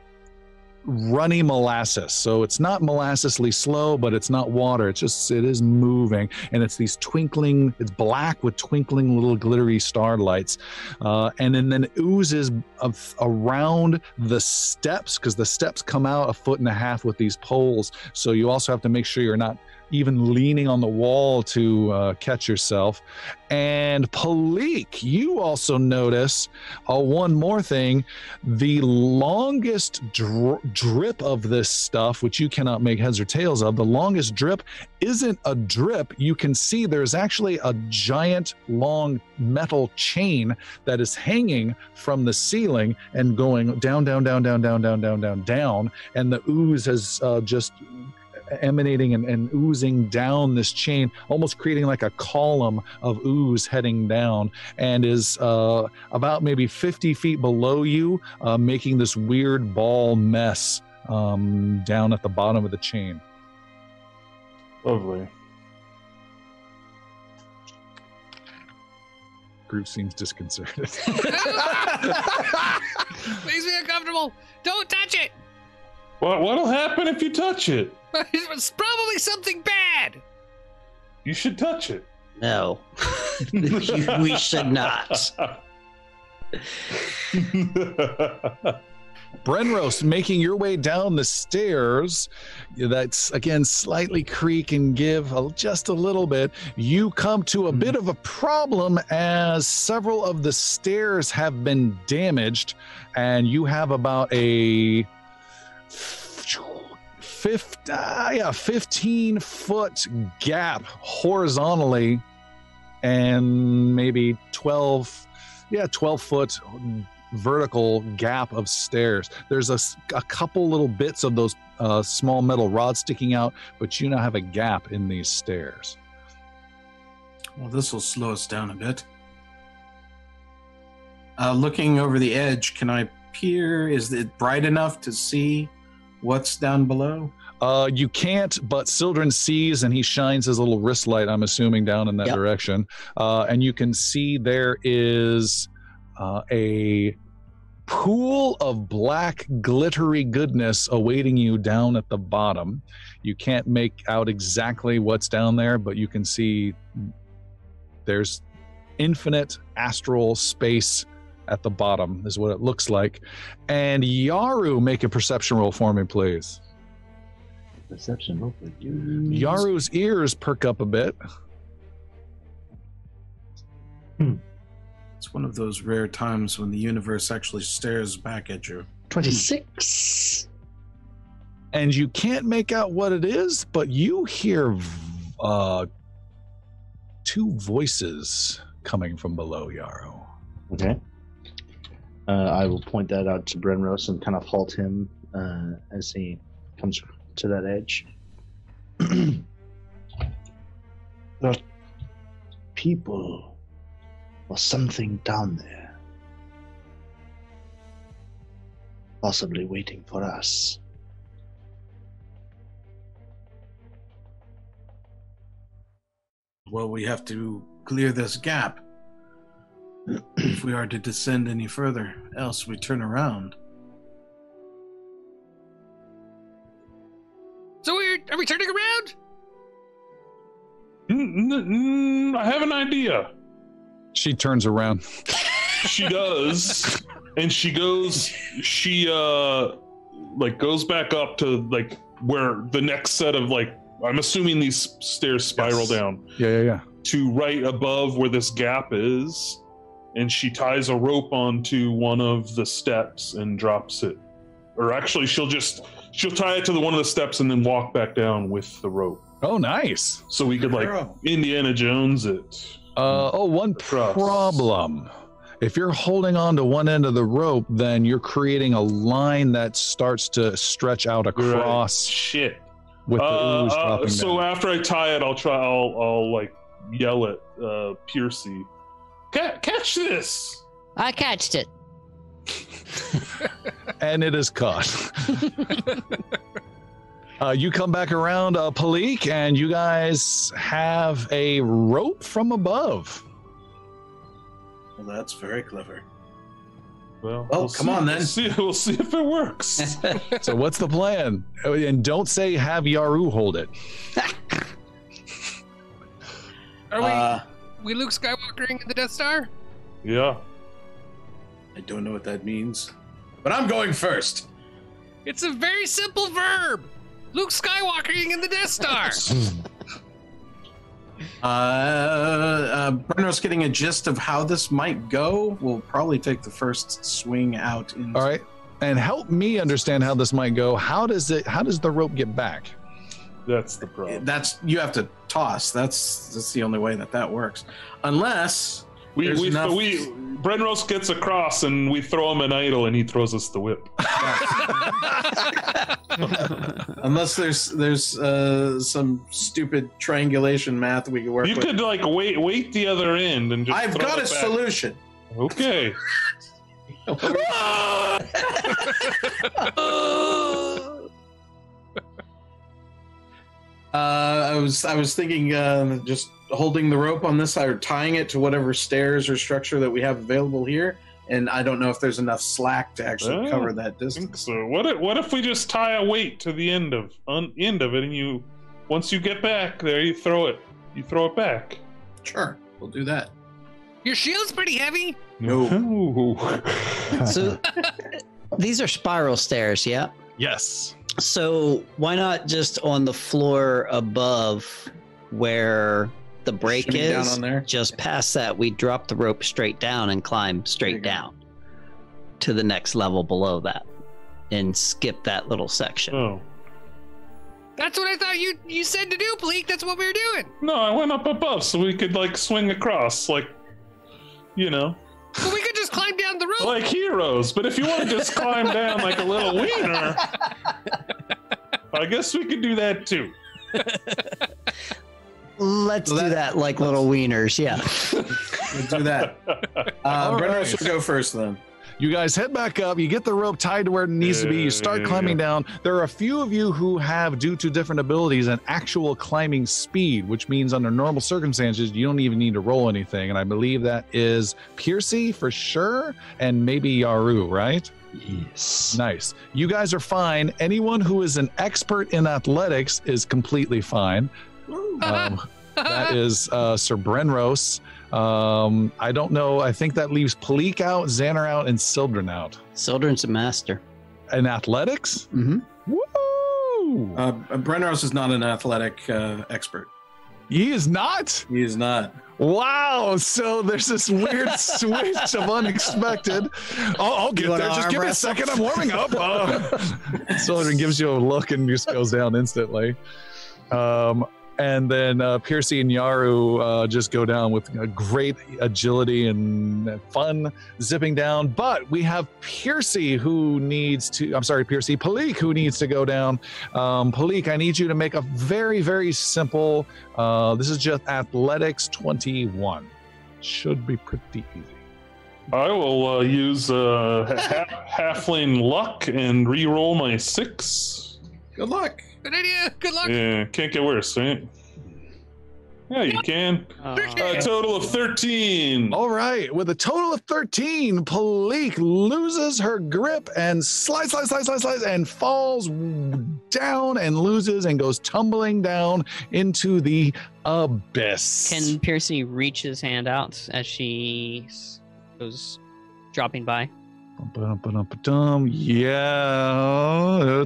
runny molasses. So it's not molassesly slow, but it's not water. It is moving, and it's these twinkling, it's black with twinkling little glittery starlights. And then oozes around the steps, because the steps come out 1.5 feet with these poles. So you also have to make sure you're not even leaning on the wall to catch yourself. And Palik, you also notice one more thing. The longest drip of this stuff, which you cannot make heads or tails of, the longest drip isn't a drip. You can see there's actually a giant long metal chain that is hanging from the ceiling and going down, and the ooze has just emanating and oozing down this chain, almost creating like a column of ooze heading down, and is about maybe 50 feet below you, making this weird ball mess down at the bottom of the chain. Lovely. Groove seems disconcerted. Makes me uncomfortable. Don't touch it. What'll happen if you touch it? It's probably something bad. You should touch it. No, we should not. Brenros, making your way down the stairs, that's again slightly creak and give just a little bit. You come to a bit of a problem as several of the stairs have been damaged, and you have about a 15-foot gap horizontally, and maybe 12-foot vertical gap of stairs. There's a couple little bits of those small metal rods sticking out, but you now have a gap in these stairs. Well, this will slow us down a bit. Looking over the edge, can I peer? Is it bright enough to see what's down below? You can't, but Sildren sees, and he shines his little wrist light, I'm assuming, down in that direction. And you can see there is a pool of black glittery goodness awaiting you down at the bottom. You can't make out exactly what's down there, but you can see there's infinite astral space at the bottom is what it looks like. And Yaru, make a perception roll for me, please. Perception roll for you. Yaru's ears perk up a bit. It's one of those rare times when the universe actually stares back at you. 26. And you can't make out what it is, but you hear two voices coming from below Yaru. Okay. I will point that out to Brenros and kind of halt him as he comes to that edge. There are people or something down there, possibly waiting for us. Well, we have to clear this gap if we are to descend any further, else we turn around. So are we turning around? I have an idea. She turns around. She does, and she goes back up to like where the next set of I'm assuming these stairs spiral down. Yeah. To right above where this gap is, and she ties a rope onto one of the steps and drops it. Or actually, she'll tie it to one of the steps and then walk back down with the rope. Oh, nice. So we could Indiana Jones it. One problem. If you're holding on to one end of the rope, then you're creating a line that starts to stretch out across. Right. Shit. With the ooze dropping so down. after I tie it, I'll yell at Piercy. Catch this! I catched it. And it is caught. You come back around, Palik, and you guys have a rope from above. Well, that's very clever. Well, come on then. We'll see if it works. So what's the plan? And don't say have Yaru hold it. Are we Luke Skywalkering in the Death Star? Yeah. I don't know what that means, but I'm going first. It's a very simple verb. Luke Skywalkering in the Death Star. Brenner's getting a gist of how this might go. We'll probably take the first swing out. All right, and help me understand how this might go. How does the rope get back? That's the problem. You have to toss. That's the only way that works, unless Brenros gets across and we throw him an idol and he throws us the whip. Unless there's some stupid triangulation math we can work with. You could like wait the other end and just. I've got a solution. Okay. I was thinking just holding the rope on this side or tying it to whatever stairs or structure that we have available here, and I don't know if there's enough slack to actually cover that distance. I think so. What if we just tie a weight to the end of it, and once you get back there, you throw it back. Sure, we'll do that. Your shield's pretty heavy. No. So these are spiral stairs, yeah? Yes. So why not just on the floor above where the break Shimmy is, down on there? just past that, we drop the rope straight down and climb straight down to the next level below that and skip that little section. Oh. That's what I thought you said to do, Pleek. That's what we were doing. No, I went up above so we could like swing across, like, But we could just climb down the rope. like heroes. But if you want to just climb down like a little wiener, I guess we could do that too. Let's do that like little wieners, yeah. We'll do that. Brenner should go first then. You guys head back up. You get the rope tied to where it needs to be. You start climbing down. There are a few of you who have, due to different abilities, an actual climbing speed, which means under normal circumstances, you don't even need to roll anything. And I believe that is Piercy for sure, and maybe Yaru, right? Yes. Nice. You guys are fine. Anyone who is an expert in athletics is completely fine. That is Sir Brenros. I don't know. I think that leaves Pleek out, Xander out, and Sildren out. Sildren's a master. In athletics? Mm-hmm. Woo! Brenros is not an athletic expert. He is not? He is not. Wow. So there's this weird switch of unexpected. I'll get there. Just give me a second. I'm warming up. Sildren gives you a look and just goes down instantly. And then Piercy and Yaru just go down with great agility and fun zipping down. But we have Piercy Pleek who needs to go down. Pleek, I need you to make a very, very simple, this is just athletics 21. Should be pretty easy. I will use halfling luck and re-roll my 6. Good luck. Good idea. Good luck. Yeah, can't get worse, right? Yeah, you can. A total of 13. All right. With a total of 13, Pleek loses her grip and slides, and falls down and loses and goes tumbling down into the abyss. Can Piercy reach his hand out as she goes dropping by? Yeah,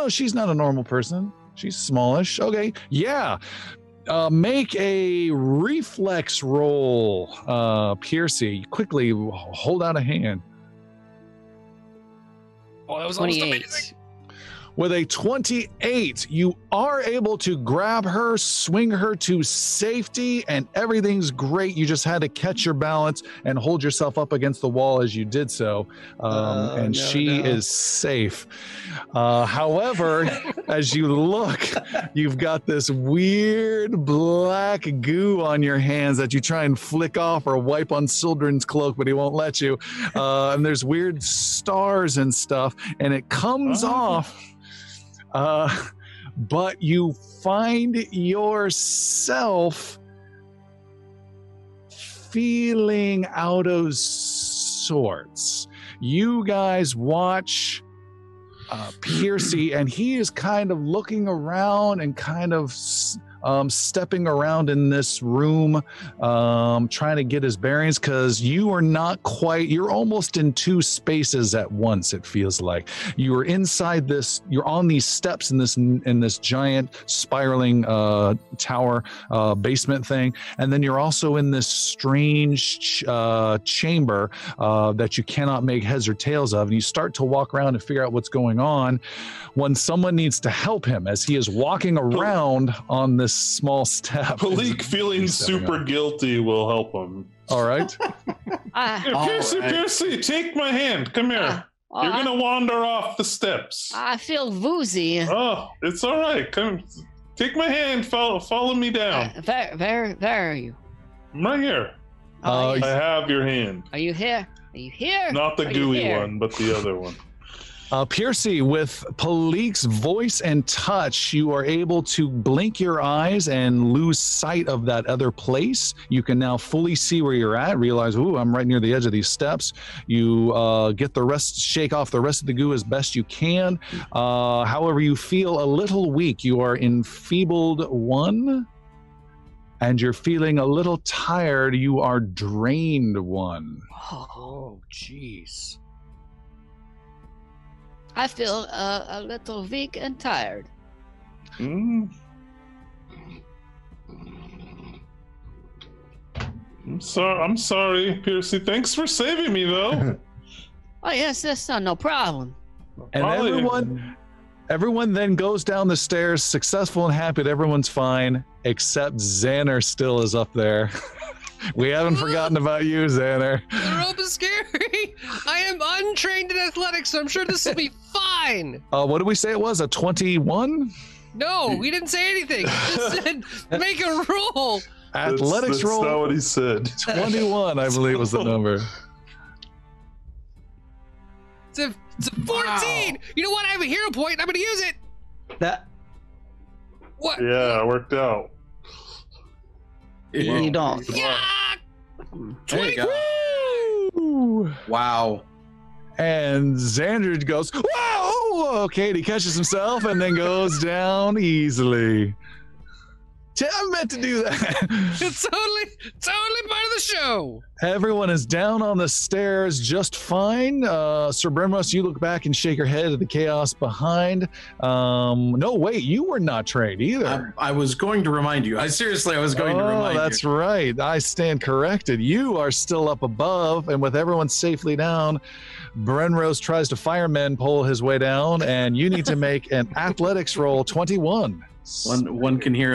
she's not a normal person. She's smallish. Okay, yeah. Make a reflex roll, Piercy. Quickly hold out a hand. Oh, that was 28. amazing. With a 28, you are able to grab her, swing her to safety, and everything's great. You just had to catch your balance and hold yourself up against the wall as you did so. She is safe. However, as you look, you've got this weird black goo on your hands that you try and flick off or wipe on Sildren's cloak, but he won't let you. And there's weird stars and stuff, and it comes off. But you find yourself feeling out of sorts. You guys watch Piercy, and he is kind of looking around and kind of stepping around in this room, trying to get his bearings, because you are not quite, you're almost in two spaces at once, it feels like. You are inside this, you're on these steps in this giant spiraling tower basement thing, and then you're also in this strange chamber that you cannot make heads or tails of, and you start to walk around and figure out what's going on when someone needs to help him as he is walking around on this small step. Palik feeling super guilty will help him. All right. Piercy, take my hand. Come here. You're going to wander off the steps. I feel woozy. Oh, it's all right. Come, take my hand. Follow me down. Where are you? I'm right here. I have your hand. Are you here? Are you here? Not the gooey one, but the other one. Piercy, with Palik's voice and touch, you are able to blink your eyes and lose sight of that other place. You can now fully see where you're at, realize, ooh, I'm right near the edge of these steps. You shake off the rest of the goo as best you can. However, you feel a little weak. You are enfeebled 1, and you're feeling a little tired. You are drained 1. Oh, jeez. I feel a little weak and tired. I'm sorry, Piercy. Thanks for saving me, though. Oh, yes, that's no problem. And everyone then goes down the stairs, successful and happy that everyone's fine, except Xander still is up there. We haven't forgotten about you, Xander. The rope is scary. I am untrained in athletics, so I'm sure this will be fine. What did we say it was? A 21? No, we didn't say anything. We just said make a roll. Athletics roll. That's not what he said. 21, I believe, was the number. It's a 14. Wow. You know what? I have a hero point. I'm going to use it. What? Yeah, it worked out. You don't. Yeah. 20. Wow. And Xander goes, whoa! Okay, and he catches himself and then goes down easily. I meant to do that. It's totally part of the show. Everyone is down on the stairs just fine. Sir Brimros, you look back and shake your head at the chaos behind. No, wait, you were not trained either. I was going to remind you. I was going to remind you. That's right. I stand corrected. You are still up above, and with everyone safely down, Brenrose tries to fireman pole his way down, and you need to make an athletics roll 21. One can hear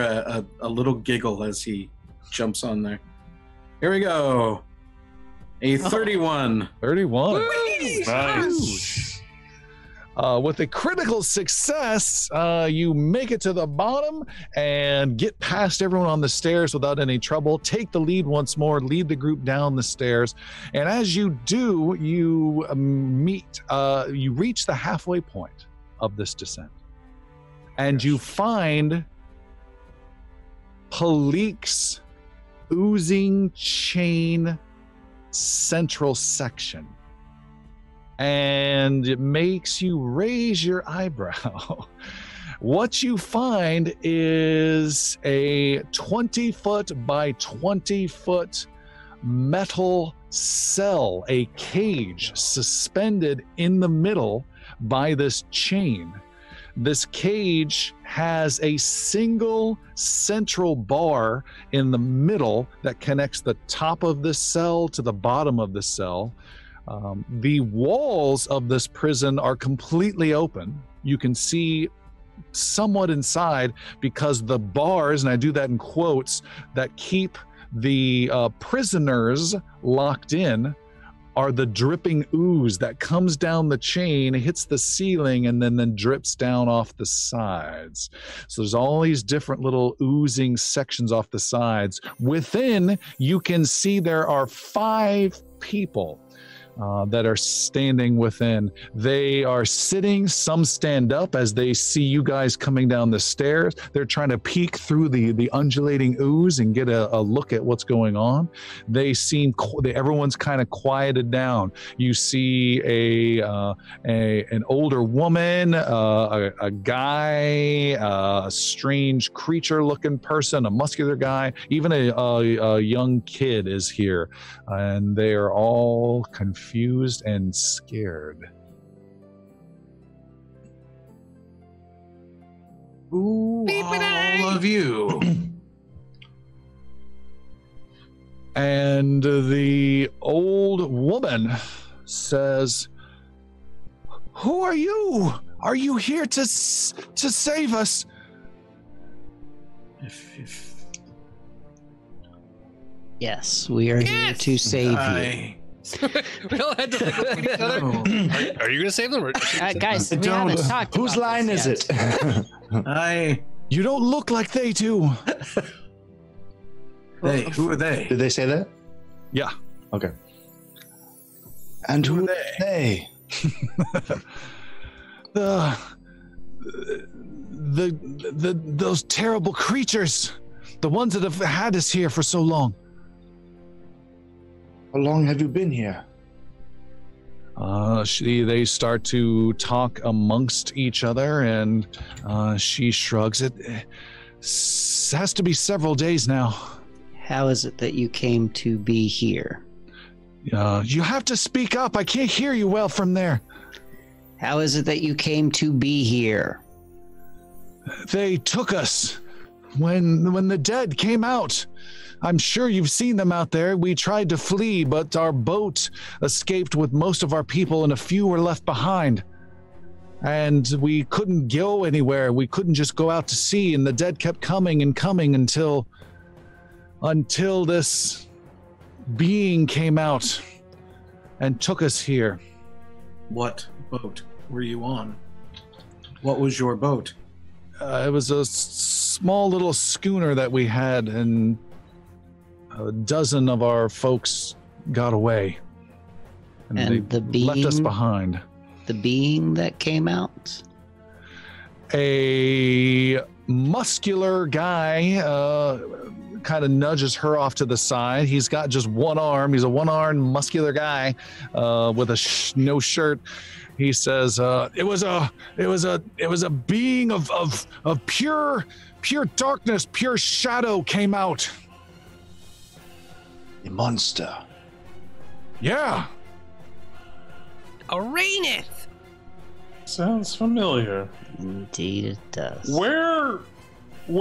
a little giggle as he jumps on there. Here we go. A 31. 31. Whee! Nice. With a critical success, you make it to the bottom and get past everyone on the stairs without any trouble. Take the lead once more, lead the group down the stairs. And as you do, you you reach the halfway point of this descent. And you find Palik's oozing chain central section. And it makes you raise your eyebrow. What you find is a 20-foot by 20-foot metal cell, a cage suspended in the middle by this chain. This cage has a single central bar in the middle that connects the top of this cell to the bottom of the cell. The walls of this prison are completely open. You can see somewhat inside because the bars, and I do that in quotes, that keep the prisoners locked in are the dripping ooze that comes down the chain, hits the ceiling, and then drips down off the sides. So there's all these different little oozing sections off the sides. Within, you can see there are 5 people. that are standing within. They are sitting, some stand up as they see you guys coming down the stairs. They're trying to peek through the undulating ooze and get a look at what's going on. They seem, everyone's kind of quieted down. You see an older woman, a guy, a strange creature-looking person, a muscular guy, even a young kid is here, and they are all confused and scared. Who all of you? And the old woman says, "Who are you? Are you here to save us?" Yes, we are here to save you. We all had to look at each other. Are you going to save them? Or guys, we haven't talked Whose about line this is yet. it? You don't look like they do. They? Who are they? Did they say that? Yeah. Okay. And who are they? Those terrible creatures, the ones that have had us here for so long. How long have you been here? They start to talk amongst each other, and she shrugs. It has to be several days now. How is it that you came to be here? You have to speak up. I can't hear you well from there. How is it that you came to be here? They took us when the dead came out. I'm sure you've seen them out there. We tried to flee, but our boat escaped with most of our people, and a few were left behind. And we couldn't go anywhere. We couldn't just go out to sea, and the dead kept coming and coming until this being came out and took us here. What boat were you on? What was your boat? It was a small little schooner that we had, and a dozen of our folks got away. And they left us behind. The being that came out? A muscular guy kind of nudges her off to the side. He's got just one arm. He's a one-armed muscular guy with no shirt. He says, "It was a being of pure darkness, pure shadow came out." A monster. Yeah. Araneth. Sounds familiar. Indeed, it does. Where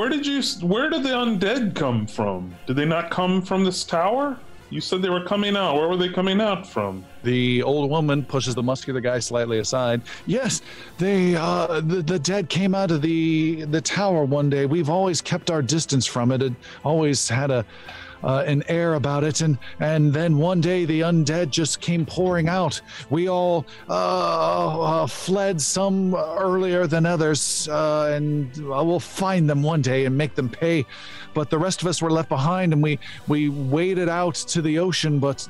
did the undead come from? Did they not come from this tower? You said they were coming out. Where were they coming out from? The old woman pushes the muscular guy slightly aside. Yes, the dead came out of the tower one day. We've always kept our distance from it. It always had an air about it, and then one day the undead just came pouring out. We all fled, some earlier than others, and we'll find them one day and make them pay. But the rest of us were left behind, and we waded out to the ocean, but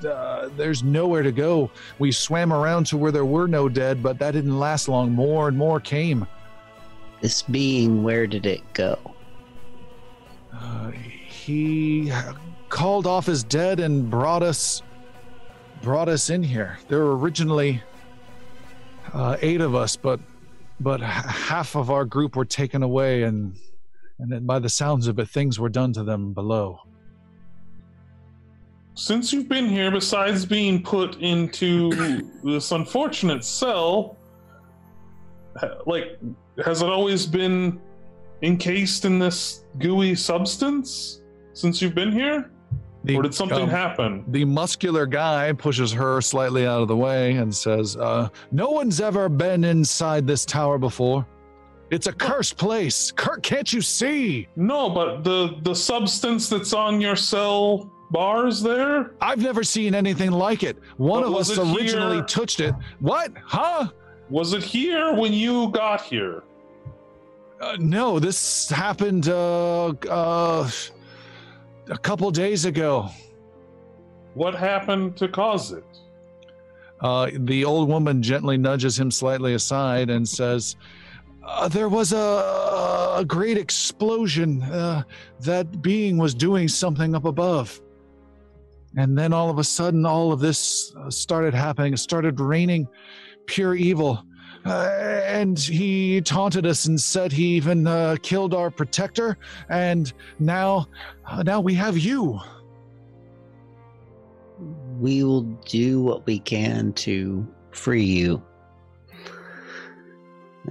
there's nowhere to go. We swam around to where there were no dead, but that didn't last long. More and more came. This being, where did it go? He called off his dead and brought us in here. There were originally 8 of us, but half of our group were taken away, and then by the sounds of it, things were done to them below. Since you've been here, besides being put into this unfortunate cell, has it always been encased in this gooey substance since you've been here? Or did something happen? The muscular guy pushes her slightly out of the way and says, "No one's ever been inside this tower before. It's a cursed place. Can't you see?" No, but the substance that's on your cell bars there? I've never seen anything like it. One of us originally touched it. What? Huh? Was it here when you got here? No, this happened a couple days ago. What happened to cause it? The old woman gently nudges him slightly aside and says, there was a great explosion. That being was doing something up above. And then all of a sudden, all of this started happening. It started raining pure evil. And he taunted us and said he even killed our protector. And now we have you. We will do what we can to free you.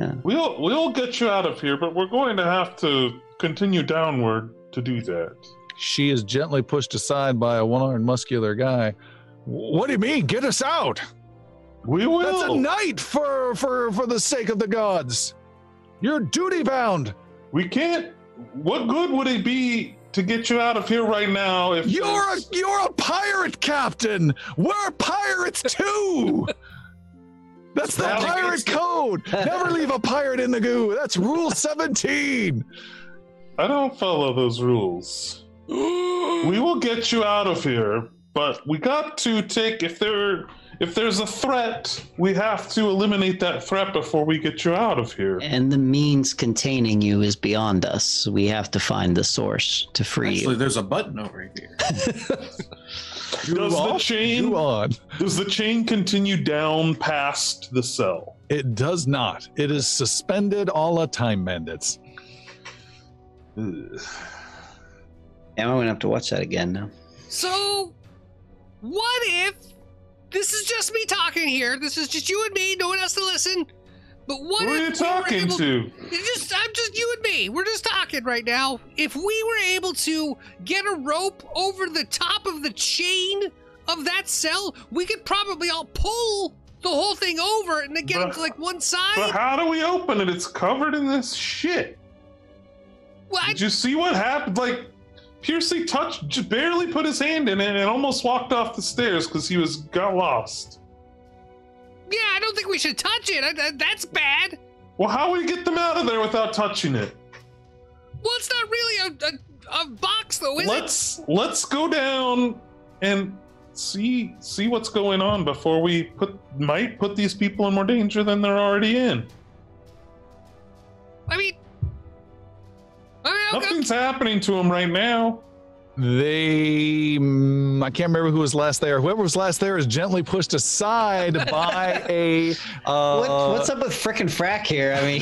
Yeah. We'll get you out of here, but we're going to have to continue downward to do that. She is gently pushed aside by a one-armed muscular guy. What do you mean? Get us out! We will. That's a night for the sake of the gods. You're duty bound. We can't. What good would it be to get you out of here right now? If you're a pirate captain. We're pirates too. That's the pirate code. Never leave a pirate in the goo. That's rule 17. I don't follow those rules. We will get you out of here, but we got to take if there's a threat, we have to eliminate that threat before we get you out of here. And the means containing you is beyond us. We have to find the source to free you. Actually, there's a button over here. Does the chain continue down past the cell? It does not. It is suspended a la Time Bandits. I'm going to have to watch that again now. So, what if... This is just me talking here. This is just you and me. No one has to listen. But what Who are you talking to? I'm just you and me. We're just talking right now. If we were able to get a rope over the top of the chain of that cell, we could probably all pull the whole thing over and then get it to like one side. But how do we open it? It's covered in this shit. What? Did you see what happened? Like, Piercy just barely put his hand in it and almost walked off the stairs because he got lost. Yeah, I don't think we should touch it. That's bad. Well, how do we get them out of there without touching it? Well, it's not really a box, though, is it? Let's go down and see what's going on before we might put these people in more danger than they're already in. I mean, nothing's happening to them right now. I can't remember who was last there. Whoever was last there is gently pushed aside by a... what's up with frickin' Frack here? I mean...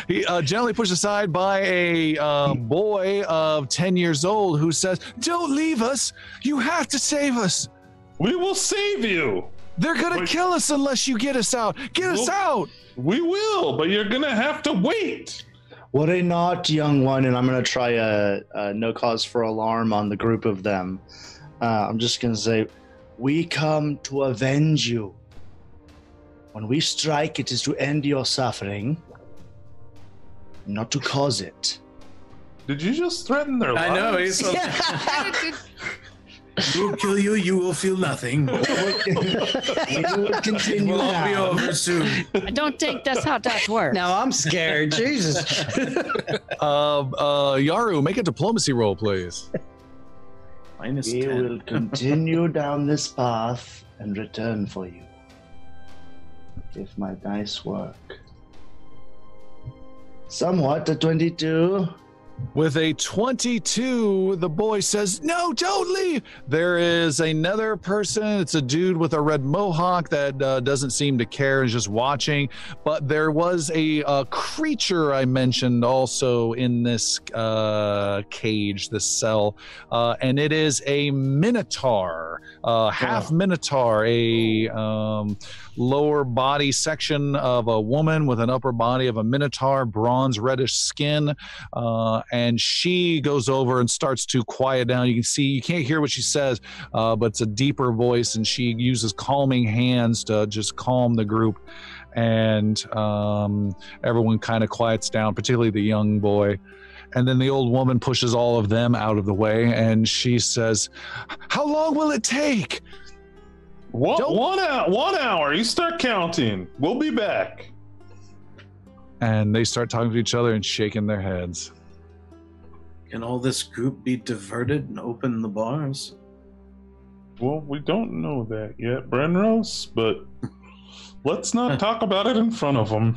He gently pushed aside by a boy of 10 years old who says, "Don't leave us. You have to save us. We will save you. They're going to kill us unless you get us out. Get us out." We will, but you're going to have to wait. Worry not, young one, and I'm going to try a no cause for alarm on the group of them. I'm just going to say, we come to avenge you. When we strike, it is to end your suffering, not to cause it. Did you just threaten their lives? I know. He's we'll kill you. You will feel nothing. We will continue. We'll all be over soon. I don't think that's how that works. Now I'm scared. Jesus. Yaru, make a diplomacy roll, please. -10. We will continue down this path and return for you. If my dice work. Somewhat, a 22. With a 22, the boy says, "No, don't leave." There is another person. It's a dude with a red mohawk that doesn't seem to care, is just watching. But there was a creature I mentioned also in this cage, this cell, and it is a minotaur, half minotaur, a lower body section of a woman with an upper body of a minotaur, bronze reddish skin. And she goes over and starts to quiet down. You can't hear what she says, but it's a deeper voice, and she uses calming hands to just calm the group. And everyone kind of quiets down, particularly the young boy. And then the old woman pushes all of them out of the way, and she says, "How long will it take?" One hour. You start counting. We'll be back. And they start talking to each other and shaking their heads. Can all this group be diverted and open the bars? Well, we don't know that yet, Brenros, but let's not talk about it in front of them.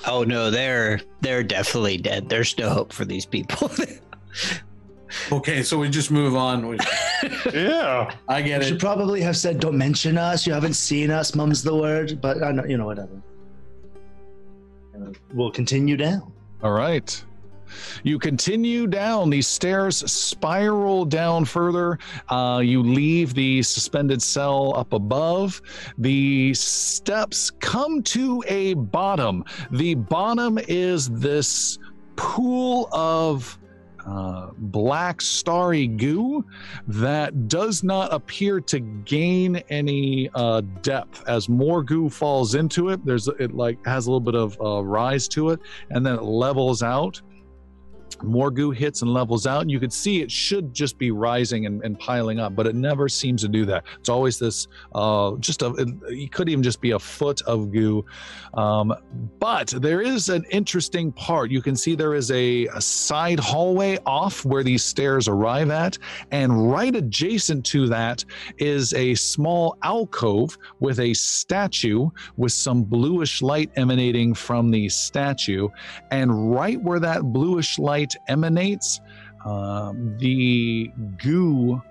Oh no, they're definitely dead. There's no hope for these people. Okay, so we just move on. Yeah, I get You it. should probably have said, "Don't mention us. You haven't seen us." Mum's the word, but I know, whatever. We'll continue down. All right. You continue down. These stairs spiral down further. You leave the suspended cell up above. The steps come to a bottom. The bottom is this pool of black starry goo that does not appear to gain any depth. As more goo falls into it, it like has a little bit of rise to it, and then it levels out. More goo hits and levels out, and you could see it should just be rising and piling up, but it never seems to do that. It's always this it could even just be a foot of goo. But there is an interesting part. You can see there is a side hallway off where these stairs arrive at, and right adjacent to that is a small alcove with a statue with some bluish light emanating from the statue. And right where that bluish light emanates, the goo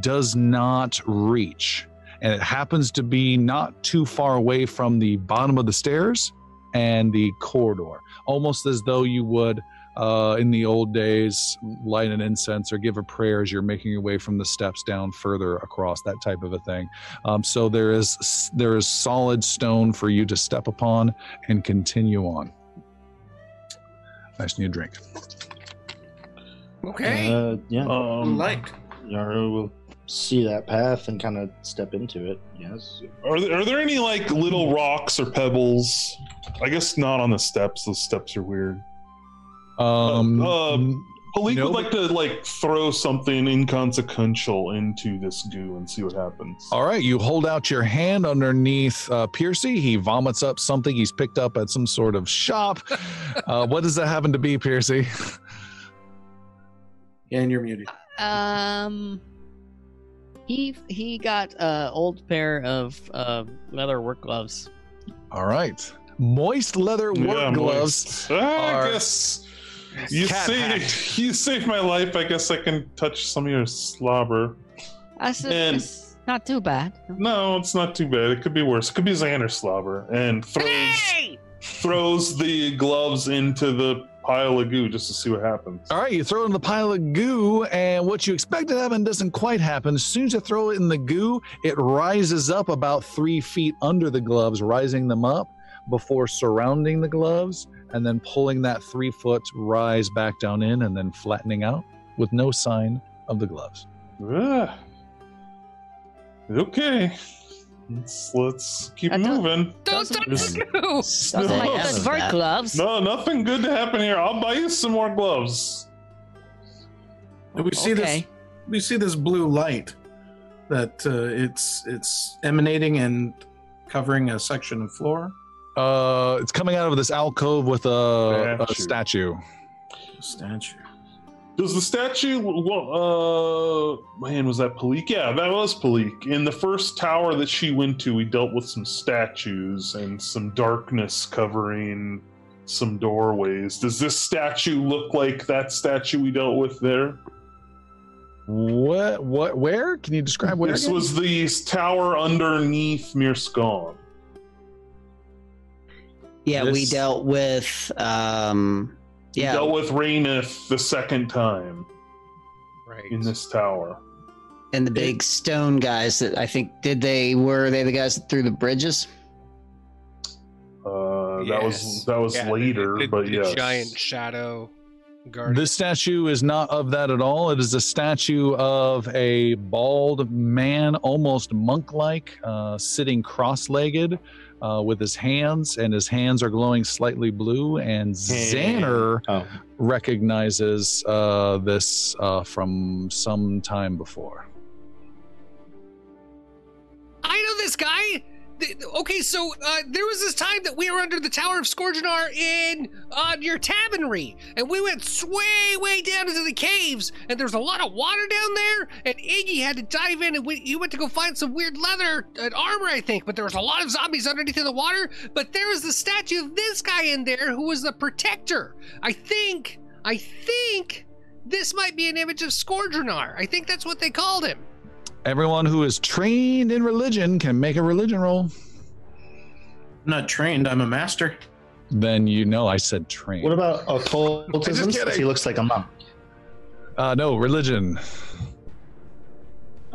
does not reach, and it happens to be not too far away from the bottom of the stairs and the corridor, almost as though you would in the old days light an incense or give a prayer as you're making your way from the steps down further across, that type of a thing. So there is solid stone for you to step upon and continue on. Nice new drink. Okay. Yeah. Light. Yaru will see that path and kind of step into it. Yes. Are there any like little rocks or pebbles? I guess not on the steps. Those steps are weird. Palik would like to like throw something inconsequential into this goo and see what happens. All right, you hold out your hand underneath Piercy. He vomits up something he's picked up at some sort of shop. What does that happen to be, Piercy? Yeah, and you're muted. He got an old pair of leather work gloves. All right, moist leather work gloves. I guess you saved my life. I guess I can touch some of your slobber. It's not too bad. No, it's not too bad. It could be worse. It could be Xander slobber, and throws the gloves into the pile of goo just to see what happens. All right, you throw it in the pile of goo, and what you expect to happen doesn't quite happen. As soon as you throw it in the goo, it rises up about 3 feet under the gloves, rising them up before surrounding the gloves, and then pulling that 3 foot rise back down in, and then flattening out with no sign of the gloves. Okay. Let's keep moving. Don't touch the goo! Good work gloves. No, nothing good to happen here. I'll buy you some more gloves. We see this. We see this blue light that it's emanating and covering a section of floor. It's coming out of this alcove with a statue. Does the statue, was that Palik? Yeah, that was Palik. In the first tower that she went to, we dealt with some statues and some darkness covering some doorways. Does this statue look like that statue we dealt with there? What, where? Can you describe where? This was the tower underneath Mirskon. Yeah, we dealt with, We dealt with Rainith the second time. Right. In this tower. And the big stone guys that I think were they the guys that threw the bridges? That was later, but the yes. giant shadow guard. This statue is not of that at all. It is a statue of a bald man, almost monk-like, sitting cross-legged with his hands, and his hands are glowing slightly blue. And Xander recognizes this from some time before. I know this guy. Okay, so there was this time that we were under the Tower of Scourgeonar in near Tavernry, and we went way down into the caves, and there's a lot of water down there, and Iggy had to dive in, and he went to go find some weird leather and armor, I think, but there was a lot of zombies underneath in the water, but there was the statue of this guy in there who was the protector. I think this might be an image of Scourgeonar. I think that's what they called him. Everyone who is trained in religion can make a religion roll. I'm not trained, I'm a master. Then you know I said trained. What about occultism? If he looks like a monk. No, religion.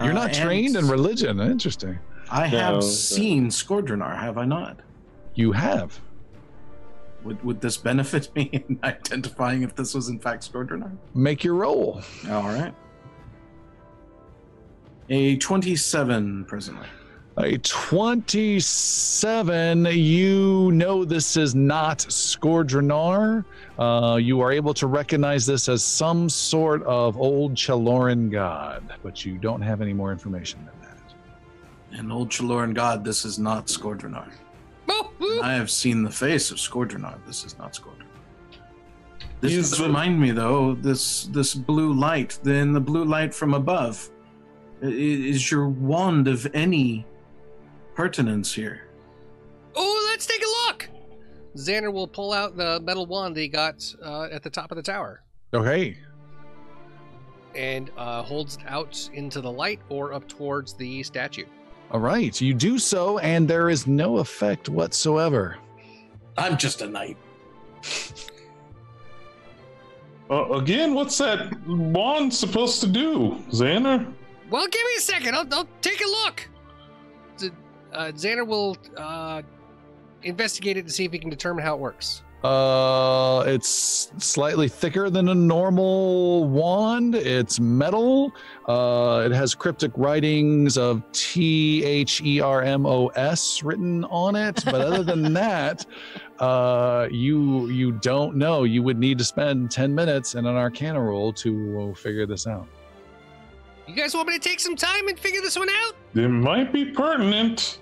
You're not trained in religion. Interesting. I have seen Scourgeonar, have I not? You have. Would this benefit me in identifying if this was in fact Scourgeonar? Make your roll. All right. A 27 presently. A 27. You know this is not Scourgeonar. You are able to recognize this as some sort of old Chaloran god, but you don't have any more information than that. An old Chaloran god, this is not Scourgeonar. I have seen the face of Scourgeonar. This is not Scourgeonar. This does remind me, though, this blue light, then the blue light from above. Is your wand of any pertinence here? Oh, let's take a look. Xander will pull out the metal wand that he got at the top of the tower. Okay. And holds it out into the light or up towards the statue. All right, you do so, and there is no effect whatsoever. I'm just a knight. Again, what's that wand supposed to do, Xander? Well, give me a second. I'll take a look. Xander will investigate it to see if he can determine how it works. It's slightly thicker than a normal wand. It's metal. It has cryptic writings of THERMOS written on it. But other than that, you don't know. You would need to spend 10 minutes and an Arcana roll to figure this out. You guys want me to take some time and figure this one out? It might be pertinent.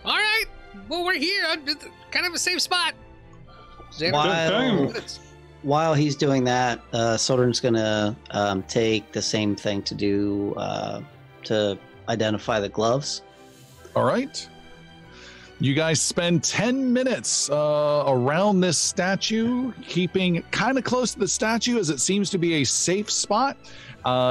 All right. Well, we're here. I'm kind of a safe spot. While he's doing that, Soldern's gonna take the same thing to do to identify the gloves. All right. You guys spend 10 minutes around this statue, keeping kind of close to the statue as it seems to be a safe spot,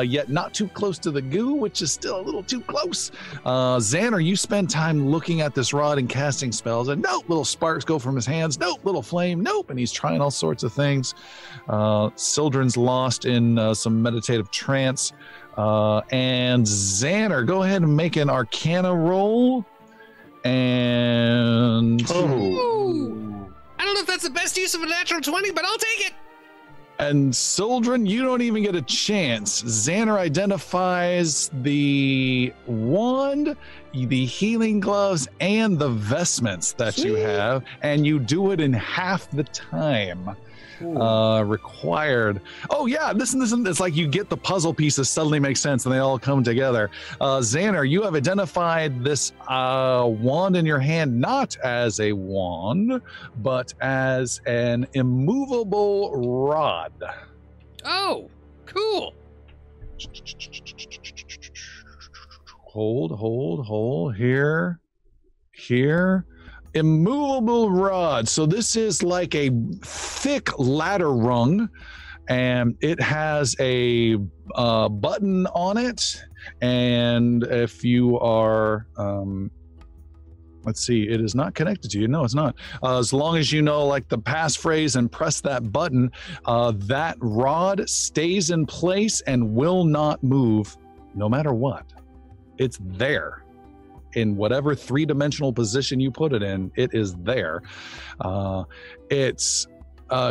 yet not too close to the goo, which is still a little too close. Xander, you spend time looking at this rod and casting spells, and nope, little sparks go from his hands, nope, little flame, nope, and he's trying all sorts of things. Sildren's lost in some meditative trance. And Xander, go ahead and make an Arcana roll. And I don't know if that's the best use of a natural 20, but I'll take it. And Sildren, you don't even get a chance. Xander identifies the wand, the healing gloves, and the vestments that you have, and you do it in half the time required. Oh yeah, listen, it's like you get the puzzle pieces suddenly make sense and they all come together. Xander, you have identified this wand in your hand not as a wand, but as an immovable rod. Oh, cool. Hold. Here. Immovable rod. So this is like a thick ladder rung, and it has a button on it. And if you are, let's see, it is not connected to you. No, it's not. As long as you know like the passphrase and press that button, that rod stays in place and will not move no matter what. It's there. In whatever three-dimensional position you put it in, it is there. It's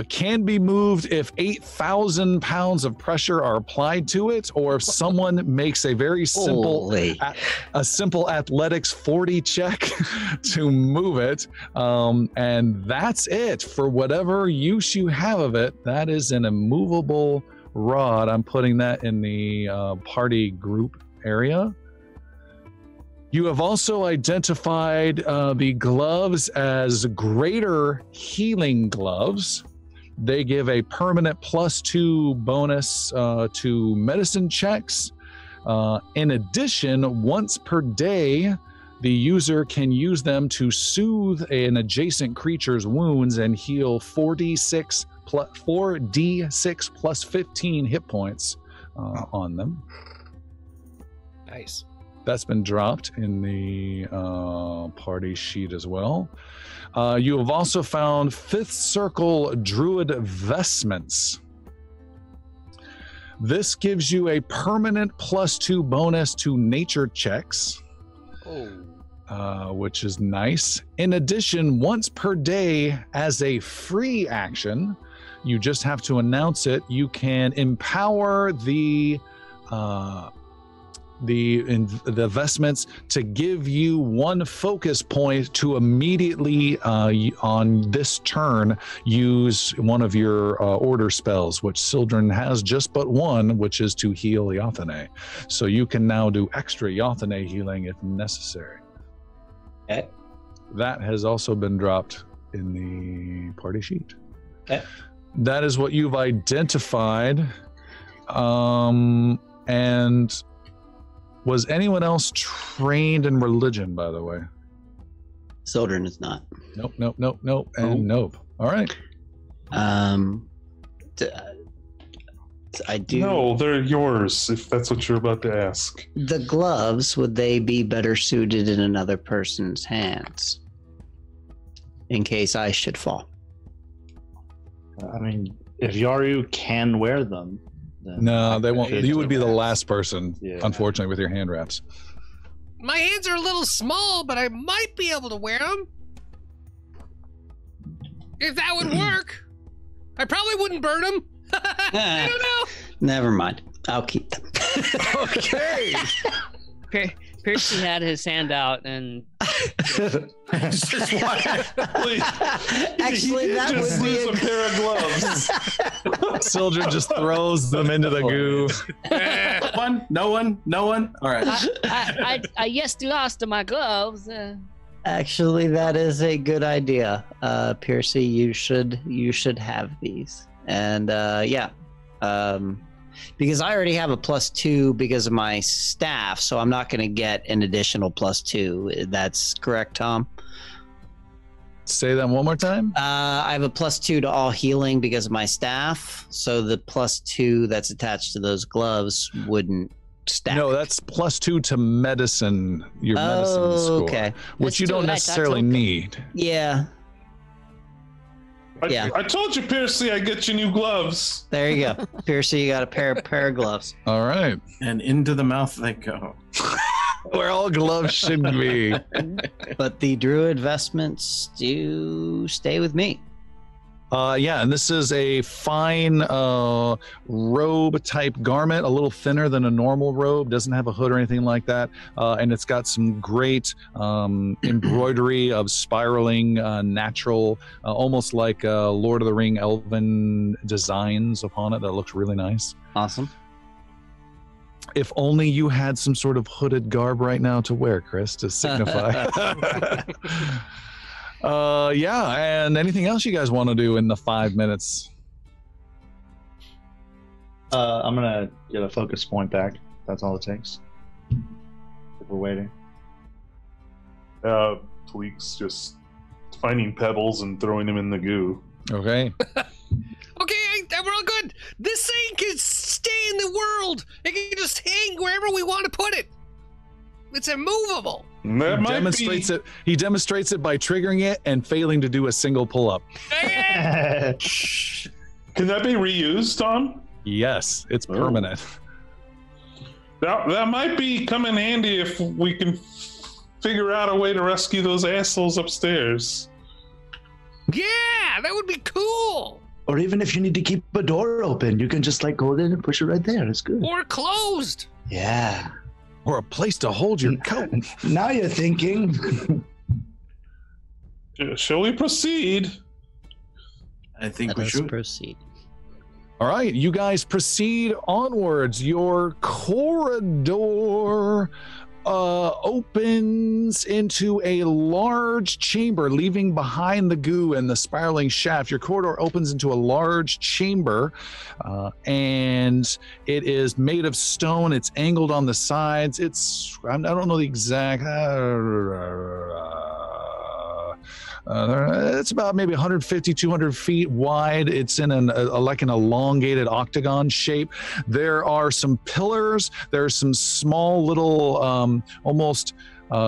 can be moved if 8,000 pounds of pressure are applied to it, or if someone makes a very simple, simple athletics 40 check to move it. And that's it for whatever use you have of it. That is an immovable rod. I'm putting that in the party group area. You have also identified the gloves as greater healing gloves. They give a permanent +2 bonus to medicine checks. In addition, once per day, the user can use them to soothe an adjacent creature's wounds and heal 4d6 plus 15 hit points on them. Nice. That's been dropped in the party sheet as well. You have also found 5th Circle Druid Vestments. This gives you a permanent +2 bonus to nature checks, which is nice. In addition, once per day as a free action, you just have to announce it, you can empower the vestments to give you 1 focus point to immediately on this turn use one of your order spells, which Sildren has just but one, which is to heal Yathane. So you can now do extra Yathane healing if necessary. Okay. That has also been dropped in the party sheet. Okay. That is what you've identified. And was anyone else trained in religion, by the way? Sildren is not. Nope, and nope. All right. I do. No, they're yours, if that's what you're about to ask. The gloves, would they be better suited in another person's hands? In case I should fall. I mean, if Yaru can wear them, then no, they won't. You would be the last person, yeah, unfortunately, with your hand wraps. My hands are a little small, but I might be able to wear them. If that would work. I probably wouldn't burn them. I don't know. Never mind. I'll keep them. Okay. Percy had his hand out and Actually, that just would be lose a pair of gloves. Sildren just throws them into the goo. No one. All right. I just lost my gloves. Actually, that is a good idea. Percy, you should have these. And because I already have a +2 because of my staff, so I'm not going to get an additional +2. That's correct, Tom? Say that one more time. I have a +2 to all healing because of my staff, so the +2 that's attached to those gloves wouldn't stack. No, that's +2 to medicine, your medicine score, okay. which you don't necessarily need. Yeah. I told you, Percy, I get you new gloves. There you go. Percy, you got a pair of gloves. All right. And into the mouth they go. Where all gloves should be. But the druid vestments do stay with me. Yeah, and this is a fine robe type garment, a little thinner than a normal robe, doesn't have a hood or anything like that, and it's got some great embroidery of spiraling natural, almost like Lord of the Ring elven designs upon it that looks really nice. Awesome. If only you had some sort of hooded garb right now to wear, Chris, to signify. Yeah, and anything else you guys want to do in the 5 minutes? I'm gonna get a focus point back. That's all it takes. If we're waiting. Pleek's just finding pebbles and throwing them in the goo. Okay. Okay, we're all good. This thing can stay in the world. It can just hang wherever we want to put it. It's immovable. That He demonstrates it by triggering it and failing to do a single pull-up. Can that be reused, Tom? Yes, it's permanent. That might come in handy if we can figure out a way to rescue those assholes upstairs. Yeah, that would be cool. Or even if you need to keep a door open, you can just go in and push it right there. It's good. Or closed. Yeah. Or a place to hold your coat. Now you're thinking. Shall we proceed? I think Let we us should proceed. All right, you guys proceed onwards. Your corridor opens into a large chamber, leaving behind the goo and the spiraling shaft. Your corridor opens into a large chamber, and it is made of stone. It's angled on the sides. I don't know the exact... it's about maybe 150, 200 feet wide. It's in like an elongated octagon shape. There are some pillars. There's some small little, almost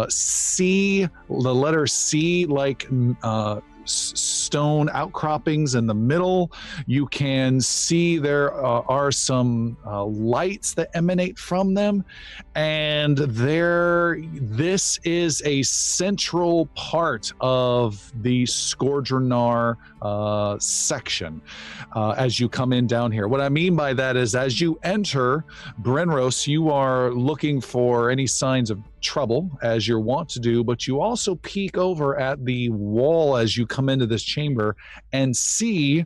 C, the letter C, like stone outcroppings in the middle. You can see there are some lights that emanate from them, and this is a central part of the Scourgeonar section as you come in down here. What I mean by that is, as you enter Brenros, you are looking for any signs of trouble, as you're wont to do, but you also peek over at the wall as you come into this chamber and see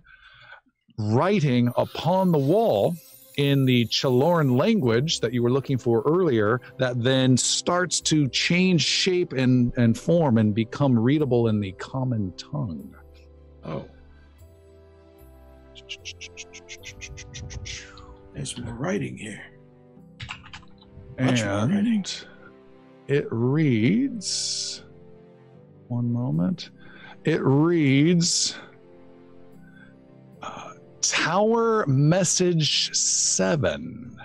writing upon the wall in the Chaloran language that you were looking for earlier, that then starts to change shape and form and become readable in the common tongue. Oh. There's more writing here. Much more writing. It reads, one moment, it reads, Tower Message 7.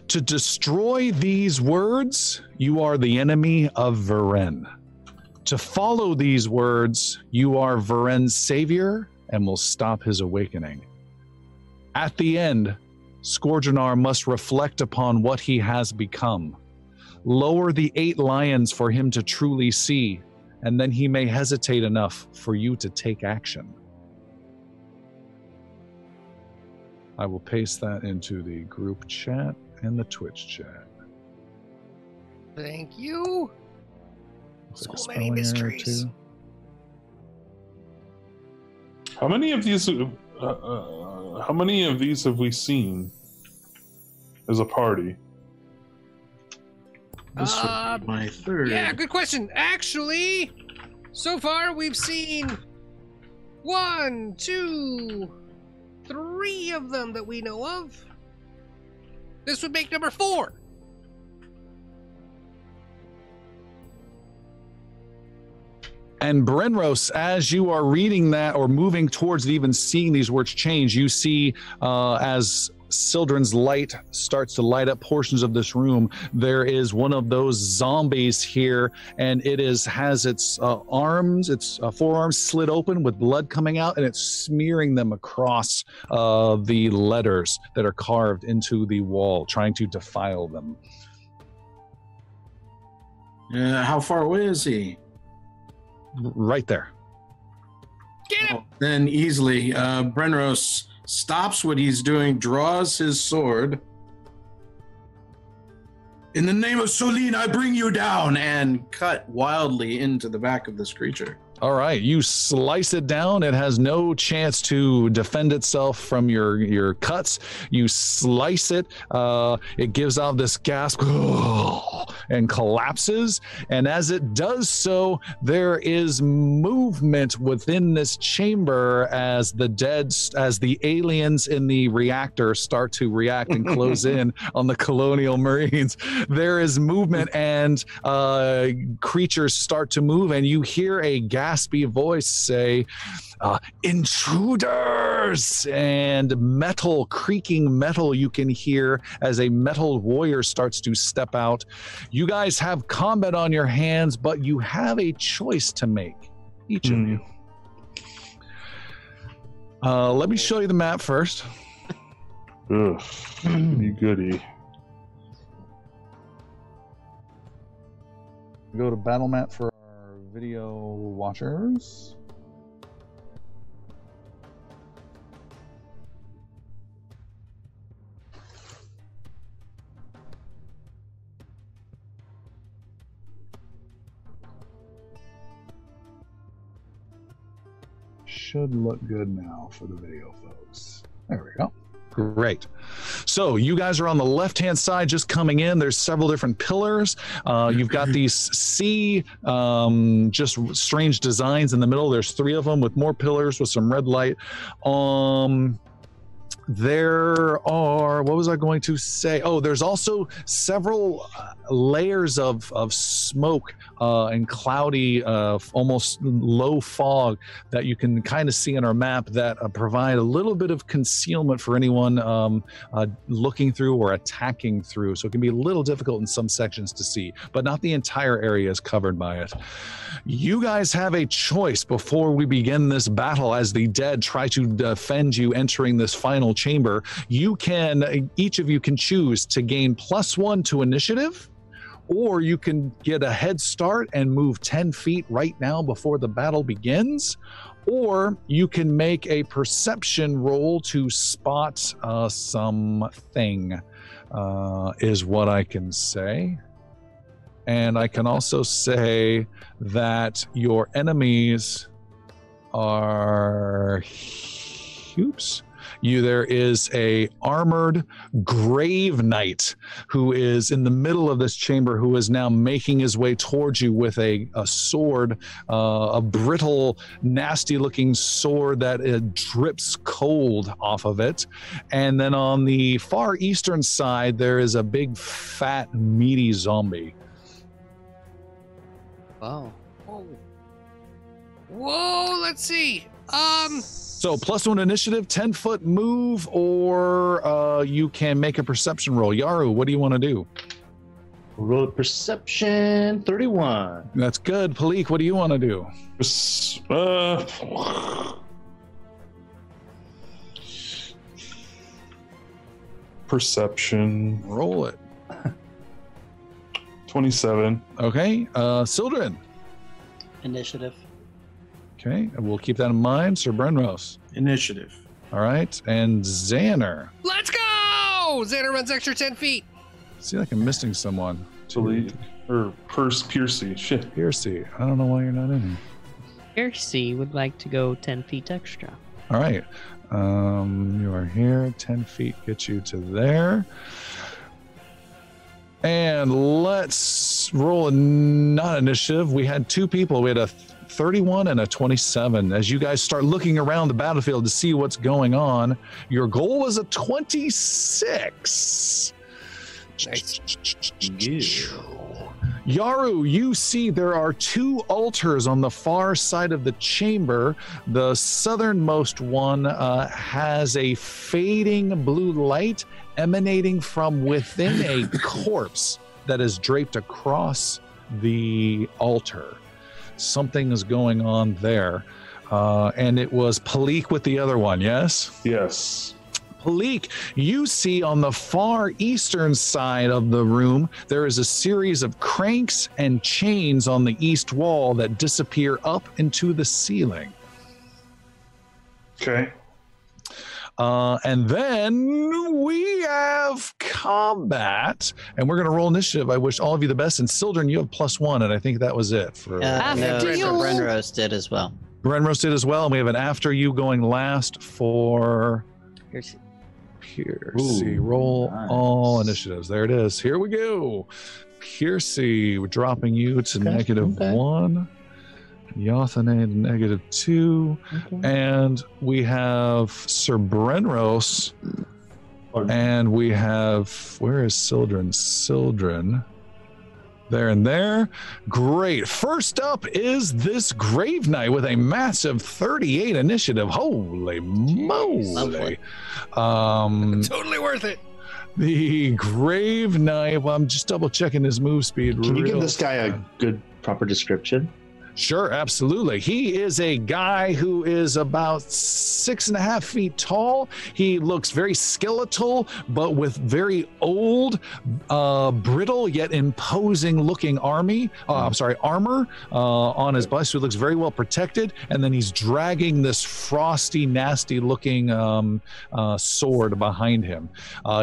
To destroy these words, you are the enemy of Varen. To follow these words, you are Varen's savior and will stop his awakening. At the end, Scourgeonar must reflect upon what he has become. Lower the 8 lions for him to truly see, and then he may hesitate enough for you to take action. I will paste that into the group chat and the Twitch chat. Thank you. So many Spelling error mysteries. too. How many of these? How many of these have we seen as a party? This would be my third. Yeah, good question. Actually, so far we've seen 1, 2, 3 of them that we know of. This would make number 4. And Brenros, as you are reading that or moving towards even seeing these words change, you see as Sildren's light starts to light up portions of this room, there is one of those zombies here, and it has its arms, its forearms slit open with blood coming out, and it's smearing them across the letters that are carved into the wall, trying to defile them. How far away is he? Right there. Get him! Then easily, Brenros stops what he's doing, draws his sword. In the name of Solene, I bring you down, and cut wildly into the back of this creature. All right, you slice it down. It has no chance to defend itself from your cuts. You slice it. It gives out this gasp and collapses. And as it does so, there is movement within this chamber as the aliens in the reactor start to react and close in on the Colonial Marines. There is movement, and creatures start to move, and you hear a gaspy voice say, intruders, and creaking metal you can hear as a metal warrior starts to step out. You guys have combat on your hands, but you have a choice to make, each of you. Let me show you the map first. Ugh, you goody. Go to battle map for our video watchers. Should look good now for the video folks. There we go. Great. So you guys are on the left-hand side, just coming in. There's several different pillars. You've got these sea, just strange designs in the middle. There's 3 of them with more pillars with some red light. There are, what was I going to say? Oh, there's also several layers of smoke and cloudy, almost low fog that you can kind of see on our map that provide a little bit of concealment for anyone looking through or attacking through. So it can be a little difficult in some sections to see, but not the entire area is covered by it. You guys have a choice before we begin this battle as the dead try to defend you entering this final chamber. You can, each of you can choose to gain +1 to initiative, or you can get a head start and move 10 feet right now before the battle begins, or you can make a perception roll to spot something, is what I can say. And I can also say that your enemies are, oops, there is a armored grave knight who is in the middle of this chamber, who is now making his way towards you with a sword, a brittle, nasty looking sword that drips cold off of it. And then on the far eastern side, there is a big, fat, meaty zombie. Wow. Whoa, let's see. So +1 initiative, 10-foot move, or you can make a perception roll. Yaru, what do you want to do? Roll perception 31. That's good. Palik, what do you want to do? Perception. Roll it. 27. Okay. Sildren. Initiative. Okay. And we'll keep that in mind. Sir Brenros. Initiative. All right. And Xander. Let's go! Xander runs extra 10 feet. I feel like I'm missing someone. Or Piercy. Shit. Piercy. I don't know why you're not in here. Piercy would like to go 10 feet extra. All right. You are here. 10 feet gets you to there. And let's roll a not initiative. We had 2 people. We had a 31 and a 27. As you guys start looking around the battlefield to see what's going on, your goal was a 26. Nice. Yaru, you see there are 2 altars on the far side of the chamber. The southernmost one has a fading blue light emanating from within a corpse that is draped across the altar. Something is going on there. And it was Palik with the other one, yes? Yes. Palik, you see on the far eastern side of the room, there is a series of cranks and chains on the east wall that disappear up into the ceiling. Okay. And then we have combat, and we're going to roll initiative. I wish all of you the best. And Sildren, you have +1, and I think that was it. For No, Brenros did as well. Brenros did as well, and we have an after you going last for Piercy. Roll nice. all initiatives. There it is. Here we go. Piercy, we're dropping you to -1. Yothane -2. Okay. And we have Sir Brenros. And we have, where is Sildren? Sildren. There and there. Great. First up is this Grave Knight with a massive 38 initiative. Holy moly. Totally worth it. The Grave Knight, well, I'm just double checking his move speed. Can you give this guy a good, proper description? Sure, absolutely. He is a guy who is about 6.5 feet tall. He looks very skeletal, but with very old, brittle yet imposing looking armor on his bust. So he looks very well protected. And then he's dragging this frosty, nasty looking sword behind him.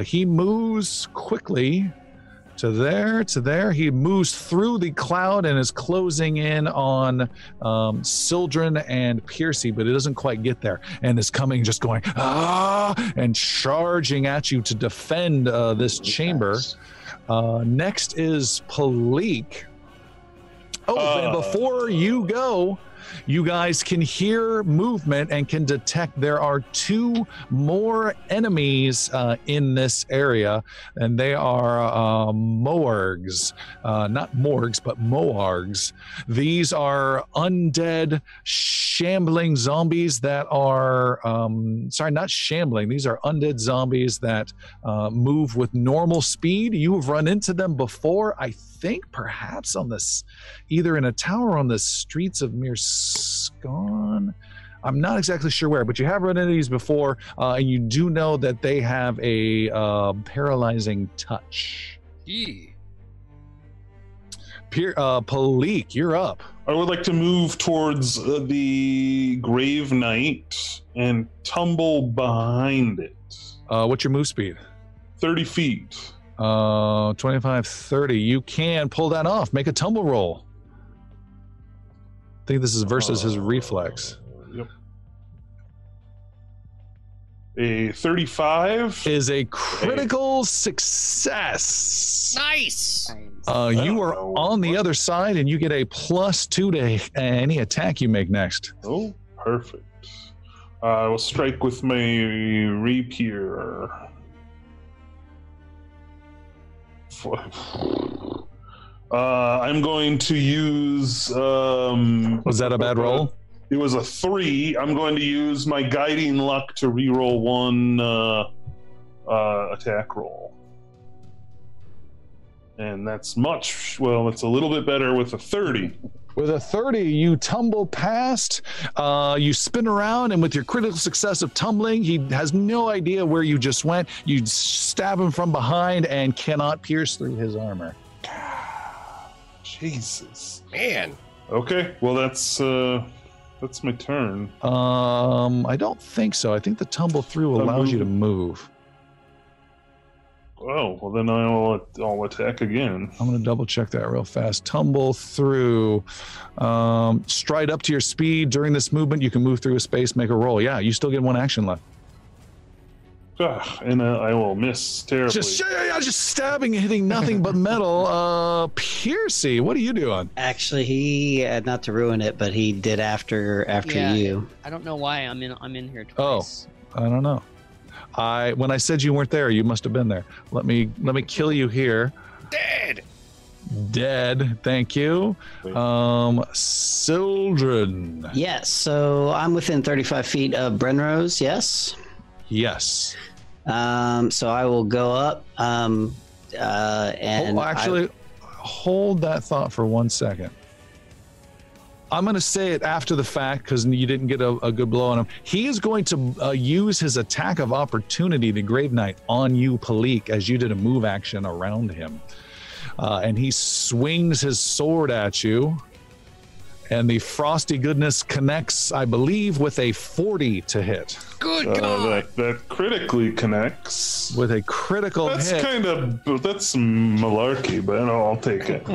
He moves quickly to there. He moves through the cloud and is closing in on Sildren and Piercy, but it doesn't quite get there, and is coming, just going and charging at you to defend this chamber. Next is Palik. And before you go, you guys can hear movement and can detect there are 2 more enemies in this area, and they are Moargs. Not Morgs, but Moargs. These are undead, shambling zombies that are, sorry, not shambling. These are undead zombies that move with normal speed. You have run into them before, I think, perhaps on this, either in a tower or on the streets of Mirskan. I'm not exactly sure where, but you have run into these before, and you do know that they have a paralyzing touch. Palik, you're up. I would like to move towards the Grave Knight and tumble behind it. What's your move speed? 30 feet. 25, 30. You can pull that off. Make a tumble roll. I think this is versus his reflex. Yep. A 35 is a critical success. Nice. You are on the other side, and you get a +2 to any attack you make next. Oh, perfect. I will strike with my rapier. I'm going to use. Was that a bad roll? It was a 3. I'm going to use my guiding luck to reroll 1 attack roll. And that's it's a little bit better with a 30. With a 30, you tumble past, you spin around, and with your critical success of tumbling, he has no idea where you just went. You stab him from behind and cannot pierce through his armor. Jesus. Man. Okay, well that's my turn. I don't think so. I think the tumble through allows you to move. Oh, well then I'll attack again. I'm going to double check that real fast. Tumble through. Stride up to your speed. During this movement, you can move through a space, make a roll. Yeah, you still get 1 action left. And I will miss terribly. Just stabbing and hitting nothing but metal. Piercy, what are you doing? Actually, he, not to ruin it, but he did after you. I don't know why I'm in here twice. Oh, I don't know. When I said you weren't there, you must have been there. Let me kill you here. Dead. Thank you. Sildren. Yes. So I'm within 35 feet of Brenrose. Yes. Yes. So I will go up. And hold that thought for 1 second. I'm going to say it after the fact because you didn't get a good blow on him. He is going to use his attack of opportunity, the Grave Knight, on you, Palik, as you did a move action around him. And he swings his sword at you. And the frosty goodness connects, I believe, with a 40 to hit. Good God! That critically connects. With a critical hit. That's malarkey, but I'll take it.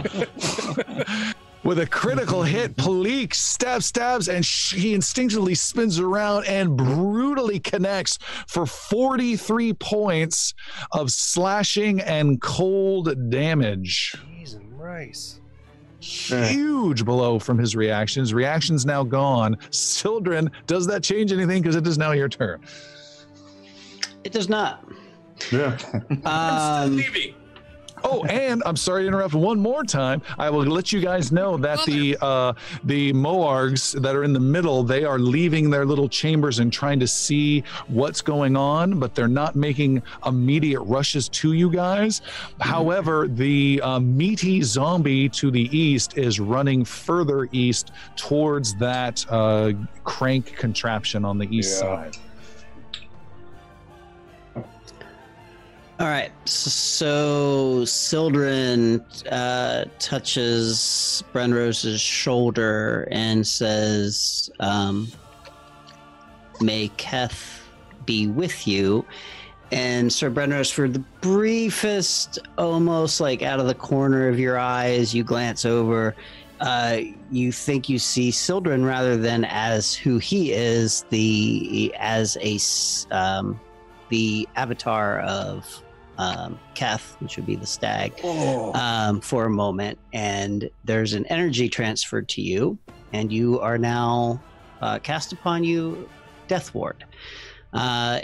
With a critical hit, Palik stabs, and he instinctively spins around and brutally connects for 43 points of slashing and cold damage. Jeez and rice. Huge blow from his reaction. His reaction's now gone. Sildren, does that change anything? Because it is now your turn. It does not. Yeah. Oh, and I'm sorry to interrupt one more time. I will let you guys know that the Moargs that are in the middle, they are leaving their little chambers and trying to see what's going on, but they're not making immediate rushes to you guys. However, the meaty zombie to the east is running further east towards that crank contraption on the east side. All right, so Sildren touches Brenrose's shoulder and says, "May Keth be with you," And Sir Brenros, for the briefest, almost like out of the corner of your eyes, you glance over. You think you see Sildren rather than as who he is, the avatar of Keth, which would be the stag, for a moment. And there's an energy transferred to you, and you are now cast upon you Death Ward. I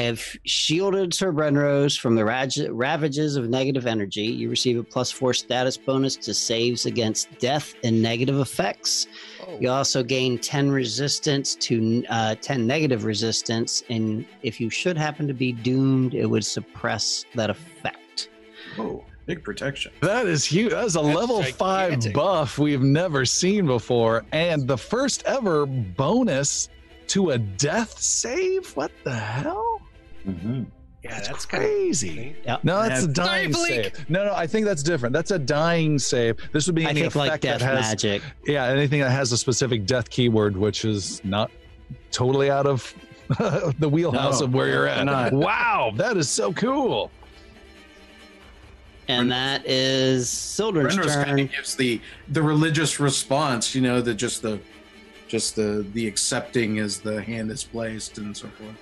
have shielded Sir Brenros from the ravages of negative energy. You receive a +4 status bonus to saves against death and negative effects. You also gain 10 resistance to 10 negative resistance, and if you should happen to be doomed, it would suppress that effect. Oh, big protection. That is huge. That is a level 5 buff we've never seen before, and the first ever bonus to a death save? What the hell? Yeah, that's crazy. Yep. No, that's a dying save. No, I think that's different. That's a dying save. This would be any effect like death that has magic. Yeah, anything that has a specific death keyword, which is not totally out of the wheelhouse of where you're at. Not. Wow, that is so cool. And that is Sildren's turn. Kind of gives the religious response, you know, just the accepting as the hand is placed and so forth.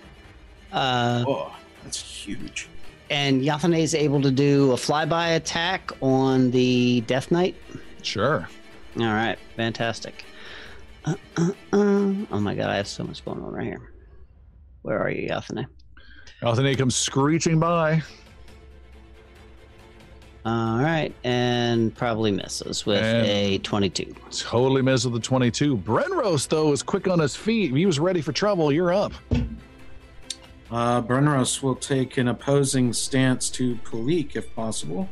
That's huge. And Yathane is able to do a flyby attack on the Death Knight. Sure. All right, fantastic. Oh my god, I have so much going on right here. Where are you, Yathane? Yathane comes screeching by. All right, and probably misses with a 22. Totally misses with a 22. Brenros, though, is quick on his feet. He was ready for trouble. You're up. Brenros will take an opposing stance to Palik if possible.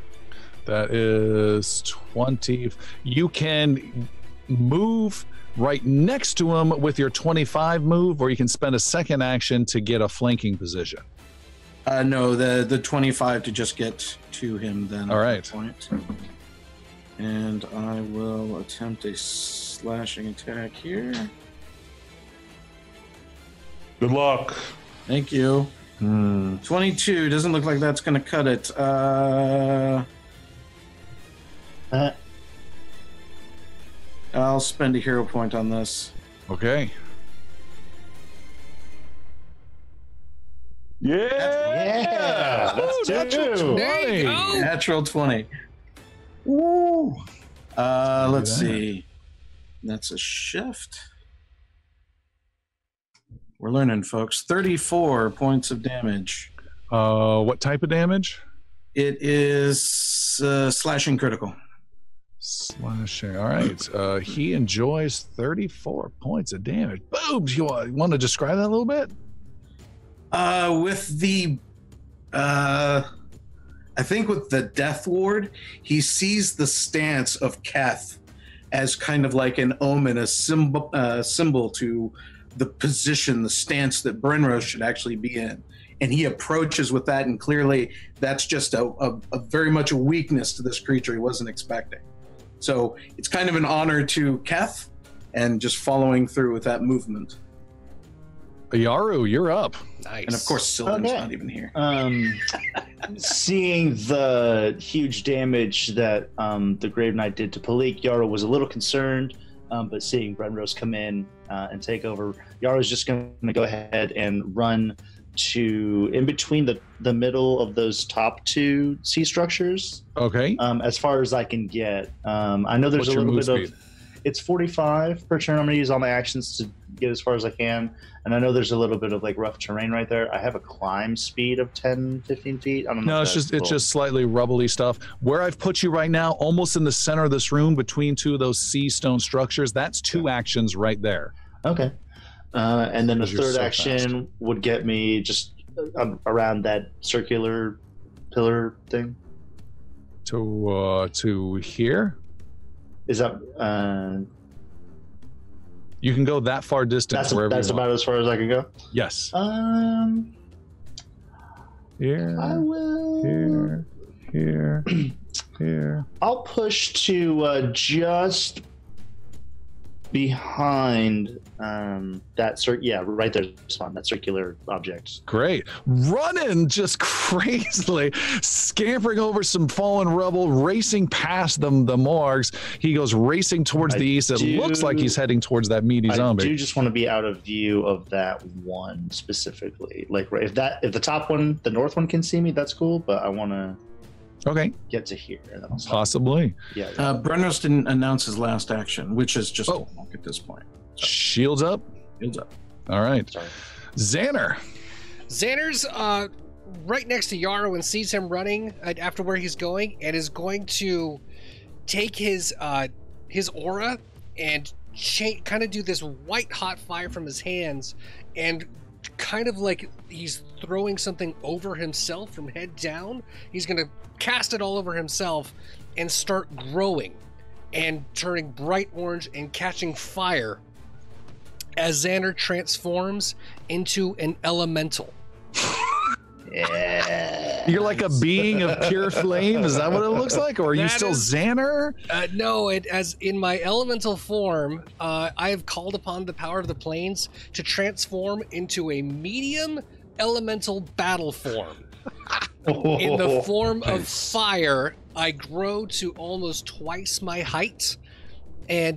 That is 20. You can move right next to him with your 25 move, or you can spend a second action to get a flanking position. No, the 25 to just get to him then. All right. Point. And I will attempt a slashing attack here. Good luck. Thank you. 22. Doesn't look like that's going to cut it. I'll spend a hero point on this. Okay. Yeah! That's natural 20. Natural 20. Woo! Let's see. That's a shift. We're learning, folks. 34 points of damage. What type of damage? It is slashing critical. Slashing. All right. He enjoys 34 points of damage. Boom! You want to describe that a little bit? With the, I think with the Death Ward, he sees the stance of Keth as kind of like an omen, a symbol to the position, the stance that Brenros should actually be in. And he approaches with that, and clearly that's just a very much a weakness to this creature he wasn't expecting. So it's kind of an honor to Keth, and just following through with that movement. Yaru, you're up. Nice. And of course, Sylvan's not even here. Seeing the huge damage that the Grave Knight did to Palik, Yaru was a little concerned, but seeing Brenros come in and take over, Yaru's just going to go ahead and run to in between the middle of those top two sea structures. Okay. As far as I can get. I know there's a little bit of... It's 45 per turn. I'm going to use all my actions to get as far as I can. And I know there's a little bit of like rough terrain right there. I have a climb speed of 10, 15 feet. I don't know. No, it's just slightly rubbly stuff. Where I've put you right now, almost in the center of this room between two of those sea stone structures, that's two actions right there. Okay. And then the third action would get me just around that circular pillar thing. To here? Is that... You can go that far distance. That's about as far as I can go? Yes. Here. I will... Here. I'll push to just behind right there, spawn that circular object. Great. Running just crazily, scampering over some fallen rubble, racing past the morgues. He goes racing towards the east. It looks like he's heading towards that meaty zombie. I do just want to be out of view of that one specifically. Like, if the top one, the north one, can see me, that's cool, but I want to get to here. Possibly. Yeah. Brenros didn't announce his last action, which is just a walk at this point. So. Shields up. All right. Sorry. Xander's right next to Yarrow and sees him running after where he's going, and is going to take his aura and kind of do this white hot fire from his hands, and kind of like he's throwing something over himself from head down. He's going to cast it all over himself and start growing and turning bright orange and catching fire as Xander transforms into an elemental. Yeah. You're like a being of pure flame. Is that what it looks like? Or are you still Xander? No, as in my elemental form, I have called upon the power of the planes to transform into a medium elemental battle form. In the form of fire, I grow to almost twice my height and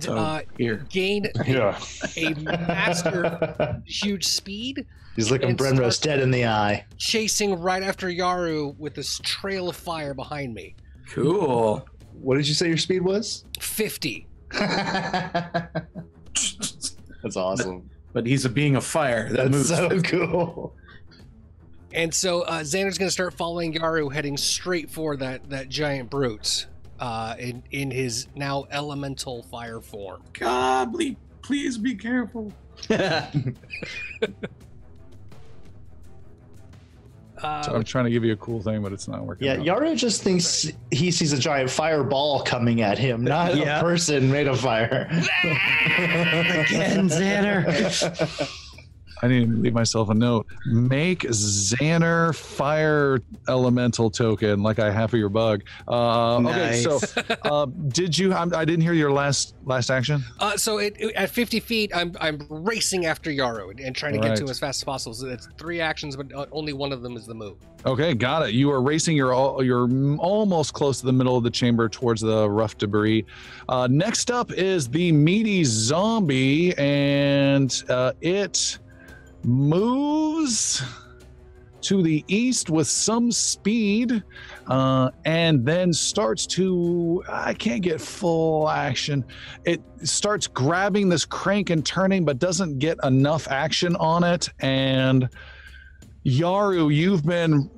gain a master huge speed. He's looking Brenros dead in the eye. Chasing right after Yaru with this trail of fire behind me. Cool. What did you say your speed was? 50. That's awesome. But he's a being of fire. That's so cool. And so Xander's going to start following Yaru, heading straight for that giant brute in his now elemental fire form. God, please be careful. So I'm trying to give you a cool thing, but it's not working. Yeah, Yaru just thinks he sees a giant fireball coming at him, not a person made of fire. Again, Xander. I need to leave myself a note. Make Xander fire elemental token like I have for your bug. Nice. Okay, so did you? I didn't hear your last action. So at 50 feet, I'm racing after Yaru and trying to get to him as fast as possible. So it's 3 actions, but only one of them is the move. Okay, got it. You are racing. You're almost close to the middle of the chamber towards the rough debris. Next up is the meaty zombie, and it moves to the east with some speed, and then starts to, I can't get full action. It starts grabbing this crank and turning, but doesn't get enough action on it. And Yaru, you've been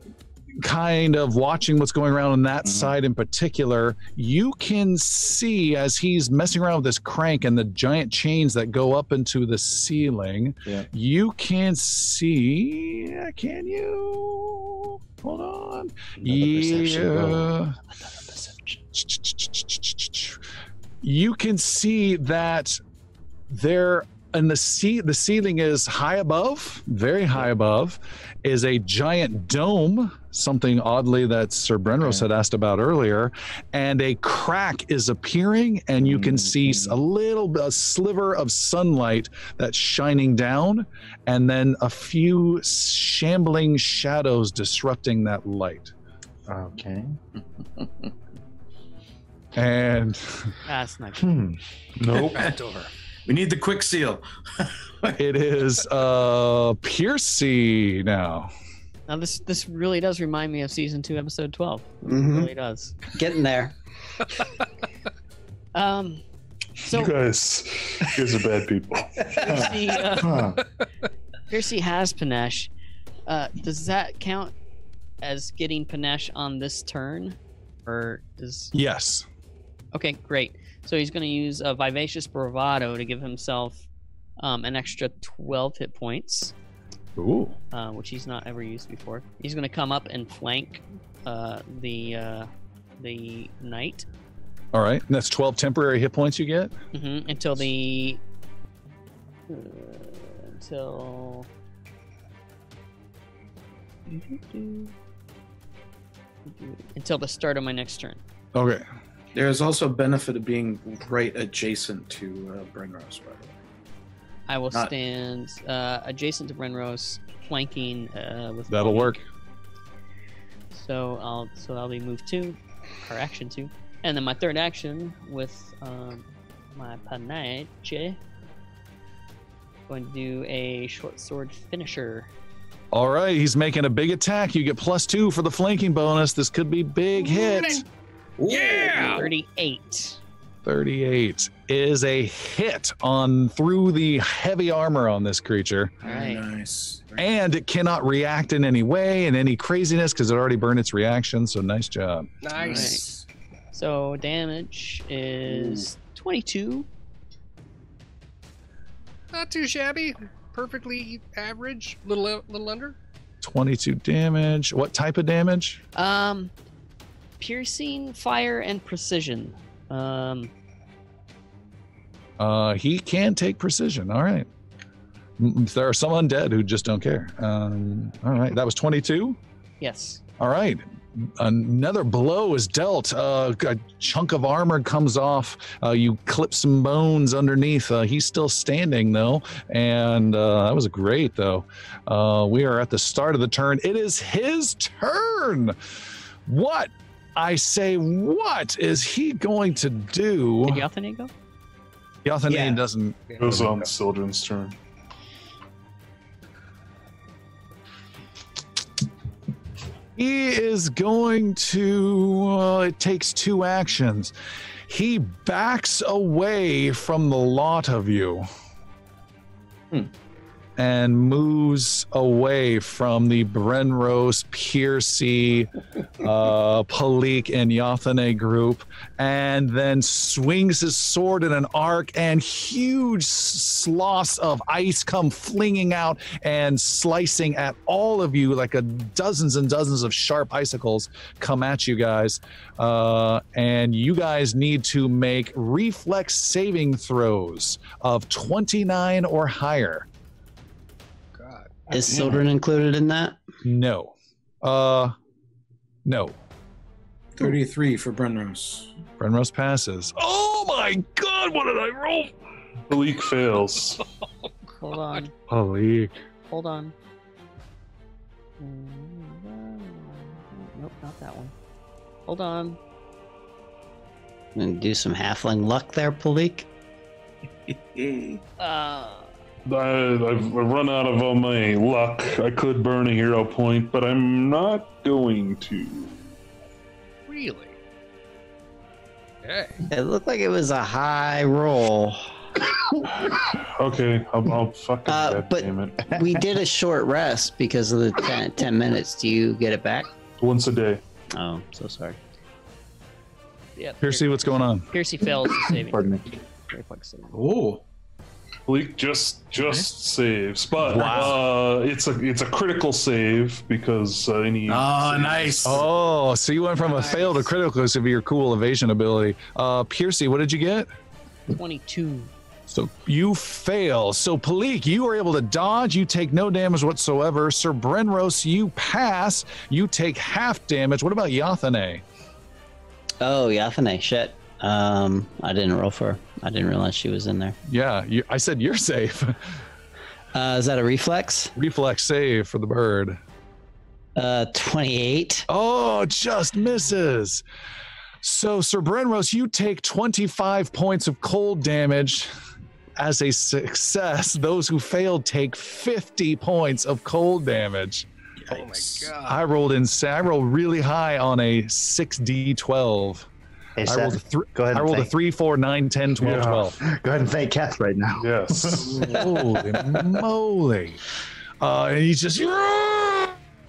kind of watching what's going around on that side in particular. You can see as he's messing around with this crank and the giant chains that go up into the ceiling. You can see, can you hold on? You can see that there, and the ceiling is high above, very high above, is a giant dome, something oddly that Sir Brenros had asked about earlier, and a crack is appearing, and you can see a sliver of sunlight that's shining down, and then a few shambling shadows disrupting that light. Okay. And that's not Nope. Over. We need the quick seal. It is Piercy now. Now this really does remind me of season 2, episode 12. It really does. Getting there. So You guys are bad people. Piercy has Panache. Does that count as getting Panache on this turn, or does? Yes. Okay, great. So he's going to use a Vivacious Bravado to give himself an extra 12 hit points. Ooh. Which he's not ever used before. He's going to come up and flank the knight. All right. And that's 12 temporary hit points you get? Until the... until the start of my next turn. Okay. There is also a benefit of being right adjacent to Brenrose, by the way. I will stand adjacent to Brenrose, flanking with. That'll work. So that'll be move 2, or action 2, and then my third action with my panache. Going to do a short sword finisher. All right, he's making a big attack. You get +2 for the flanking bonus. This could be big hit. Yeah! 38. 38 is a hit on through the heavy armor on this creature. All right. Nice. And it cannot react in any way, in any craziness, because it already burned its reaction, so nice job. Nice. So damage is 22. Not too shabby. Perfectly average. Little under. 22 damage. What type of damage? Piercing, fire, and precision. He can take precision. All right. There are some undead who just don't care. All right. That was 22? Yes. All right. Another blow is dealt. A chunk of armor comes off. You clip some bones underneath. He's still standing, though. And that was great, though. We are at the start of the turn. It is his turn. What? I say, what is he going to do? Did Yathane go? Yathane doesn't. It was on Sildren's turn. He is going to, it takes 2 actions. He backs away from the lot of you and moves away from the Brenrose, Piercy, Palik, and Yathane group, and then swings his sword in an arc, and huge sloths of ice come flinging out and slicing at all of you, like dozens and dozens of sharp icicles come at you guys. And you guys need to make reflex saving throws of 29 or higher. Is Sildren included in that? No. No. 33 for Brenrose. Brenrose passes. Oh my god, what did I roll? Malik fails. Hold on. Palik. Hold on. Nope, not that one. Hold on. I'm gonna do some halfling luck there, Palik. I've run out of all my luck. I could burn a hero point, but I'm not going to. Really? Okay. It looked like it was a high roll. Okay, I'll fucking but damn it. We did a short rest because of the 10 minutes. Do you get it back? Once a day. Oh, so sorry. Yeah. Piercy, what's going on? Piercy fails the saving. Pardon me. Reflex saving. Oh. Bleak just saves, but it's a critical save because any. Oh, nice. Oh, so you went from a fail to critical because of your cool evasion ability. Piercy, what did you get? 22. So you fail. So Palik, you were able to dodge. You take no damage whatsoever. Sir Brenrose, you pass. You take half damage. What about Yathane? Oh, Yathane, shit. I didn't roll for her. I didn't realize she was in there. Yeah, I said you're safe. Is that a reflex? Reflex save for the bird. 28. Oh, just misses. So, Sir Brenrose, you take 25 points of cold damage. As a success, those who failed take 50 points of cold damage. Yikes. Oh my god. I rolled really high on a 6d12. Hey, I rolled go ahead. I rolled a 3, 4, 9, 10, 12, Yeah. 12. Go ahead and thank Kath right now. Yes. Holy moly. And he's just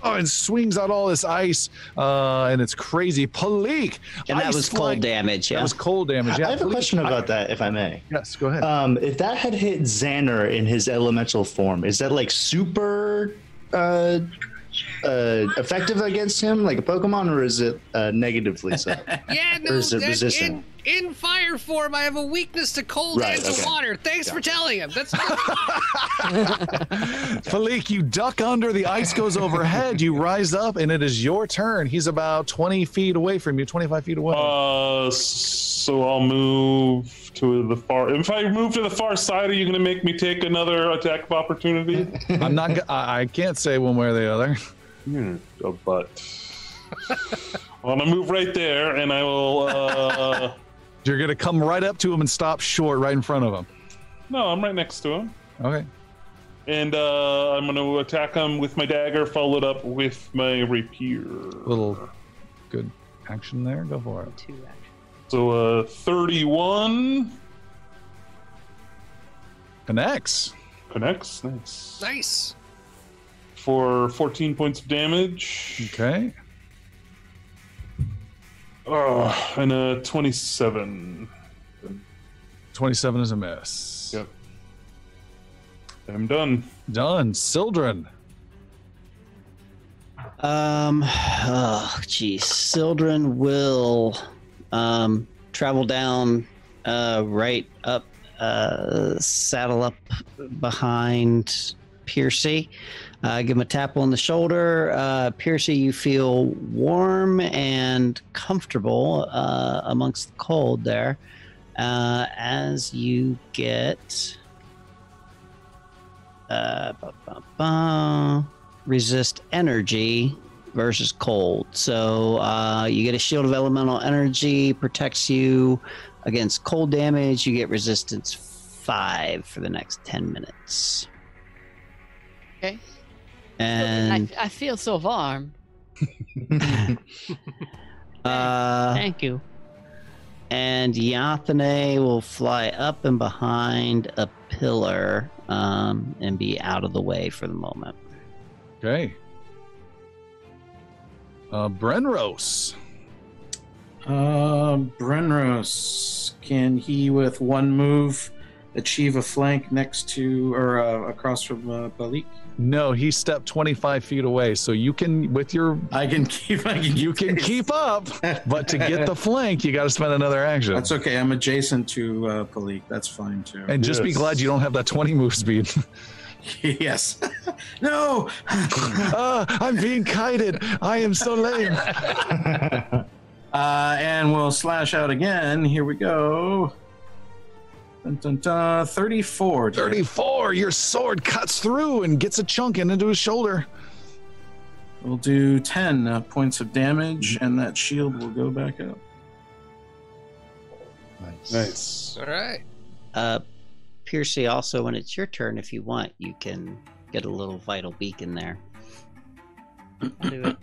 and swings out all this ice, and it's crazy. Palik! And that was cold damage, yeah? That was cold damage, yeah. I have a question about that, if I may. Yes, go ahead. If that had hit Xander in his elemental form, is that like super effective against him, like a Pokemon, or is it negatively so? Yeah, no, Or is it resistant? in fire form, I have a weakness to cold and to water. Thanks for telling him. That's Philique, you duck under, the ice goes overhead, you rise up, and it is your turn. He's about 20 feet away from you, 25 feet away. So I'll move to the far. If I move to the far side, are you going to make me take another attack of opportunity? I'm not. I can't say one way or the other. But I'm gonna move right there, and I will. You're gonna come right up to him and stop short, right in front of him. No, I'm right next to him. Okay. And I'm gonna attack him with my dagger, followed up with my rapier. Little good action there. Go for it. 2 action. So 31. Connects. Nice. nice. For 14 points of damage. Okay. And a 27. 27 is a miss. Yep. I'm done. Done. Sildren. Sildren will travel down right up, saddle up behind Piercy. Give him a tap on the shoulder. Piercy, you feel warm and comfortable amongst the cold there as you get resist energy versus cold. So you get a shield of elemental energy, protects you against cold damage. You get resistance 5 for the next 10 minutes. Okay. And I feel so warm. Thank you. And Yathane will fly up and behind a pillar and be out of the way for the moment. Okay. Brenros. Brenros, can he with one move achieve a flank next to or across from Balik? No, he stepped 25 feet away, so you can with your. I can keep up, but to get the flank, you got to spend another action. That's okay. I'm adjacent to Balik. That's fine too. And just be glad you don't have that 20 move speed. Yes. No. I'm being kited. I am so lame. And we'll slash out again. Here we go. Dun, dun, dun. 34. 34. Your sword cuts through and gets a chunk into his shoulder. We'll do 10 points of damage, and that shield will go back up. Nice. All right. Piercy, also, when it's your turn, if you want, you can get a little vital beacon there. I'll do it.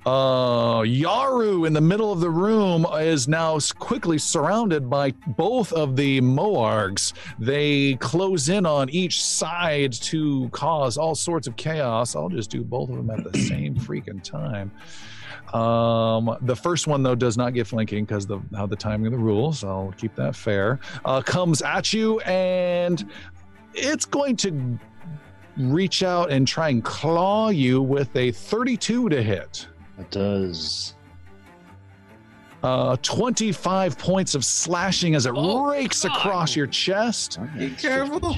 Yaru in the middle of the room is now quickly surrounded by both of the Moargs. They close in on each side to cause all sorts of chaos. I'll just do both of them at the same freaking time. The first one, though, does not get flanking because of how the timing of the rules. I'll keep that fair. Comes at you, and it's going to reach out and try and claw you with a 32 to hit. It does. 25 points of slashing as it rakes across your chest. Be careful.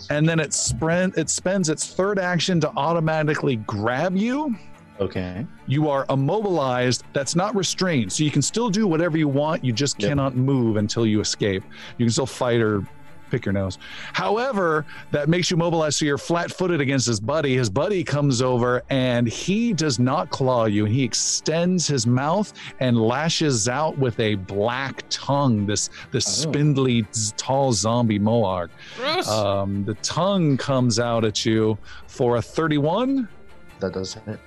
And then it spends its third action to automatically grab you. Okay. You are immobilized. That's not restrained. So you can still do whatever you want. You just cannot move until you escape. You can still fight or pick your nose. However, that makes you mobilized, so you're flat-footed against his buddy. His buddy comes over, and he does not claw you. He extends his mouth and lashes out with a black tongue, this spindly, tall zombie Moarg. The tongue comes out at you for a 31. That does hit.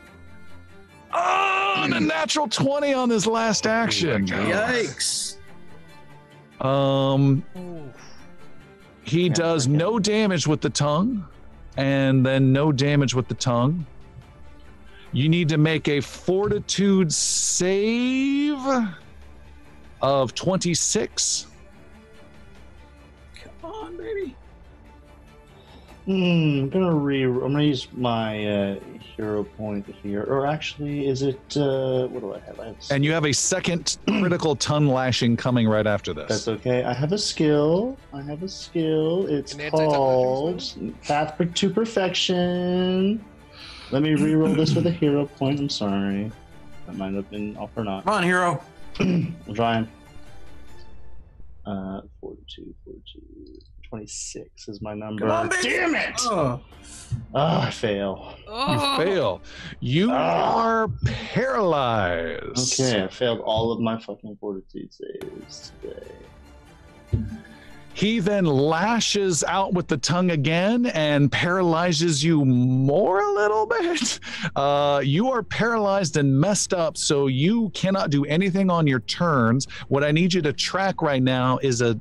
Oh, and a natural 20 on his last action. Yikes. He does no damage with the tongue, and then no damage with the tongue. You need to make a fortitude save of 26. Come on, baby. I'm gonna use my hero point here, or actually, is it? What do I have? And you have a second critical tongue lashing coming right after this. That's okay. I have a skill. It's called Path to Perfection. Let me reroll this with a hero point. I'm sorry, that might have been off or not. Come on, hero. I'm trying. 42. 26 is my number. Come on, baby. Damn it! Oh. I fail. You fail. You are paralyzed. Okay, I failed all of my fucking fortitude saves today. He then lashes out with the tongue again and paralyzes you more a little bit. You are paralyzed and messed up, so you cannot do anything on your turns. What I need you to track right now is a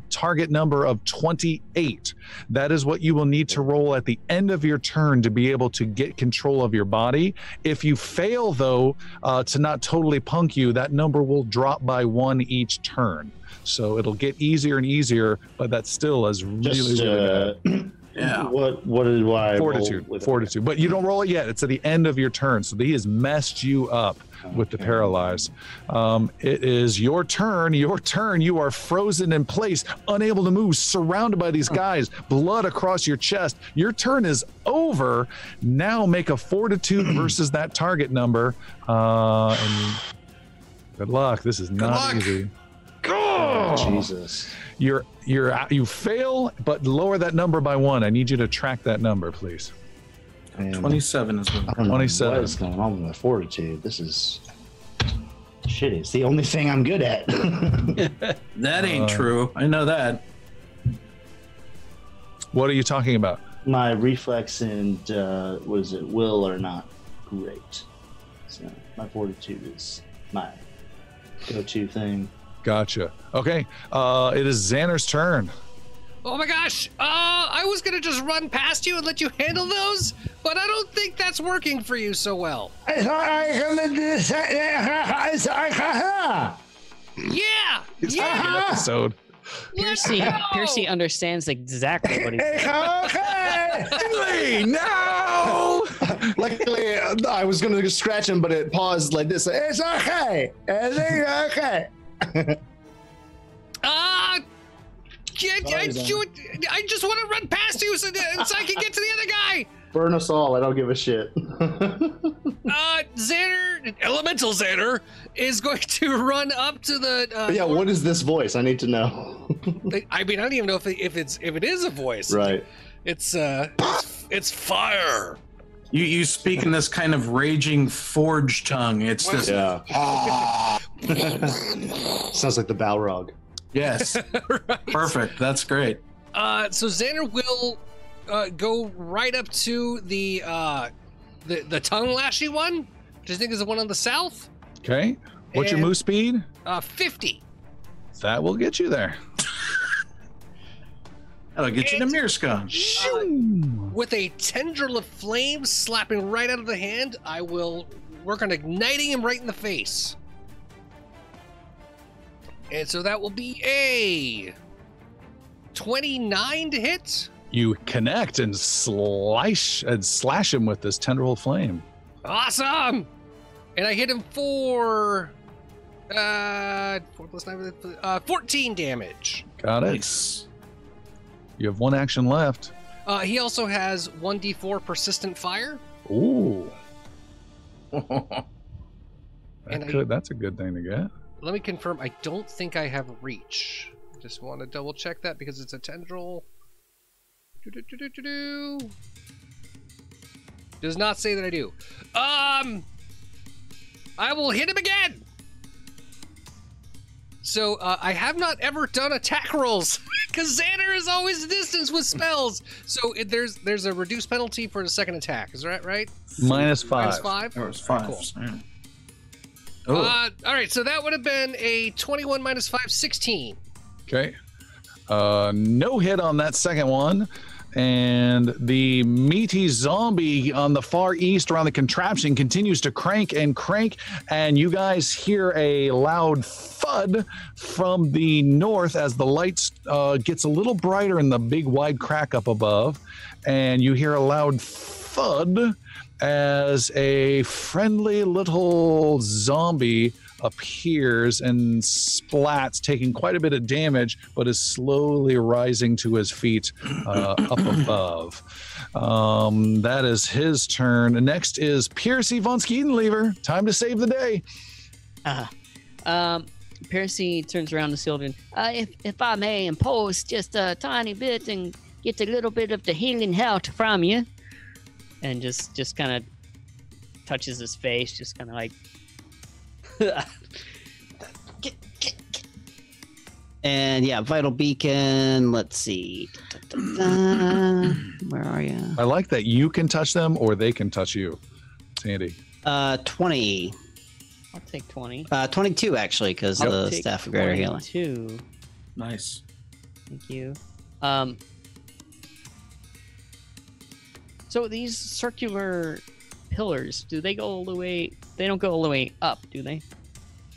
target number of 28. That is what you will need to roll at the end of your turn to be able to get control of your body. If you fail, though, to not totally punk you, that number will drop by 1 each turn. So it'll get easier and easier, but that still is really bad. Yeah. What did I Fortitude. But you don't roll it yet. It's at the end of your turn. So he has messed you up with the paralyze. It is your turn. You are frozen in place, unable to move, surrounded by these guys, blood across your chest. Your turn is over. Now make a fortitude versus that target number. And good luck. This is not easy. Oh, Jesus. You fail, but lower that number by 1. I need you to track that number, please. 27 is what. I don't know what is going on with my fortitude. This is shitty. It's the only thing I'm good at. That ain't true. I know that. What are you talking about? My reflex and will are not great. So my fortitude is my go-to thing. Gotcha. Okay. It is Xander's turn. Oh my gosh! I was gonna just run past you and let you handle those, but I don't think that's working for you so well. Yeah! Episode. Piercy understands exactly what he's saying. No! Luckily, I was going to scratch him, but it paused like this. It's okay. It's okay. I just want to run past you so I can get to the other guy. Burn us all. I don't give a shit. Xander, Elemental Xander, is going to run up to the. Yeah, what is this voice? I need to know. I mean, I don't even know if it is a voice. Right. It's fire. You speak in this kind of raging forge tongue. It's this. Yeah. Sounds like the Balrog. Yes. Right. Perfect. That's great. So Xander will go right up to the tongue lashy one, which I think is the one on the south. Okay. What's your move speed? 50. That will get you there. That'll get you to Mirska. With a tendril of flames slapping right out of the hand, I will work on igniting him right in the face. And so that will be a 29 to hit. You connect and slash him with this tendril flame. Awesome! And I hit him for 4 plus 9, 14 damage. Got it. Nice. You have 1 action left. He also has 1d4 persistent fire. Ooh. That's a good thing to get. Let me confirm, I don't think I have reach. Just want to double check that because it's a tendril. Does not say that I do. I will hit him again. So I have not ever done attack rolls because Xander is always distance with spells. So there's a reduced penalty for the second attack. Is that right? -5. -5. There was 5. Cool. Yeah. All right, so that would have been a 21 -5, 16. Okay. No hit on that second one. And the meaty zombie on the far east around the contraption continues to crank, and you guys hear a loud thud from the north as the lights gets a little brighter in the big wide crack up above, and you hear a loud thud as a friendly little zombie appears and splats, taking quite a bit of damage, but is slowly rising to his feet up above. That is his turn. Next is Piercy von Skeedenlever. Time to save the day. Piercy turns around to Sylvan. If I may impose just a tiny bit and get a little bit of the healing health from you. And just kind of touches his face, just kind of like... And yeah, Vital Beacon. Let's see. Where are you? I like that you can touch them or they can touch you. Sandy. 20. I'll take 20. 22 actually, because the staff of greater healing. 22. Nice. Thank you. So these circular pillars, do they go all the way? They don't go all the way up, do they?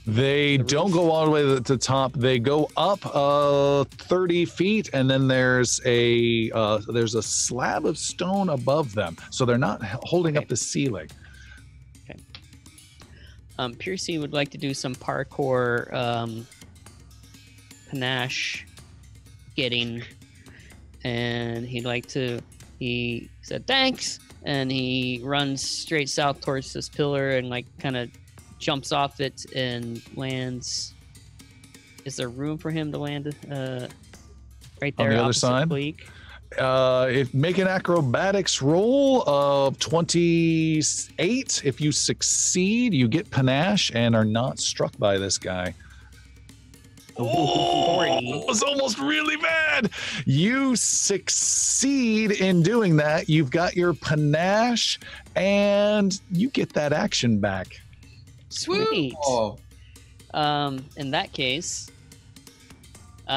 They don't go all the way to the top. They go up 30 feet, and then there's a slab of stone above them, so they're not holding up the ceiling. Okay. Piercy would like to do some parkour panache getting, and he said thanks, and he runs straight south towards this pillar and like kind of jumps off it and lands. Is there room for him to land right there on the other side? Make an acrobatics roll of 28. If you succeed, you get panache and are not struck by this guy. Oh, it was almost really bad. You succeed in doing that. You've got your panache and you get that action back. Sweet. In that case,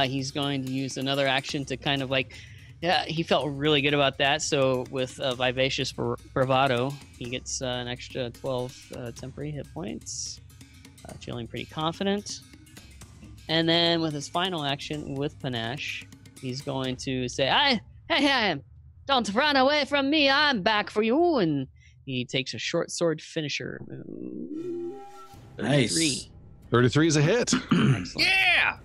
he's going to use another action to kind of like, yeah, he felt really good about that. So with Vivacious Bravado, he gets an extra 12 temporary hit points. Feeling pretty confident. And then with his final action with panache, he's going to say, hey, don't run away from me. I'm back for you. And he takes a short sword finisher. 33. Nice. 33 is a hit. Excellent. Yeah!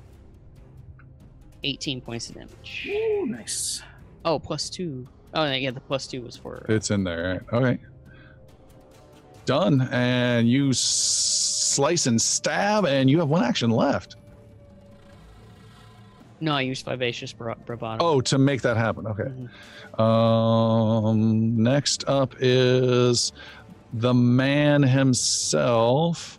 18 points of damage. Ooh, nice. Oh, +2. Oh, yeah, the +2 was for... It's in there. Right? Okay. Done. And you slice and stab, and you have one action left. No, I used Vivacious Bravado. Oh, to make that happen. Okay. Mm-hmm. Next up is the man himself.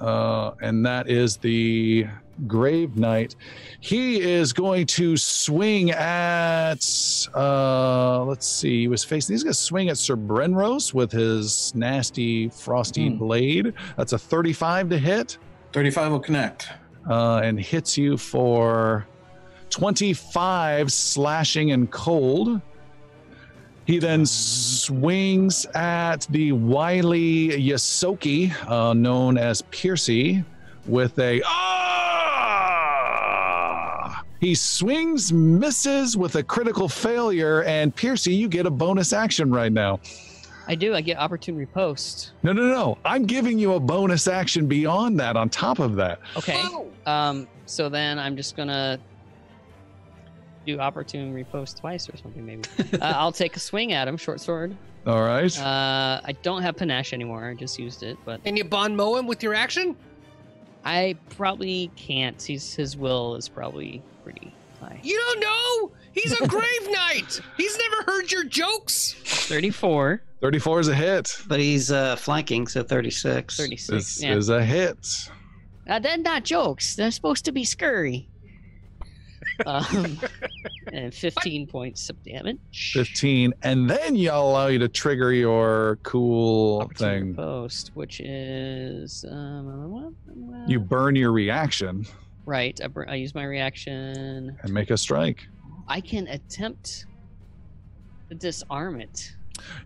And that is the Grave Knight. He is going to swing at, let's see, he was facing, he's going to swing at Sir Brenros with his nasty frosty blade. That's a 35 to hit. 35 will connect. And hits you for 25 slashing and cold. He then swings at the wily Yasoki, known as Piercy, with a He swings, misses with a critical failure, and Piercy, you get a bonus action right now. I do. I get opportune riposte. No. I'm giving you a bonus action beyond that, on top of that. Okay. So then I'm just gonna do opportune riposte twice or something, maybe. I'll take a swing at him, short sword. All right. I don't have panache anymore. I just used it, but. Can you bon mow him with your action? I probably can't. His will is probably pretty high. You don't know? He's a grave knight. He's never heard your jokes. 34. 34 is a hit. But he's flanking, so 36. 36. This yeah. is a hit. They're not jokes. They're supposed to be scurry. And 15 points of damage. 15, and then I'll allow you to trigger your cool thing. Post, which is You burn your reaction. Right. I use my reaction and make a strike. I can attempt disarm it?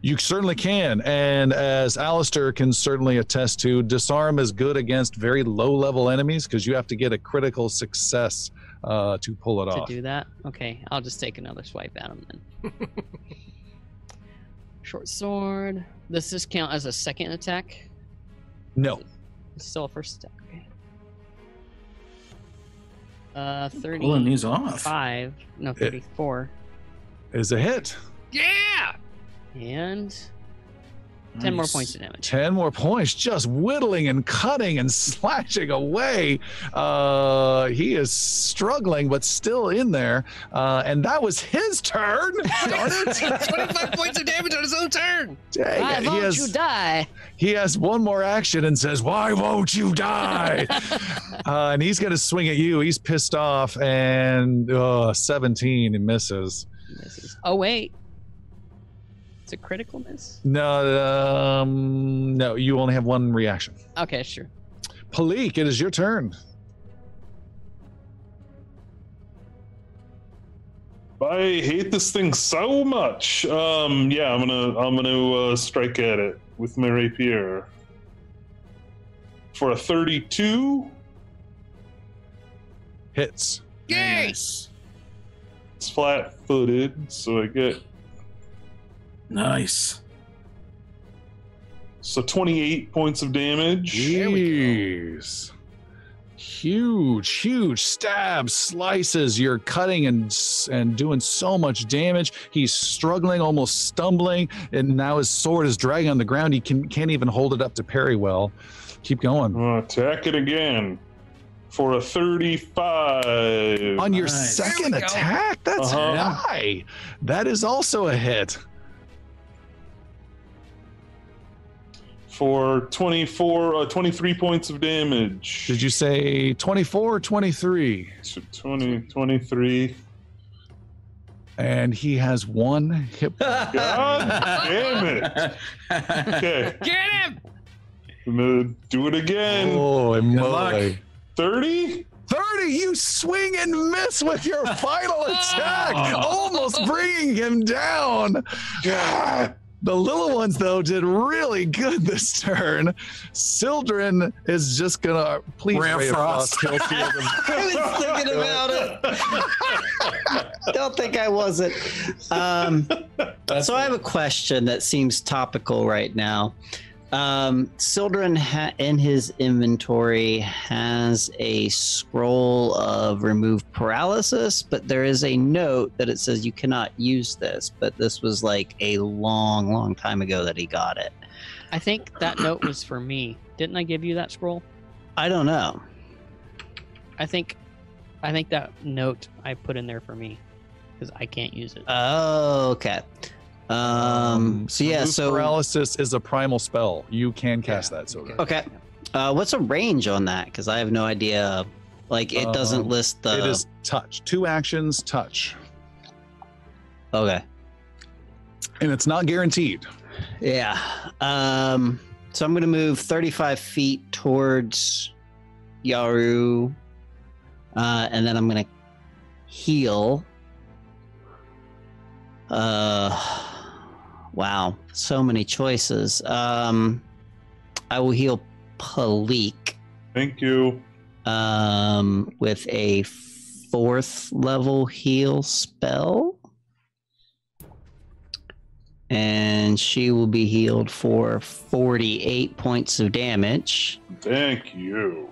You certainly can, and as Alistair can certainly attest to, disarm is good against very low-level enemies because you have to get a critical success to pull it off. To do that? Okay, I'll just take another swipe at him then. Short sword. Does this count as a second attack? No. It's still a first attack. Okay. 30. Pulling these off. 34. Is a hit. Yeah! And 10 more points of damage. 10 more points, just whittling and cutting and slashing away. He is struggling, but still in there. And that was his turn. Darn it. 25 points of damage on his own turn. Dang Why it. won't you die? He has one more action and says, "Why won't you die?" And he's going to swing at you. He's pissed off, and 17, he misses. Oh, wait. It's a critical miss? No, no, you only have one reaction. Okay, sure. Palik, it is your turn. I hate this thing so much. Yeah, I'm gonna strike at it with my rapier for a 32. Hits. Yay! Nice. It's flat-footed, so I get Nice. so 28 points of damage. Jeez. Huge stabs, slices. You're cutting and doing so much damage. He's struggling, almost stumbling, and now his sword is dragging on the ground. He can't even hold it up to parry well. Keep going. Attack it again for a 35. On your Nice. second attack? That's high. That is also a hit. For 23 points of damage. Did you say 24 or 23? 23. And he has one hit point. God damn it. Okay. Get him! I'm gonna do it again. Holy luck. moly. 30? 30, you swing and miss with your final attack, almost bringing him down. The little ones, though, did really good this turn. Sildren is just gonna please Ray of Frost. He'll feel them. I was thinking about it. Don't think I wasn't. So I have a question that seems topical right now. Sildren in his inventory has a scroll of remove paralysis, but there is a note that it says you cannot use this, but this was like a long time ago that he got it. I think that note was for me. Didn't I give you that scroll? I don't know. I think that note I put in there for me because I can't use it. Oh, okay. Remove paralysis is a primal spell. You can cast that. So okay. What's a range on that? Because I have no idea. Like it doesn't list the. It is touch. 2 actions, touch. Okay. And it's not guaranteed. Yeah. So I'm gonna move 35 feet towards Yaru, and then I'm gonna heal. Wow, so many choices. I will heal Palik. Thank you. With a 4th level heal spell. And she will be healed for 48 points of damage. Thank you.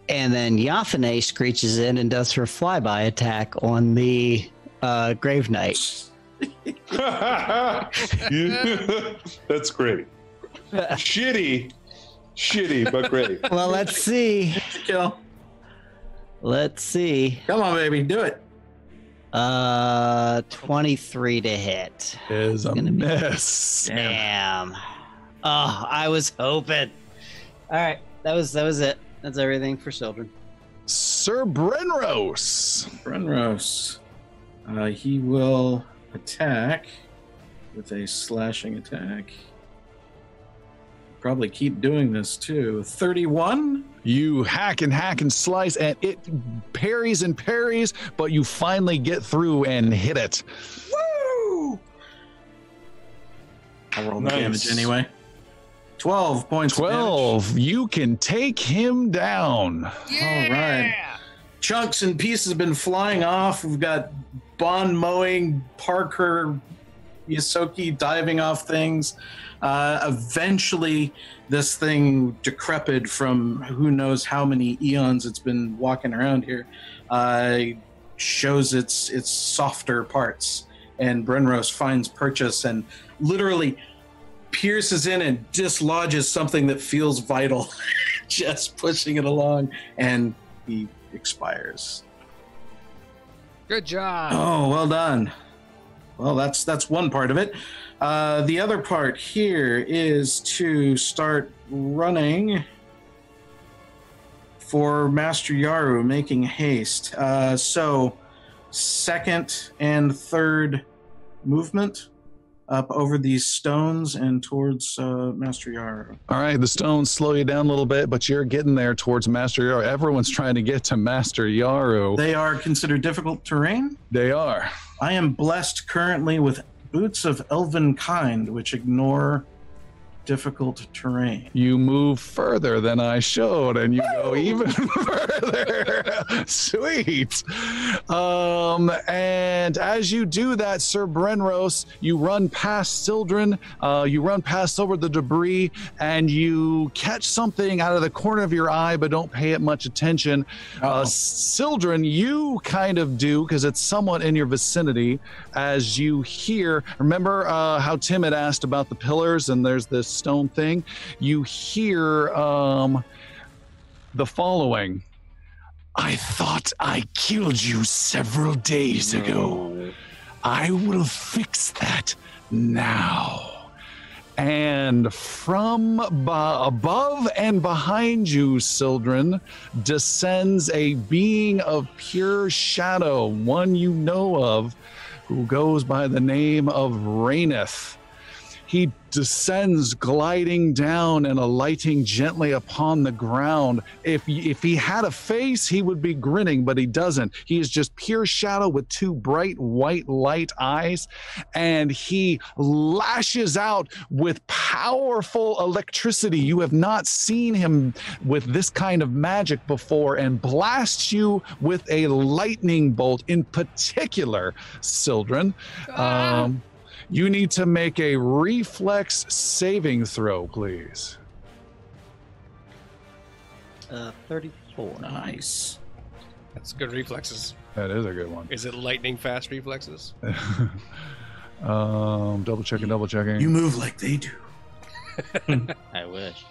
And then Yathane screeches in and does her flyby attack on the Grave Knight. That's great. Shitty, but great. Well, let's see. Kill. Let's see. Come on, baby, do it. 23 to hit. Is a miss. Damn. Oh, I was hoping. All right, that was it. That's everything for children. Sir Brenros. Brenros. He will attack with a slashing attack. Probably keep doing this too. 31. You hack and slice, and it parries and parries, but you finally get through and hit it. Woo! I'll roll the damage anyway. 12 points. 12. You can take him down. Yeah! All right. Chunks and pieces have been flying off. We've got Bond mowing, Parker, Yosoki diving off things. Eventually, this thing, decrepit from who knows how many eons it's been walking around here, shows its softer parts. And Brenros finds purchase and literally pierces in and dislodges something that feels vital, just pushing it along, and he expires. Good job. Oh, well done. Well, that's one part of it. The other part here is to start running for Master Yaru, making haste. So, second and third movement up over these stones and towards Master Yaru. All right, the stones slow you down a little bit, but you're getting there towards Master Yaru. Everyone's trying to get to Master Yaru. They are considered difficult terrain? They are. I am blessed currently with boots of elven kind, which ignore difficult terrain. You move further than I showed, and you go even further. Sweet. And as you do that, Sir Brenros, you run past Sildren, you run past over the debris, and you catch something out of the corner of your eye, but don't pay it much attention. Sildren, you kind of do, because it's somewhat in your vicinity, as you hear, remember how Tim had asked about the pillars, and there's this stone thing? You hear the following. I thought I killed you several days ago. I will fix that now. And from above and behind you, Sildren, descends a being of pure shadow, one you know of, who goes by the name of Raineth. He descends, gliding down and alighting gently upon the ground. If he had a face, he would be grinning, but he doesn't. He is just pure shadow with two bright white light eyes, and he lashes out with powerful electricity. You have not seen him with this kind of magic before, and blasts you with a lightning bolt, in particular, Sildren. You need to make a reflex saving throw, please. 34. Nice. That's good reflexes. That is a good one. Is it lightning fast reflexes? Double checking. You move like they do. I wish.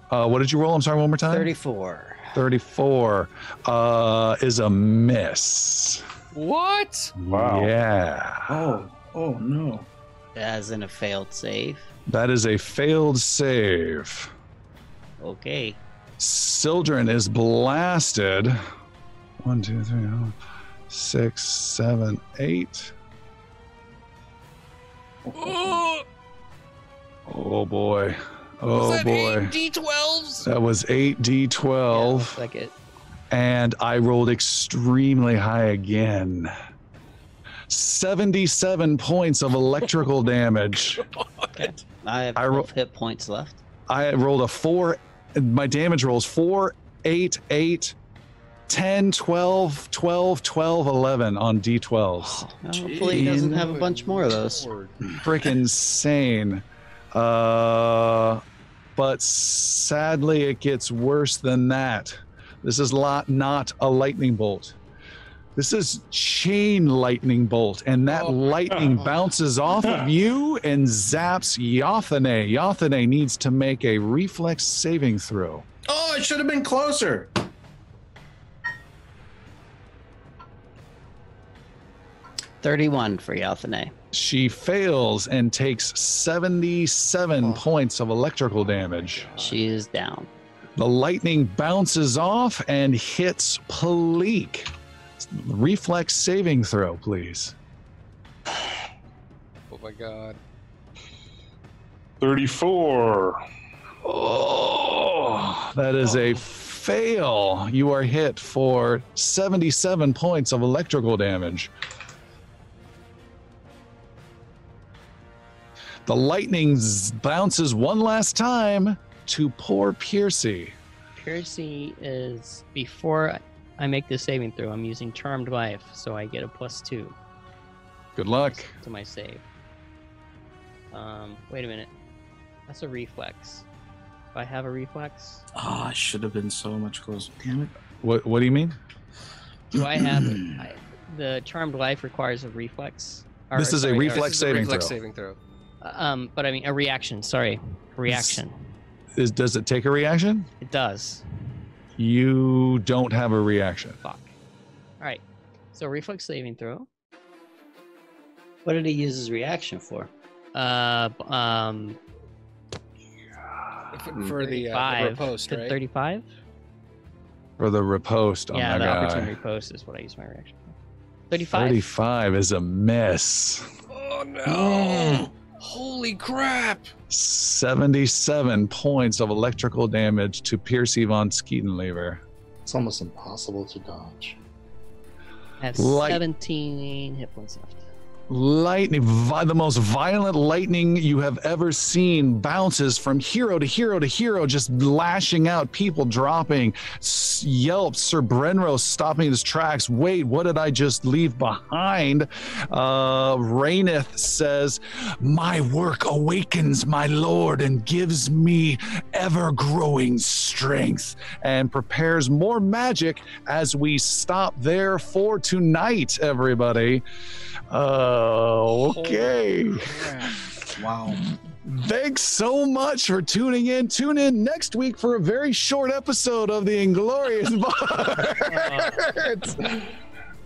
What did you roll? I'm sorry, one more time. 34. 34 is a miss. What? Wow. Yeah. Oh no. As in a failed save. That is a failed save. Okay. Sildren is blasted. 1, 2, 3, 4, 6, 7, 8. Oh boy. Oh boy. 8 D12s? That was 8 D12. Yeah, like it. And I rolled extremely high again. 77 points of electrical damage. Okay. I have 12 hit points left. I rolled a 4. My damage rolls 4, 8, 8, 10, 12, 12, 12, 11 on D12s. Well, hopefully he doesn't have a bunch more of those. Freaking insane. But sadly, it gets worse than that. This is not a lightning bolt. This is chain lightning bolt, and that lightning bounces off of you and zaps Yothane. Yothane needs to make a reflex saving throw. Oh, it should have been closer. $31 for Yothane. She fails and takes 77 points of electrical damage. She is down. The lightning bounces off and hits Palik. Reflex saving throw, please. Oh my god. 34. Oh, that is a fail. You are hit for 77 points of electrical damage. The lightning bounces one last time to poor Piercy. Piercy is before I make the saving throw. I'm using Charmed Life, so I get a +2. Good luck. To my save. Wait a minute. That's a reflex. Do I have a reflex? Oh, I should have been so much closer. Damn it. What do you mean? Do I have the Charmed Life requires a reflex? This is a reflex saving throw. But I mean a reaction. Sorry, reaction. Does it take a reaction? It does. You don't have a reaction. Fuck. All right. So reflex saving throw. What did he use his reaction for? For the riposte, right? 35. For the riposte on yeah, that the guy. opportunity riposte is what I use my reaction for. 35. 35 is a miss. Oh no! Holy crap! 77 points of electrical damage to Piercy von Skeetenlever. It's almost impossible to dodge. I have 17 hit points left. Lightning, the most violent lightning you have ever seen, bounces from hero to hero to hero, just lashing out, people dropping, yelps, Sir Brenros stopping his tracks. Wait, what did I just leave behind? Raineth says, my work awakens my lord and gives me ever-growing strength, and prepares more magic as we stop there for tonight, everybody. Okay. Wow. Thanks so much for tuning in. Tune in next week for a very short episode of the Inglorious Bards.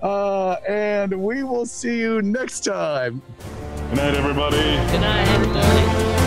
And we will see you next time. Good night, everybody. Good night, everybody.